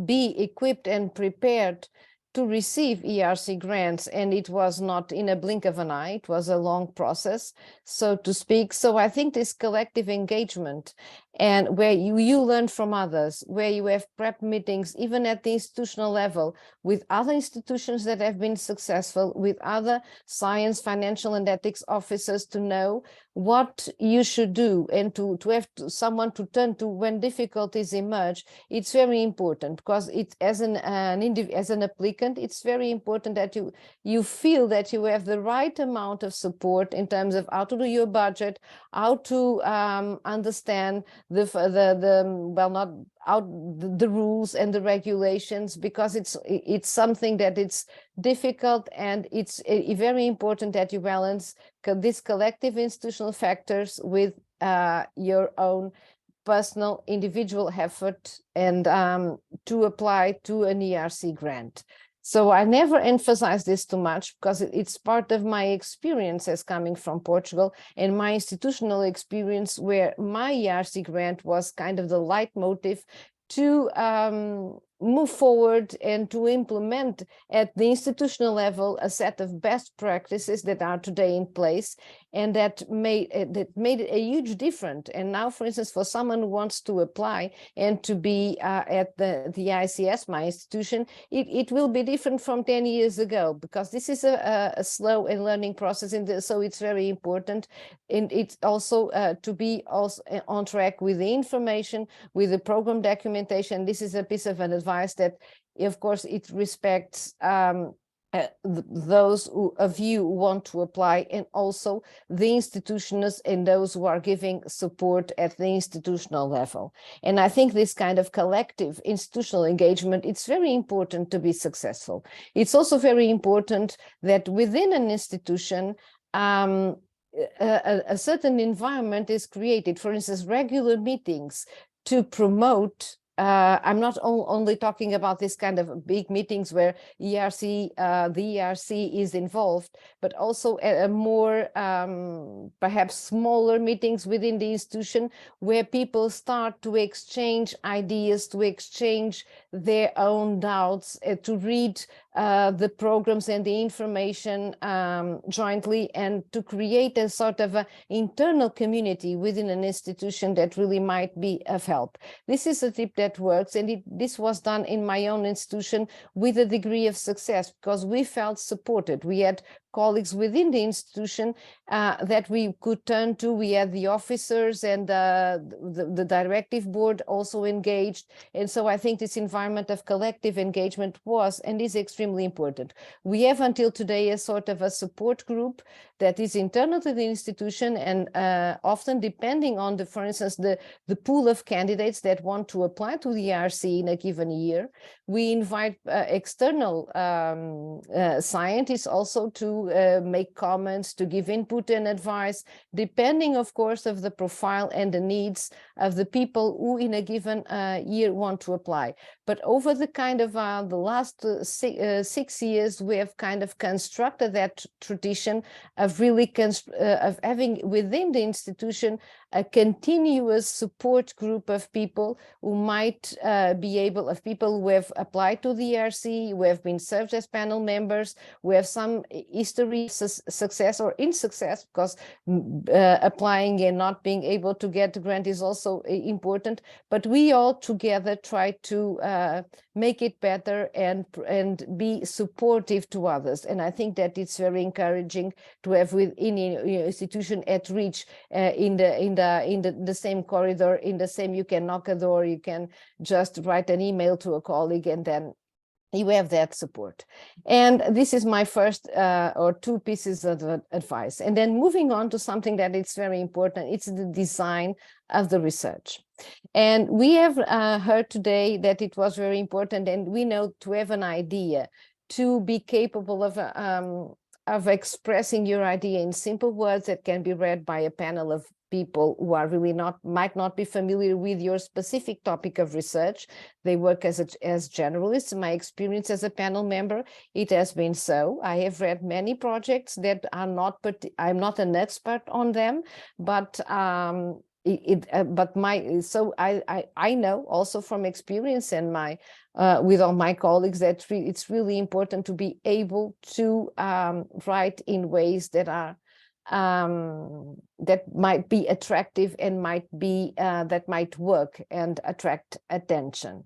be equipped and prepared to receive ERC grants, and it was not in a blink of an eye. It was a long process, so to speak. So I think this collective engagement, and where you learn from others, where you have prep meetings, even at the institutional level, with other institutions that have been successful, with other science, financial, and ethics officers, to know what you should do, and to have someone to turn to when difficulties emerge. It's very important, because it, as an applicant, it's very important that you feel that you have the right amount of support in terms of how to do your budget, how to understand the rules and the regulations, because it's something that it's difficult, and it's very important that you balance these collective institutional factors with your own personal individual effort, and to apply to an ERC grant. So I never emphasize this too much, because it's part of my experience as coming from Portugal, and my institutional experience, where my ERC grant was kind of the leitmotif to move forward and to implement at the institutional level a set of best practices that are today in place, and that made it a huge difference. And now, for instance, for someone who wants to apply and to be at the ICS, my institution, it will be different from 10 years ago, because this is a slow and learning process, so it's very important. And it's also to be also on track with the information, with the program documentation. This is a piece of advice that, of course, it respects those of you who want to apply, and also the institutions and those who are giving support at the institutional level. And I think this kind of collective institutional engagement, it's very important to be successful. It's also very important that within an institution, a certain environment is created, for instance, regular meetings to promote. I'm not only talking about this kind of big meetings where ERC, the ERC is involved, but also a more perhaps smaller meetings within the institution where people start to exchange ideas, to exchange their own doubts, to read the programs and the information jointly, and to create a sort of a internal community within an institution that really might be of help. This is a tip that works, and this was done in my own institution with a degree of success because we felt supported. We had colleagues within the institution that we could turn to. We had the officers and the directive board also engaged. And so I think this environment of collective engagement was and is extremely important. We have until today a sort of a support group that is internal to the institution, and often depending on for instance, the pool of candidates that want to apply to the ERC in a given year, we invite external scientists also to make comments, to give input and advice, depending, of course, of the profile and the needs of the people who in a given year want to apply. But over the kind of the last 6 years, we have kind of constructed that tradition of really of having within the institution a continuous support group of people who might be able, of people who have applied to the ERC, who have been served as panel members, who have some history of success or insuccess, because applying and not being able to get the grant is also important. But we all together try to make it better and be supportive to others. And I think that it's very encouraging to have within your institution at reach in the same corridor, in the same, you can knock a door, you can just write an email to a colleague, and then you have that support. And this is my first or two pieces of advice. And then moving on to something that is very important, it's the design of the research. And we have heard today that it was very important, and we know to have an idea, to be capable of expressing your idea in simple words that can be read by a panel of people who are really might not be familiar with your specific topic of research. They work as generalists. In my experience as a panel member, it has been so. I have read many projects that are not, I'm not an expert on them, but so I know also from experience and with all my colleagues that it's really important to be able to write in ways that are that might be attractive and that might work and attract attention.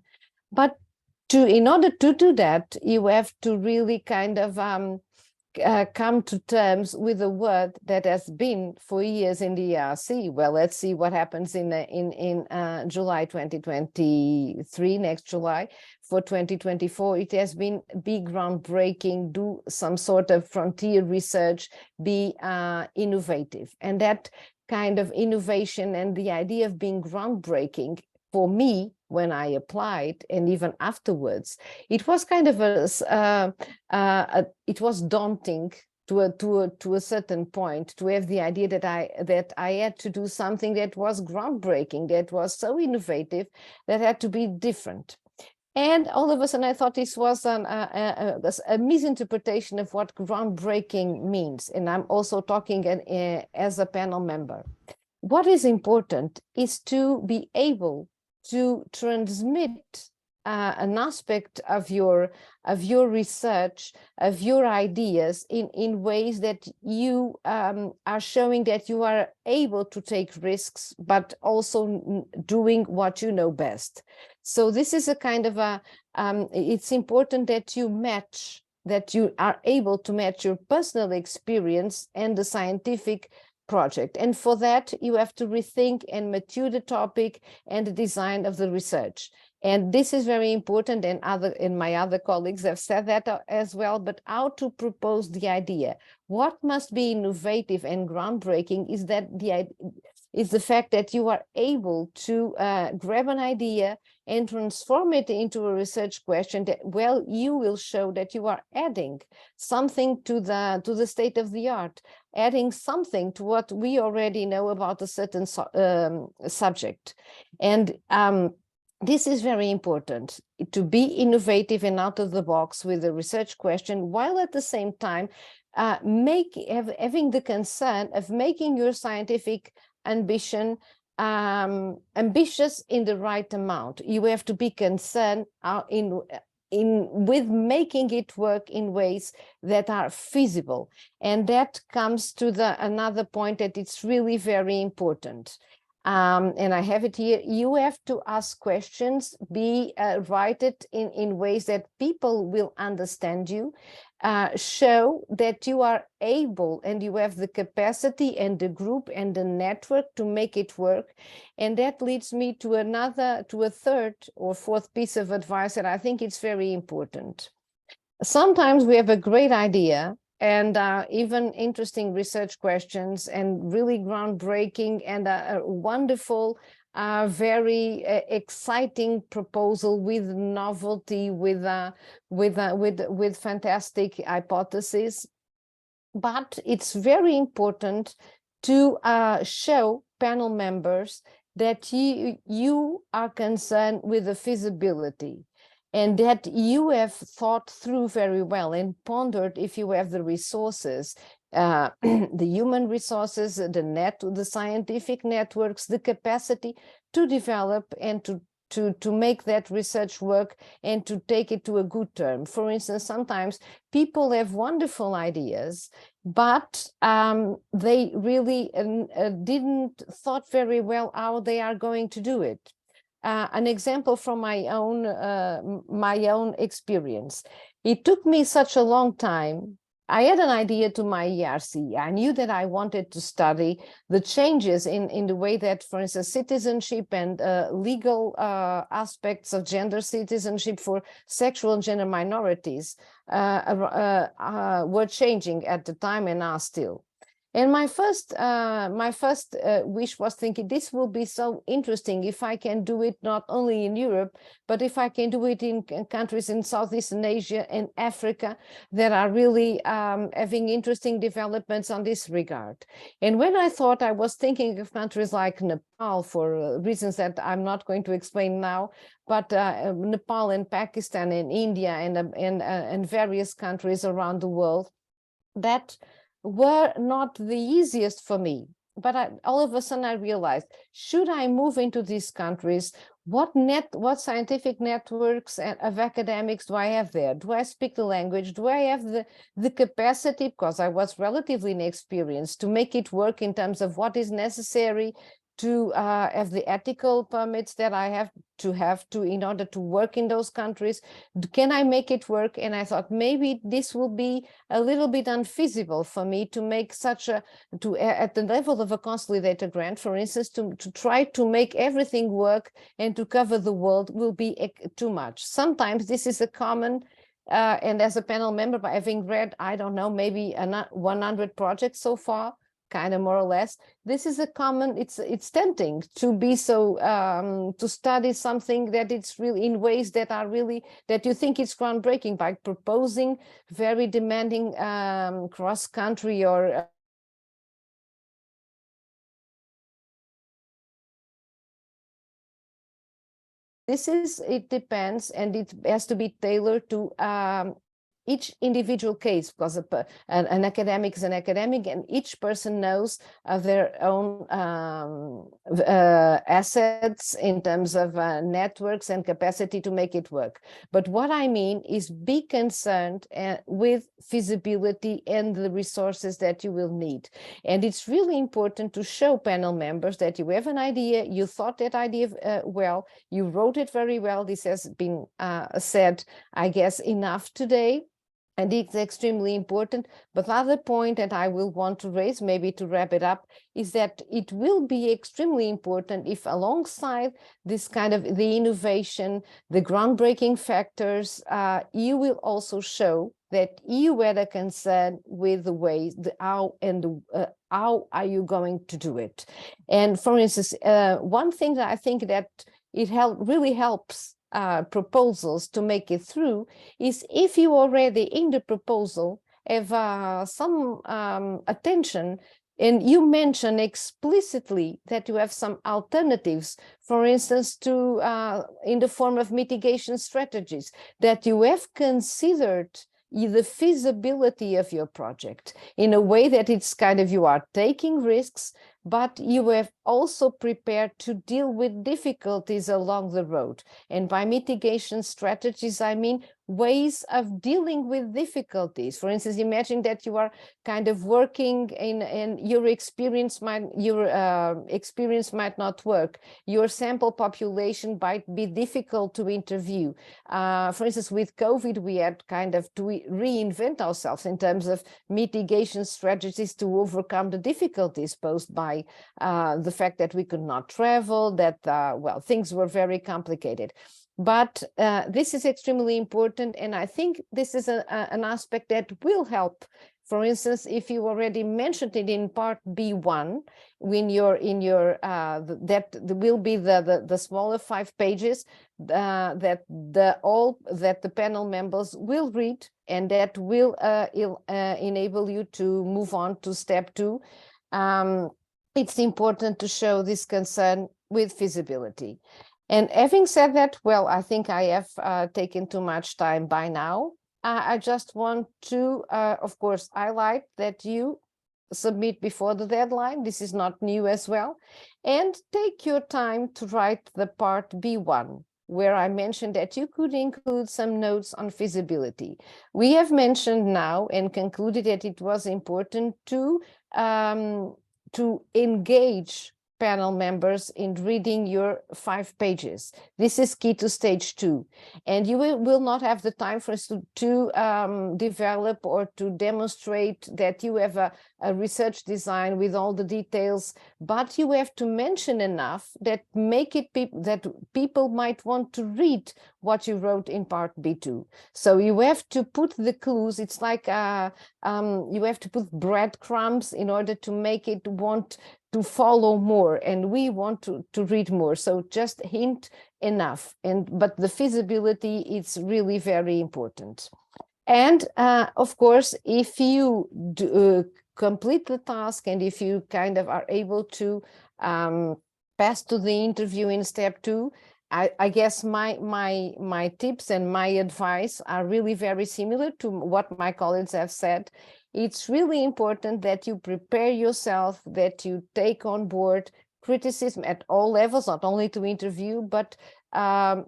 But in order to do that, you have to really kind of come to terms with a word that has been for years in the ERC. Well, let's see what happens in July 2023, next July. For 2024, it has been be groundbreaking, do some sort of frontier research, be innovative. And that kind of innovation and the idea of being groundbreaking, for me, when I applied and even afterwards, it was kind of it was daunting to a certain point, to have the idea that I had to do something that was groundbreaking, that was so innovative, that had to be different. And all of a sudden, I thought this was a misinterpretation of what groundbreaking means. And I'm also talking as a panel member. What is important is to be able to transmit an aspect of your research, of your ideas in ways that you are showing that you are able to take risks, but also doing what you know best. So this is a kind of it's important that you are able to match your personal experience and the scientific project. And for that, you have to rethink and mature the topic and the design of the research. And this is very important, and my other colleagues have said that as well, but how to propose the idea. What must be innovative and groundbreaking is that is the fact that you are able to grab an idea and transform it into a research question that, well, you will show that you are adding something to the state of the art, adding something to what we already know about a certain subject. And this is very important, to be innovative and out of the box with a research question, while at the same time having the concern of making your scientific ambition ambitious in the right amount. You have to be concerned with making it work in ways that are feasible. And that comes to another point that it's really very important. And I have it here. You have to ask questions, write it in ways that people will understand you, show that you are able and you have the capacity and the group and the network to make it work. And that leads me to a third or fourth piece of advice that I think it's very important. Sometimes we have a great idea and even interesting research questions and really groundbreaking and a wonderful, very exciting proposal with novelty, with fantastic hypotheses. But it's very important to show panel members that you are concerned with the feasibility, and that you have thought through very well and pondered if you have the resources, the human resources, the scientific networks, the capacity to develop and to make that research work and to take it to a good term. For instance, sometimes people have wonderful ideas, but they really didn't thought very well how they are going to do it. An example from my own experience. It took me such a long time. I had an idea to my ERC. I knew that I wanted to study the changes in the way that, for instance, citizenship and legal aspects of gender citizenship for sexual and gender minorities were changing at the time and are still. And my first wish was thinking, this will be so interesting if I can do it not only in Europe, but if I can do it in countries in Southeastern Asia and Africa that are really having interesting developments on this regard. And when I thought, I was thinking of countries like Nepal for reasons that I'm not going to explain now, but Nepal and Pakistan and India and various countries around the world that were not the easiest for me. But all of a sudden I realized, should I move into these countries, what scientific networks of academics do I have there? Do I speak the language? Do I have the capacity, because I was relatively inexperienced, to make it work in terms of what is necessary to have the ethical permits that I have to in order to work in those countries? Can I make it work? And I thought maybe this will be a little bit unfeasible for me to make such at the level of a consolidated grant, for instance, to try to make everything work and to cover the world will be too much. Sometimes this is a common and as a panel member, by having read, I don't know, maybe 100 projects so far, kind of more or less, this is a common, it's tempting to be so, to study something that it's really in ways that are really, that you think it's groundbreaking by proposing very demanding cross-country or it depends, and it has to be tailored to each individual case, because an academic is an academic, and each person knows of their own assets in terms of networks and capacity to make it work. But what I mean is be concerned with feasibility and the resources that you will need. And it's really important to show panel members that you have an idea, you thought that idea well, you wrote it very well. This has been said, I guess, enough today. And it's extremely important. But the other point that I will want to raise, maybe to wrap it up, is that it will be extremely important if alongside this kind of the innovation, the groundbreaking factors, you will also show that you had a concern with the ways, the how, and the, how are you going to do it. And for instance, one thing that I think that it really helps proposals to make it through is if you already in the proposal have some attention and you mention explicitly that you have some alternatives, for instance, to in the form of mitigation strategies, that you have considered the feasibility of your project in a way that it's kind of you are taking risks, but you have also prepared to deal with difficulties along the road. And by mitigation strategies, I mean ways of dealing with difficulties. For instance, imagine that you are kind of working and your experience might not work. Your sample population might be difficult to interview. For instance, with COVID, we had kind of to reinvent ourselves in terms of mitigation strategies to overcome the difficulties posed by the fact that we could not travel, that, well, things were very complicated. But this is extremely important, and I think this is an aspect that will help. For instance, if you already mentioned it in part B1, when you're in your that will be the smaller 5 pages that the panel members will read, and that will enable you to move on to step 2. It's important to show this concern with feasibility. And having said that, well, I think I have taken too much time by now. I just want to, of course, highlight that you submit before the deadline. This is not new as well. And take your time to write the part B1, where I mentioned that you could include some notes on feasibility. We have mentioned now and concluded that it was important to engage panel members in reading your 5 pages. This is key to stage 2. And you will not have the time for us to develop or to demonstrate that you have a research design with all the details, but you have to mention enough that make it that people might want to read what you wrote in part B2. So you have to put the clues. It's like you have to put breadcrumbs in order to make it want to follow more, and we want to read more. So just hint enough, but the feasibility is really very important. And of course, if you complete the task and if you kind of are able to pass to the interview in step 2, I guess my tips and my advice are really very similar to what my colleagues have said. It's really important that you prepare yourself, that you take on board criticism at all levels, not only to interview, but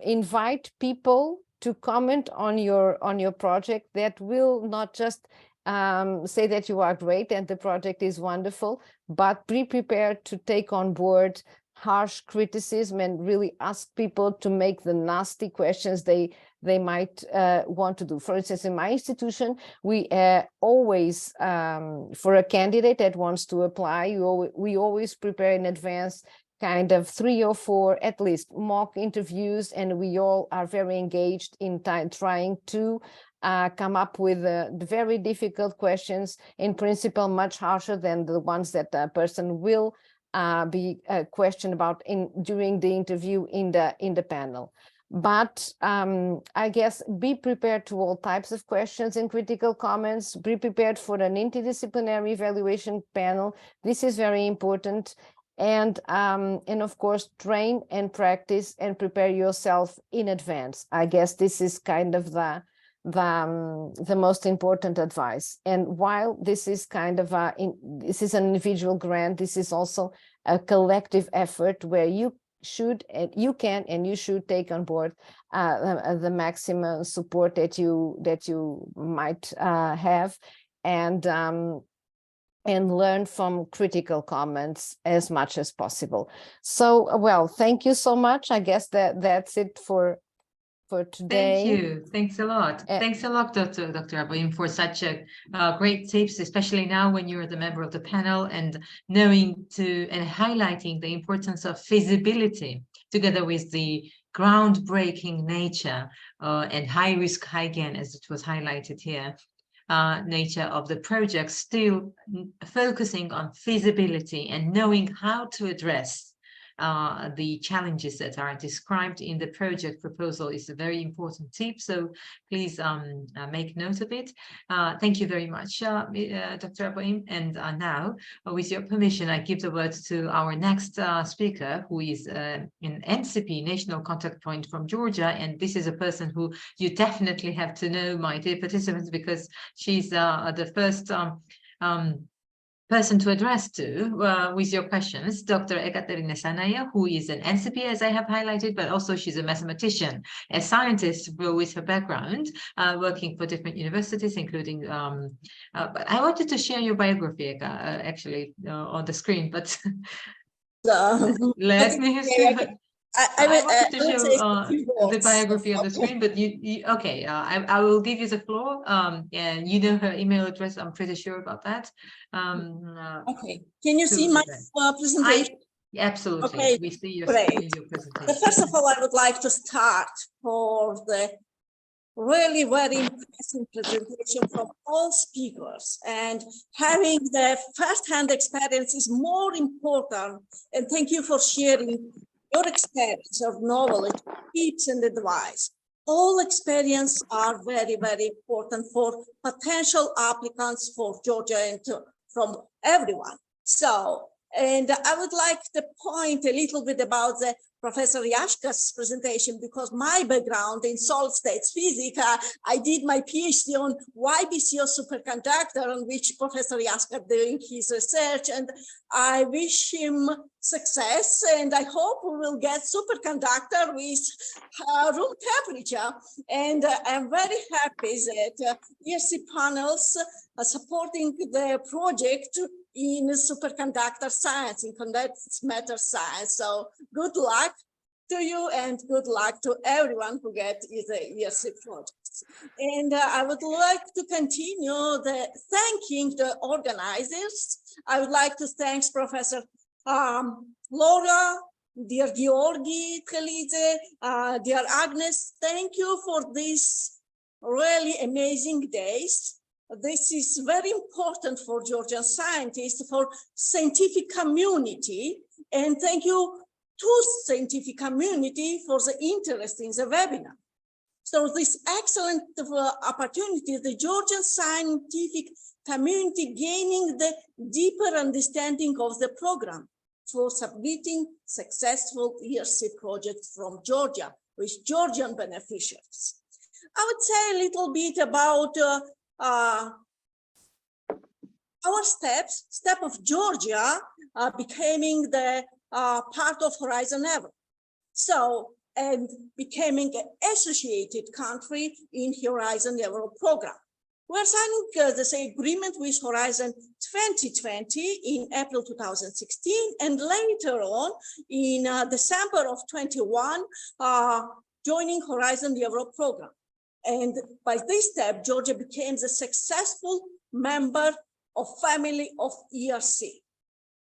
invite people to comment on your project that will not just say that you are great and the project is wonderful, but be prepared to take on board harsh criticism and really ask people to make the nasty questions they might want to do. For instance, in my institution, we always, for a candidate that wants to apply, we always prepare in advance kind of 3 or 4 at least mock interviews, and we all are very engaged in trying to come up with the very difficult questions, in principle much harsher than the ones that a person will be questioned about during the interview in the panel. But I guess be prepared to all types of questions and critical comments. Be prepared for an interdisciplinary evaluation panel. This is very important. And of course, train and practice and prepare yourself in advance. I guess this is kind of the most important advice. And while this is kind of this is an individual grant, this is also a collective effort where you should and you can and you should take on board the maximum support that you might have, and learn from critical comments as much as possible. So, well, thank you so much. I guess that's it for for today. Thank you. Thanks a lot. Thanks a lot, Dr. Aboim, for such a great tips, especially now when you're the member of the panel and knowing and highlighting the importance of feasibility together with the groundbreaking nature and high risk, high gain, as it was highlighted here, nature of the project, still focusing on feasibility and knowing how to address the challenges that are described in the project proposal is a very important tip. So please make note of it. Thank you very much, Dr. Aboim. And now, with your permission, I give the word to our next speaker, who is an NCP National Contact Point from Georgia. And this is a person who you definitely have to know, my dear participants, because she's the first person to address to with your questions, Dr. Ekaterina Sanaya, who is an NCP, as I have highlighted, but also she's a mathematician, a scientist with her background, working for different universities, including, but I wanted to share your biography, Eka, actually, on the screen, but let me I wanted to show the biography on the screen, but okay, I will give you the floor. And you know her email address, I'm pretty sure about that. Okay, can you see my presentation? Absolutely, okay, we see your presentation. First of all, I would like to start for the really very impressive presentation from all speakers, and having the first-hand experience is more important. And thank you for sharing your experience of knowledge, tips and advice. All experience are very, very important for potential applicants for Georgia and from everyone. So, and I would like to point a little bit about the Professor Yashka's presentation, because my background in solid states physics, I did my PhD on YBCO superconductor, on which Professor Yashka doing his research, and I wish him success, and I hope we will get superconductor with room temperature. And I'm very happy that ERC panels are supporting the project in superconductor science, in condensed matter science. So good luck to you and good luck to everyone who get the ERC projects. And I would like to continue thanking the organizers. I would like to thank Professor Laura, dear Georgi Khalidze, dear Agnes. Thank you for these really amazing days. This is very important for Georgian scientists, for scientific community, and thank you to scientific community for the interest in the webinar. So this excellent opportunity, the Georgian scientific community gaining the deeper understanding of the program for submitting successful ERC projects from Georgia with Georgian beneficiaries. I would say a little bit about our step of Georgia becoming the part of Horizon Euro. So, and becoming an associated country in Horizon Euro program. We're signing this agreement with Horizon 2020 in April 2016, and later on in December of 21, joining Horizon Euro program. And by this step, Georgia became a successful member of family of ERC.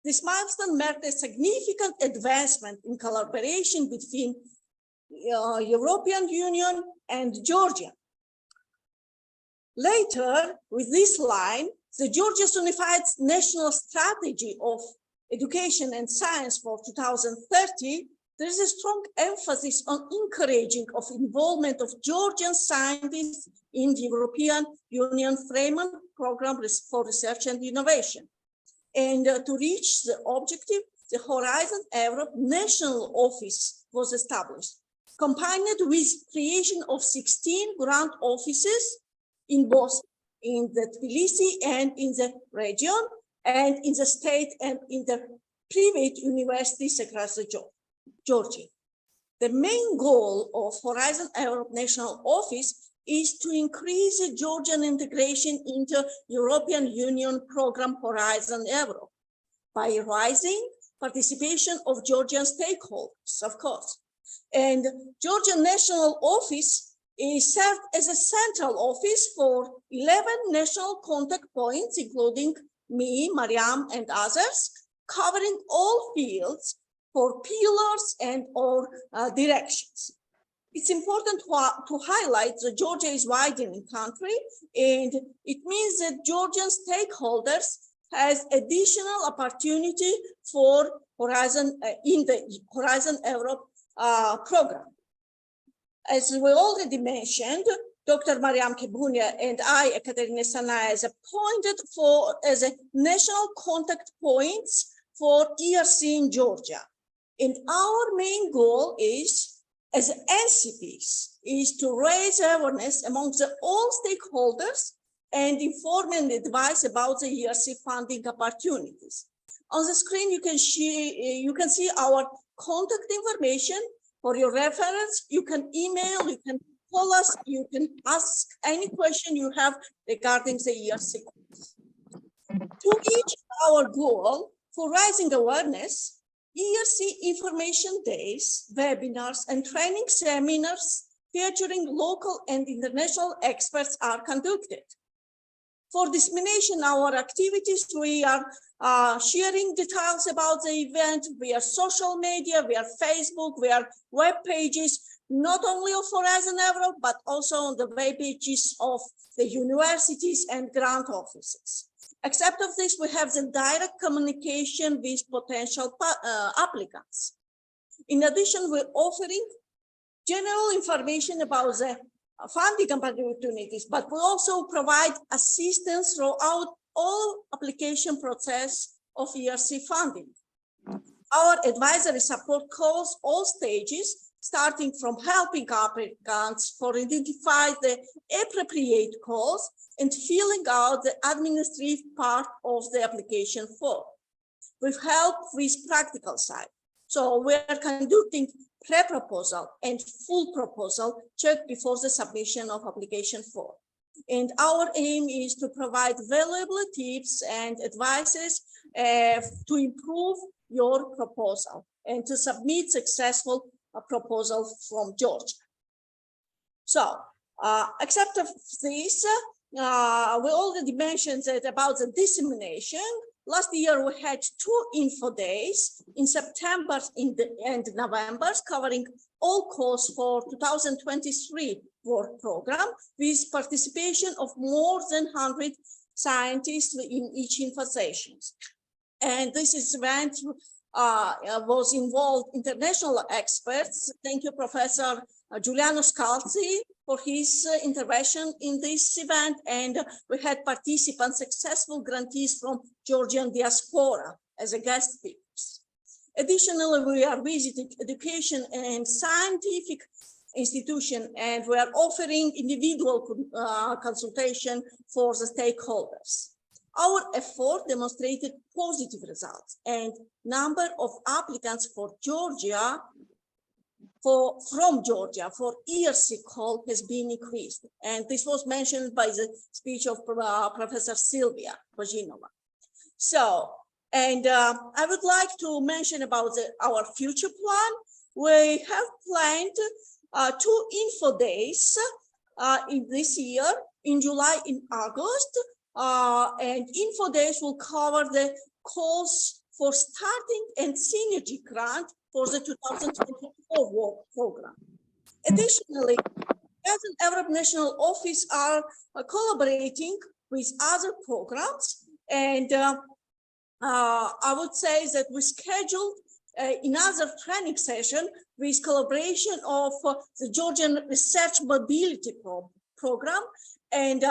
This milestone marked a significant advancement in collaboration between European Union and Georgia. Later, with this line, the Georgia's Unified National Strategy of Education and Science for 2030, there is a strong emphasis on encouraging of involvement of Georgian scientists in the European Union Framework Program for Research and Innovation. And to reach the objective, the Horizon Europe National Office was established, combined with creation of 16 grant offices in both in the Tbilisi and in the region, and in the state and in the private universities across Georgia. The main goal of Horizon Europe National Office is to increase Georgian integration into European Union program Horizon Europe by raising participation of Georgian stakeholders, of course, And Georgian National Office is served as a central office for 11 national contact points, including me, Mariam, and others, covering all fields for pillars and or directions. It's important to highlight that Georgia is widening country, and it means that Georgian stakeholders has additional opportunity for Horizon in the Horizon Europe program. As we already mentioned, Dr. Mariam Kebunia and I, Ekaterina Sanaya, is appointed as a national contact points for ERC in Georgia. And our main goal is, as NCPs, is to raise awareness amongst all stakeholders and inform and advise about the ERC funding opportunities. On the screen, you can see our contact information for your reference. You can email, you can call us, you can ask any question you have regarding the ERC. To reach our goal for raising awareness, ERC information days, webinars, and training seminars featuring local and international experts are conducted. For dissemination our activities, we are sharing details about the event via social media, via Facebook, via web pages, not only of Horizon Europe, but also on the web pages of the universities and grant offices. Except of this, we have the direct communication with potential applicants. In addition, we're offering general information about the funding opportunities, but we also provide assistance throughout all application process of ERC funding. Our advisory support covers all stages, starting from helping applicants for identify the appropriate calls and filling out the administrative part of the application form. We've helped with practical side. So we're conducting pre-proposal and full proposal check before the submission of application form. And our aim is to provide valuable tips and advices to improve your proposal and to submit successful proposal from Georgia. So, except of this, we already mentioned that about the dissemination. Last year, we had 2 info days in September and November, covering all calls for 2023 work program with participation of more than 100 scientists in each info sessions. And this event was involved international experts. Thank you, Professor Giuliano Scalzi, for his intervention in this event, and we had participants, successful grantees from Georgian diaspora as a guest speakers. Additionally, we are visiting education and scientific institution, and we are offering individual consultation for the stakeholders. Our effort demonstrated positive results, and number of applicants for Georgia from Georgia for ERC call has been increased. And this was mentioned by the speech of Professor Silvia Bojinova. So, and I would like to mention about our future plan. We have planned 2 info days in this year, in July, in August, and info days will cover the calls for starting and synergy grant for the 2024 work program. Additionally, Horizon Europe National Office are collaborating with other programs, and I would say that we scheduled another training session with collaboration of the Georgian Research Mobility Program, and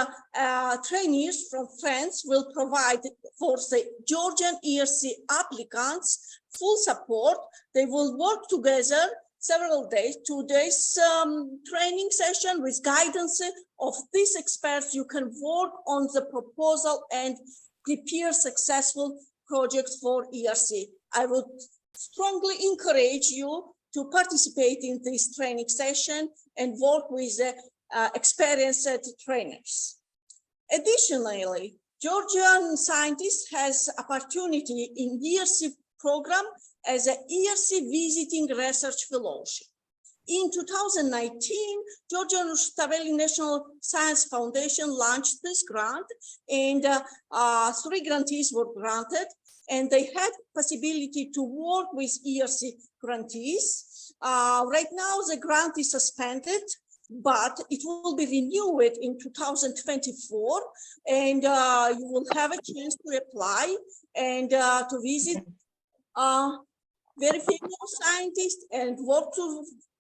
trainees from France will provide for the Georgian ERC applicants full support. They will work together several days, 2 days training session with guidance of these experts. You can work on the proposal and prepare successful projects for ERC. I would strongly encourage you to participate in this training session and work with the experienced trainers. Additionally, Georgian scientists has opportunity in ERC program as an ERC visiting research fellowship. In 2019, Georgian Rustaveli National Science Foundation launched this grant, and 3 grantees were granted, and they had possibility to work with ERC grantees. Right now, the grant is suspended, but it will be renewed in 2024, and you will have a chance to apply and to visit very famous scientists and work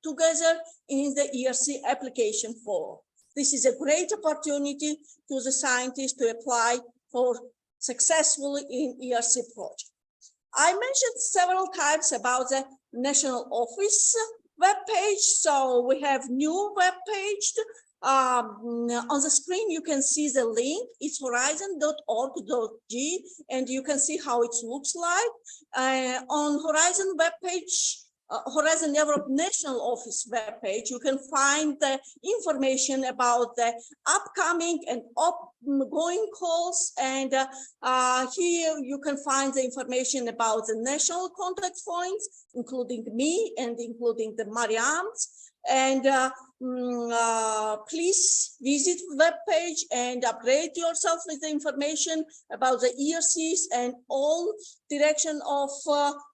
together in the ERC application form. This is a great opportunity to the scientists to apply for successfully in ERC project. I mentioned several times about the national office webpage. So we have new webpage. On the screen, you can see the link. It's horizon.org.g, and you can see how it looks like. On Horizon webpage, Horizon Europe National Office webpage, you can find the information about the upcoming and ongoing calls. And here you can find the information about the national contact points, including me and including the Mariams. And please visit the webpage and upgrade yourself with the information about the ERCs and all direction of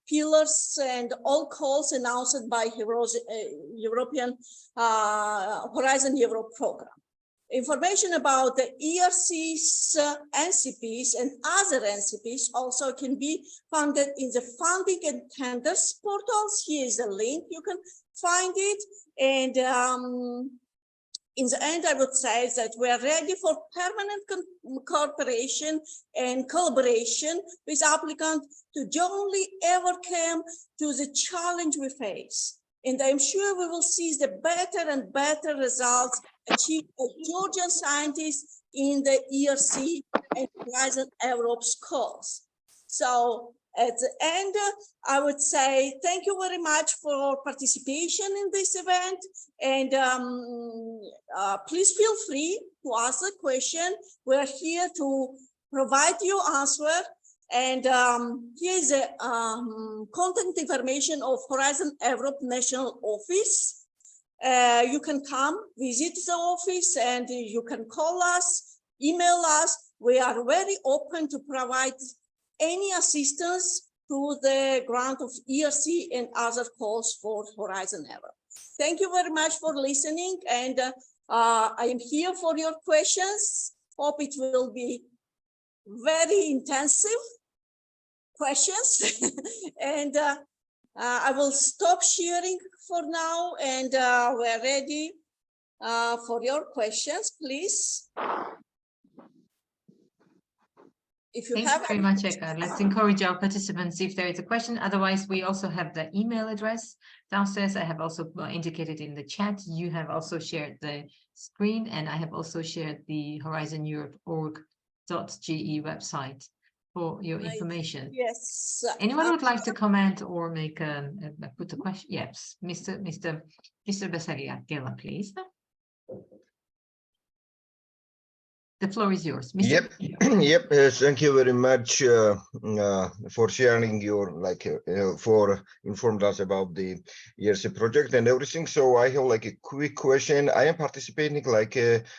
pillars and all calls announced by European Horizon Europe program. Information about the ERCs, NCPs, and other NCPs also can be found in the funding and tenders portals. Here is a link, you can find it. And in the end, I would say that we are ready for permanent cooperation and collaboration with applicants to jointly overcome to the challenge we face. And I'm sure we will see the better and better results achieved by Georgian scientists in the ERC and Horizon Europe's calls. So at the end, I would say thank you very much for participation in this event. And please feel free to ask a question. We're here to provide you answer. And here is the contact information of Horizon Europe National Office. You can come visit the office and you can call us, email us. We are very open to provide any assistance to the grant of ERC and other calls for Horizon Europe. Thank you very much for listening, and I am here for your questions. Hope it will be very intensive questions. And I will stop sharing for now, and we're ready for your questions, please. If you Thank you very much, Eka. Let's encourage our participants if there is a question. Otherwise, we also have the email address downstairs. I have also indicated in the chat. You have also shared the screen, and I have also shared the Horizon Europe org.ge website for your information. Yes. Anyone would like to comment or make put a question? Yes, Mr. Besagia, please. The floor is yours. Mr. Yep. Yep. Thank you very much for sharing your for informed us about the ERC project and everything. So I have like a quick question. I am participating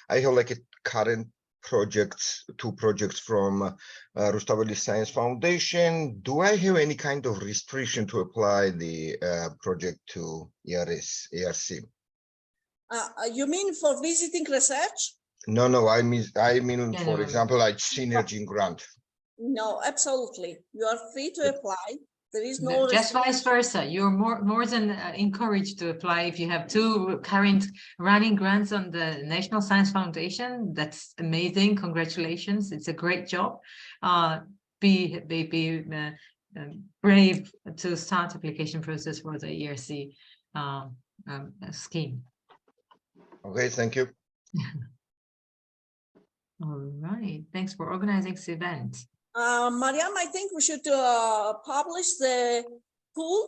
I have like a current projects, 2 projects from Rustaveli Science Foundation. Do I have any kind of restriction to apply the project to ERC? You mean for visiting research? No, I mean, for example, like synergy grant. No, absolutely. You are free to apply. There is no just vice versa. You're more than encouraged to apply if you have 2 current running grants on the National Science Foundation. That's amazing. Congratulations. It's a great job. Be brave to start application process for the ERC scheme. Okay, thank you. All right. Thanks for organizing this event. Mariam, I think we should publish the pool.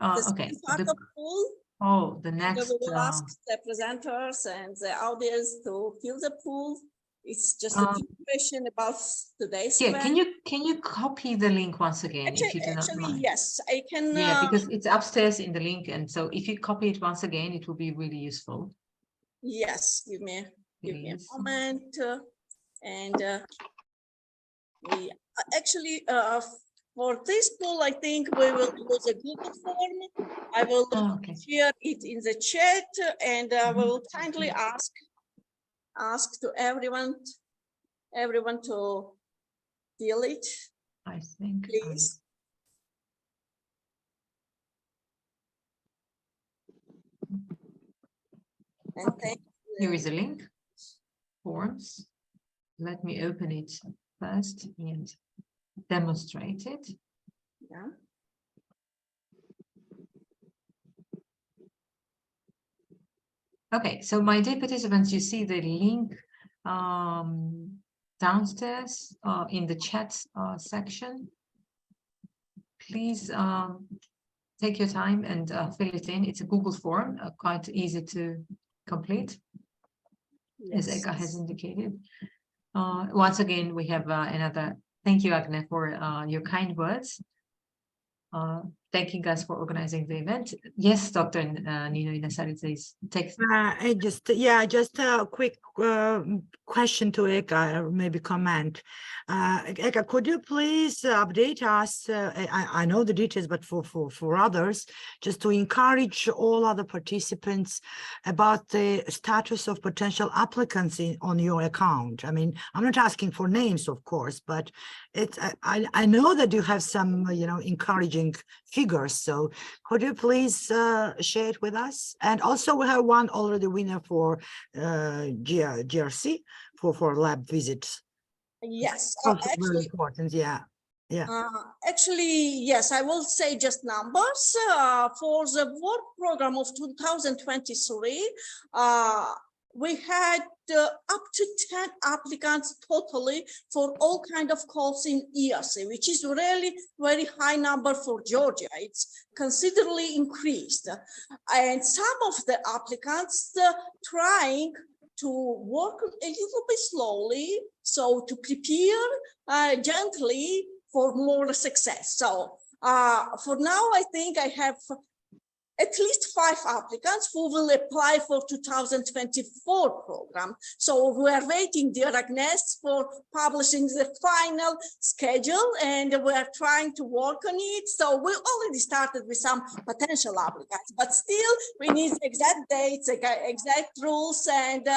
Okay. The pool. Oh, the next. We will ask the presenters and the audience to fill the pool It's just a quick question about today's Yeah, event. can you copy the link once again if you do not Actually, mind? yes, I can. Yeah, because it's upstairs in the link, and so if you copy it once again, it will be really useful. Yes, give me a Please. moment. And we actually, for this poll, I think we will use a Google form. I will Okay. share it in the chat, and we will kindly Okay. ask to everyone to fill it, I think please. And thank you. Here is a link. Forms. Let me open it first and demonstrate it. Yeah. Okay, so my dear participants, you see the link downstairs in the chat section. Please take your time and fill it in. It's a Google form, quite easy to complete, as Eka has indicated. Once again, we have another thank you, Agne, for your kind words. Thanking us for organizing the event. Yes, Dr. Nino Inasaridze is text. Just a quick question to Eka, or maybe comment. Eka, could you please update us? I know the details, but for others, just to encourage all other participants about the status of potential applicants on your account. I mean, I'm not asking for names, of course, but it's I know that you have some encouraging figures. So could you please share it with us? And also we have one already winner for GRC for lab visits. Yes, Also actually, very important. Yeah. Actually, yes, I will say just numbers. For the work program of 2023, we had up to 10 applicants totally for all kind of calls in ERC, which is really very high number for Georgia. It's considerably increased. And some of the applicants trying to work a little bit slowly, so to prepare gently for more success. So for now, I think I have at least 5 applicants who will apply for 2024 program. So we are waiting, dear Agnes, for publishing the final schedule, and we are trying to work on it. So we already started with some potential applicants, but still we need exact dates, exact rules, and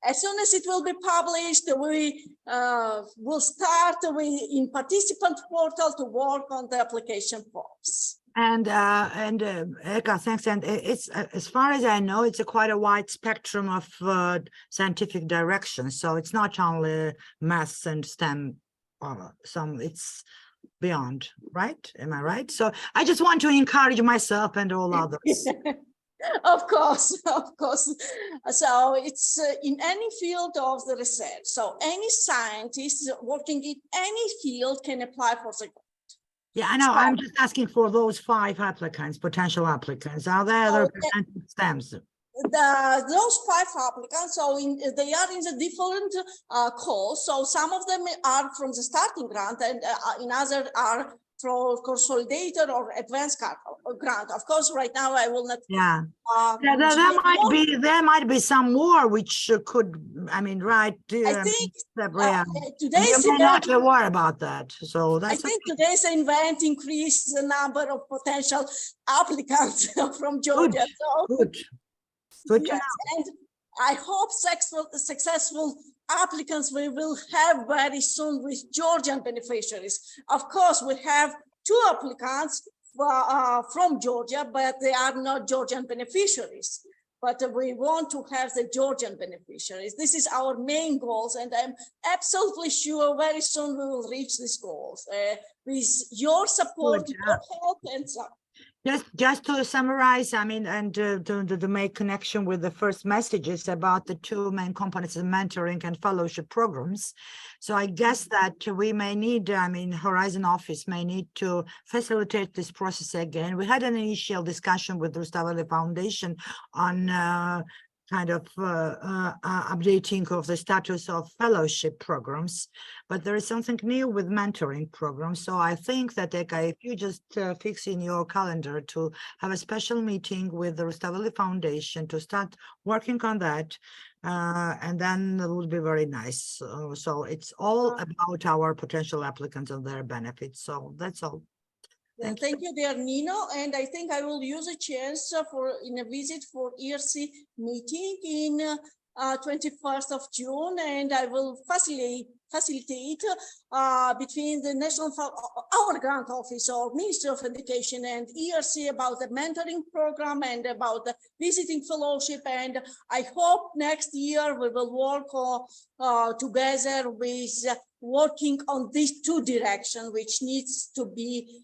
as soon as it will be published, we will start in participant portal to work on the application forms. And Eka, thanks. And it's as far as I know, it's quite a wide spectrum of scientific direction. So it's not only maths and STEM. It's beyond, right? Am I right? So I just want to encourage myself and all others. Of course, of course. So it's in any field of the research. So any scientist working in any field can apply for the grant. Yeah, I know. I'm just asking for those 5 applicants, potential applicants. Are there other stems? Those 5 applicants, so they are in the different calls. So some of them are from the starting grant, and in others are through consolidated or advanced grant. Of course, right now I will not. Yeah, there might be some more which could. I mean, right? I think today's event, not to worry about that. So that's. I think today's event increased the number of potential applicants from Georgia. Good. Yes, and I hope successful applicants we will have very soon with Georgian beneficiaries. Of course, we have 2 applicants from Georgia, but they are not Georgian beneficiaries. But we want to have the Georgian beneficiaries. This is our main goals, and I'm absolutely sure very soon we will reach these goals with your support, your help, and so. Just to summarize, I mean, and to make connection with the first messages about the 2 main components of mentoring and fellowship programs. So I guess that we may need, I mean, Horizon Office may need to facilitate this process again. We had an initial discussion with the Rustaveli Foundation on kind of updating of the status of fellowship programs, but there is something new with mentoring programs. So I think that if you just fix in your calendar to have a special meeting with the Rustaveli Foundation to start working on that, and then it would be very nice. So it's all about our potential applicants and their benefits. So that's all. Thank you, dear Nino. And I think I will use a chance in a visit for ERC meeting in 21st of June, and I will facilitate between the our grant office or Ministry of Education and ERC about the mentoring program and about the visiting fellowship. And I hope next year we will work together with working on these two directions, which needs to be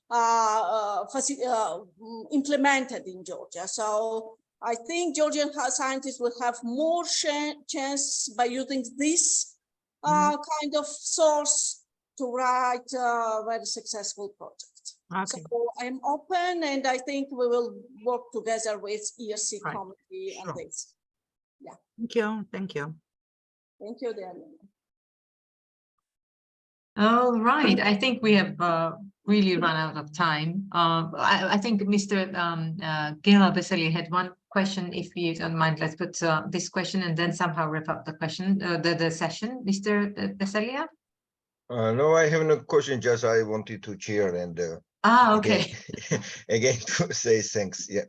implemented in Georgia. So I think Georgian scientists will have more chance by using this kind of source to write a very successful project. Okay. So I'm open, and I think we will work together with ERC Right. committee on this. Yeah. Thank you. Thank you. Thank you, Daniel. All right, I think we have really run out of time. I think Mr. Gela Beseli had one question. If you don't mind, let's put this question and then somehow wrap up the question, the session. Mr. Beselia? No, I have no question. Just I wanted to cheer and okay. again to say thanks. Yeah.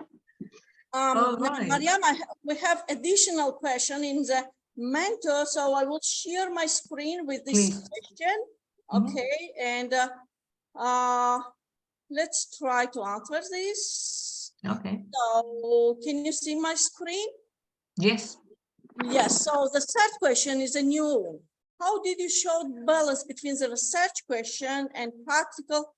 Right. Mariam, we have additional question in the mentor, so I will share my screen with this question. Okay, and let's try to answer this. Okay. So can you see my screen? Yes. Yes, so the third question is a new one. How did you show balance between the research question and practical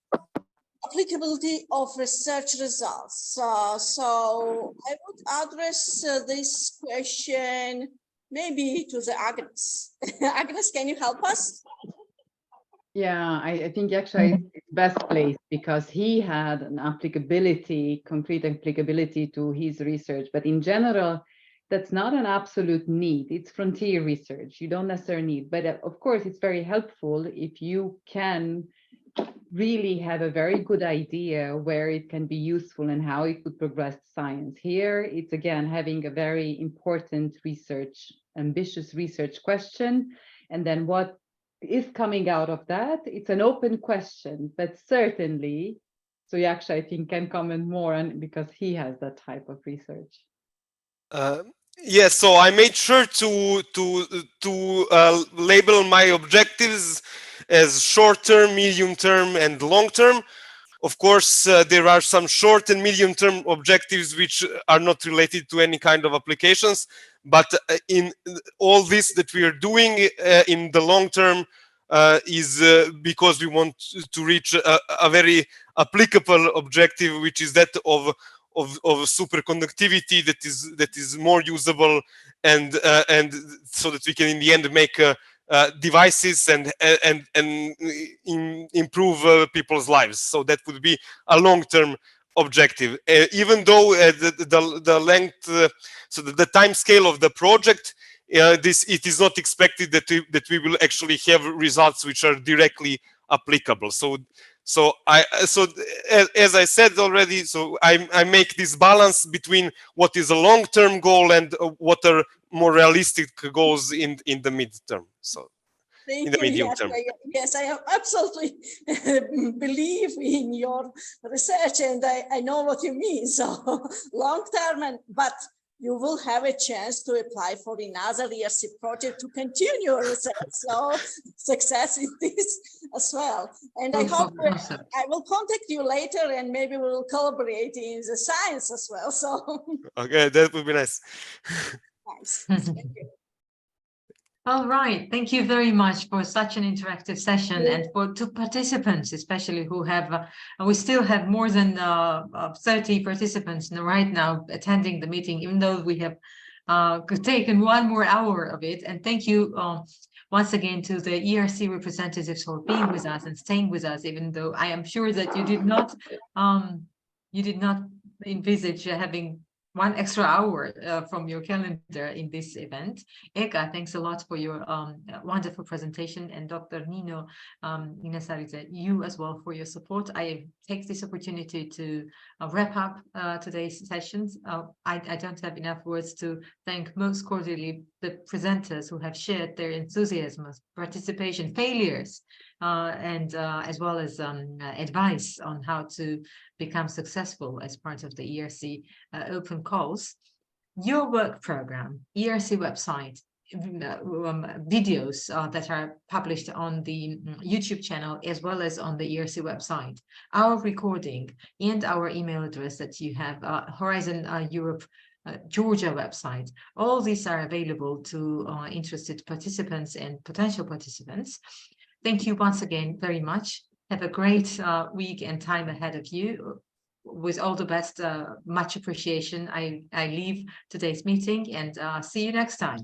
applicability of research results? So I would address this question maybe to the Agnes. Agnes, can you help us? Yeah, I think actually it's best placed because he had an applicability, concrete applicability to his research. But in general, that's not an absolute need. It's frontier research. You don't necessarily need, but of course, it's very helpful if you can really have a very good idea where it can be useful and how it could progress science. Here, it's again having a very important research, ambitious research question, and then what is coming out of that, it's an open question, but certainly, so you actually, I think, can comment more on because he has that type of research. Yes, so I made sure to label my objectives as short-term, medium-term, and long-term. Of course, there are some short and medium-term objectives which are not related to any kind of applications, but in all this that we are doing in the long term is because we want to reach a very applicable objective, which is that of superconductivity that is more usable and so that we can in the end make devices and improve people's lives. So that would be a long-term objective. Even though the length, so the time scale of the project, it is not expected that we will actually have results which are directly applicable. So as I said already, so I make this balance between what is a long-term goal and what are more realistic goals in the midterm. So in the medium term. Yes, I absolutely believe in your research, and I know what you mean. So long-term, but you will have a chance to apply for another ERC project to continue your research. So success in this as well. And I hope I will contact you later and maybe we will collaborate in the science as well. So okay, that would be nice. Nice. Thank you. All right, thank you very much for such an interactive session, and for two participants, especially who have, we still have more than 30 participants right now attending the meeting, even though we have taken 1 more hour of it. And thank you once again to the ERC representatives for being with us and staying with us, even though I am sure that you did not envisage having one extra hour from your calendar in this event. Eka, thanks a lot for your wonderful presentation, and Dr. Nino Inasarize, you as well for your support. I take this opportunity to wrap up today's sessions. I don't have enough words to thank most cordially the presenters who have shared their enthusiasm, participation, failures, and as well as advice on how to become successful as part of the ERC open calls. Your work program, ERC website, videos that are published on the YouTube channel as well as on the ERC website, our recording, and our email address that you have, Horizon Europe Georgia website. All these are available to interested participants and potential participants. Thank you once again very much. Have a great week and time ahead of you. With all the best, much appreciation. I leave today's meeting and see you next time.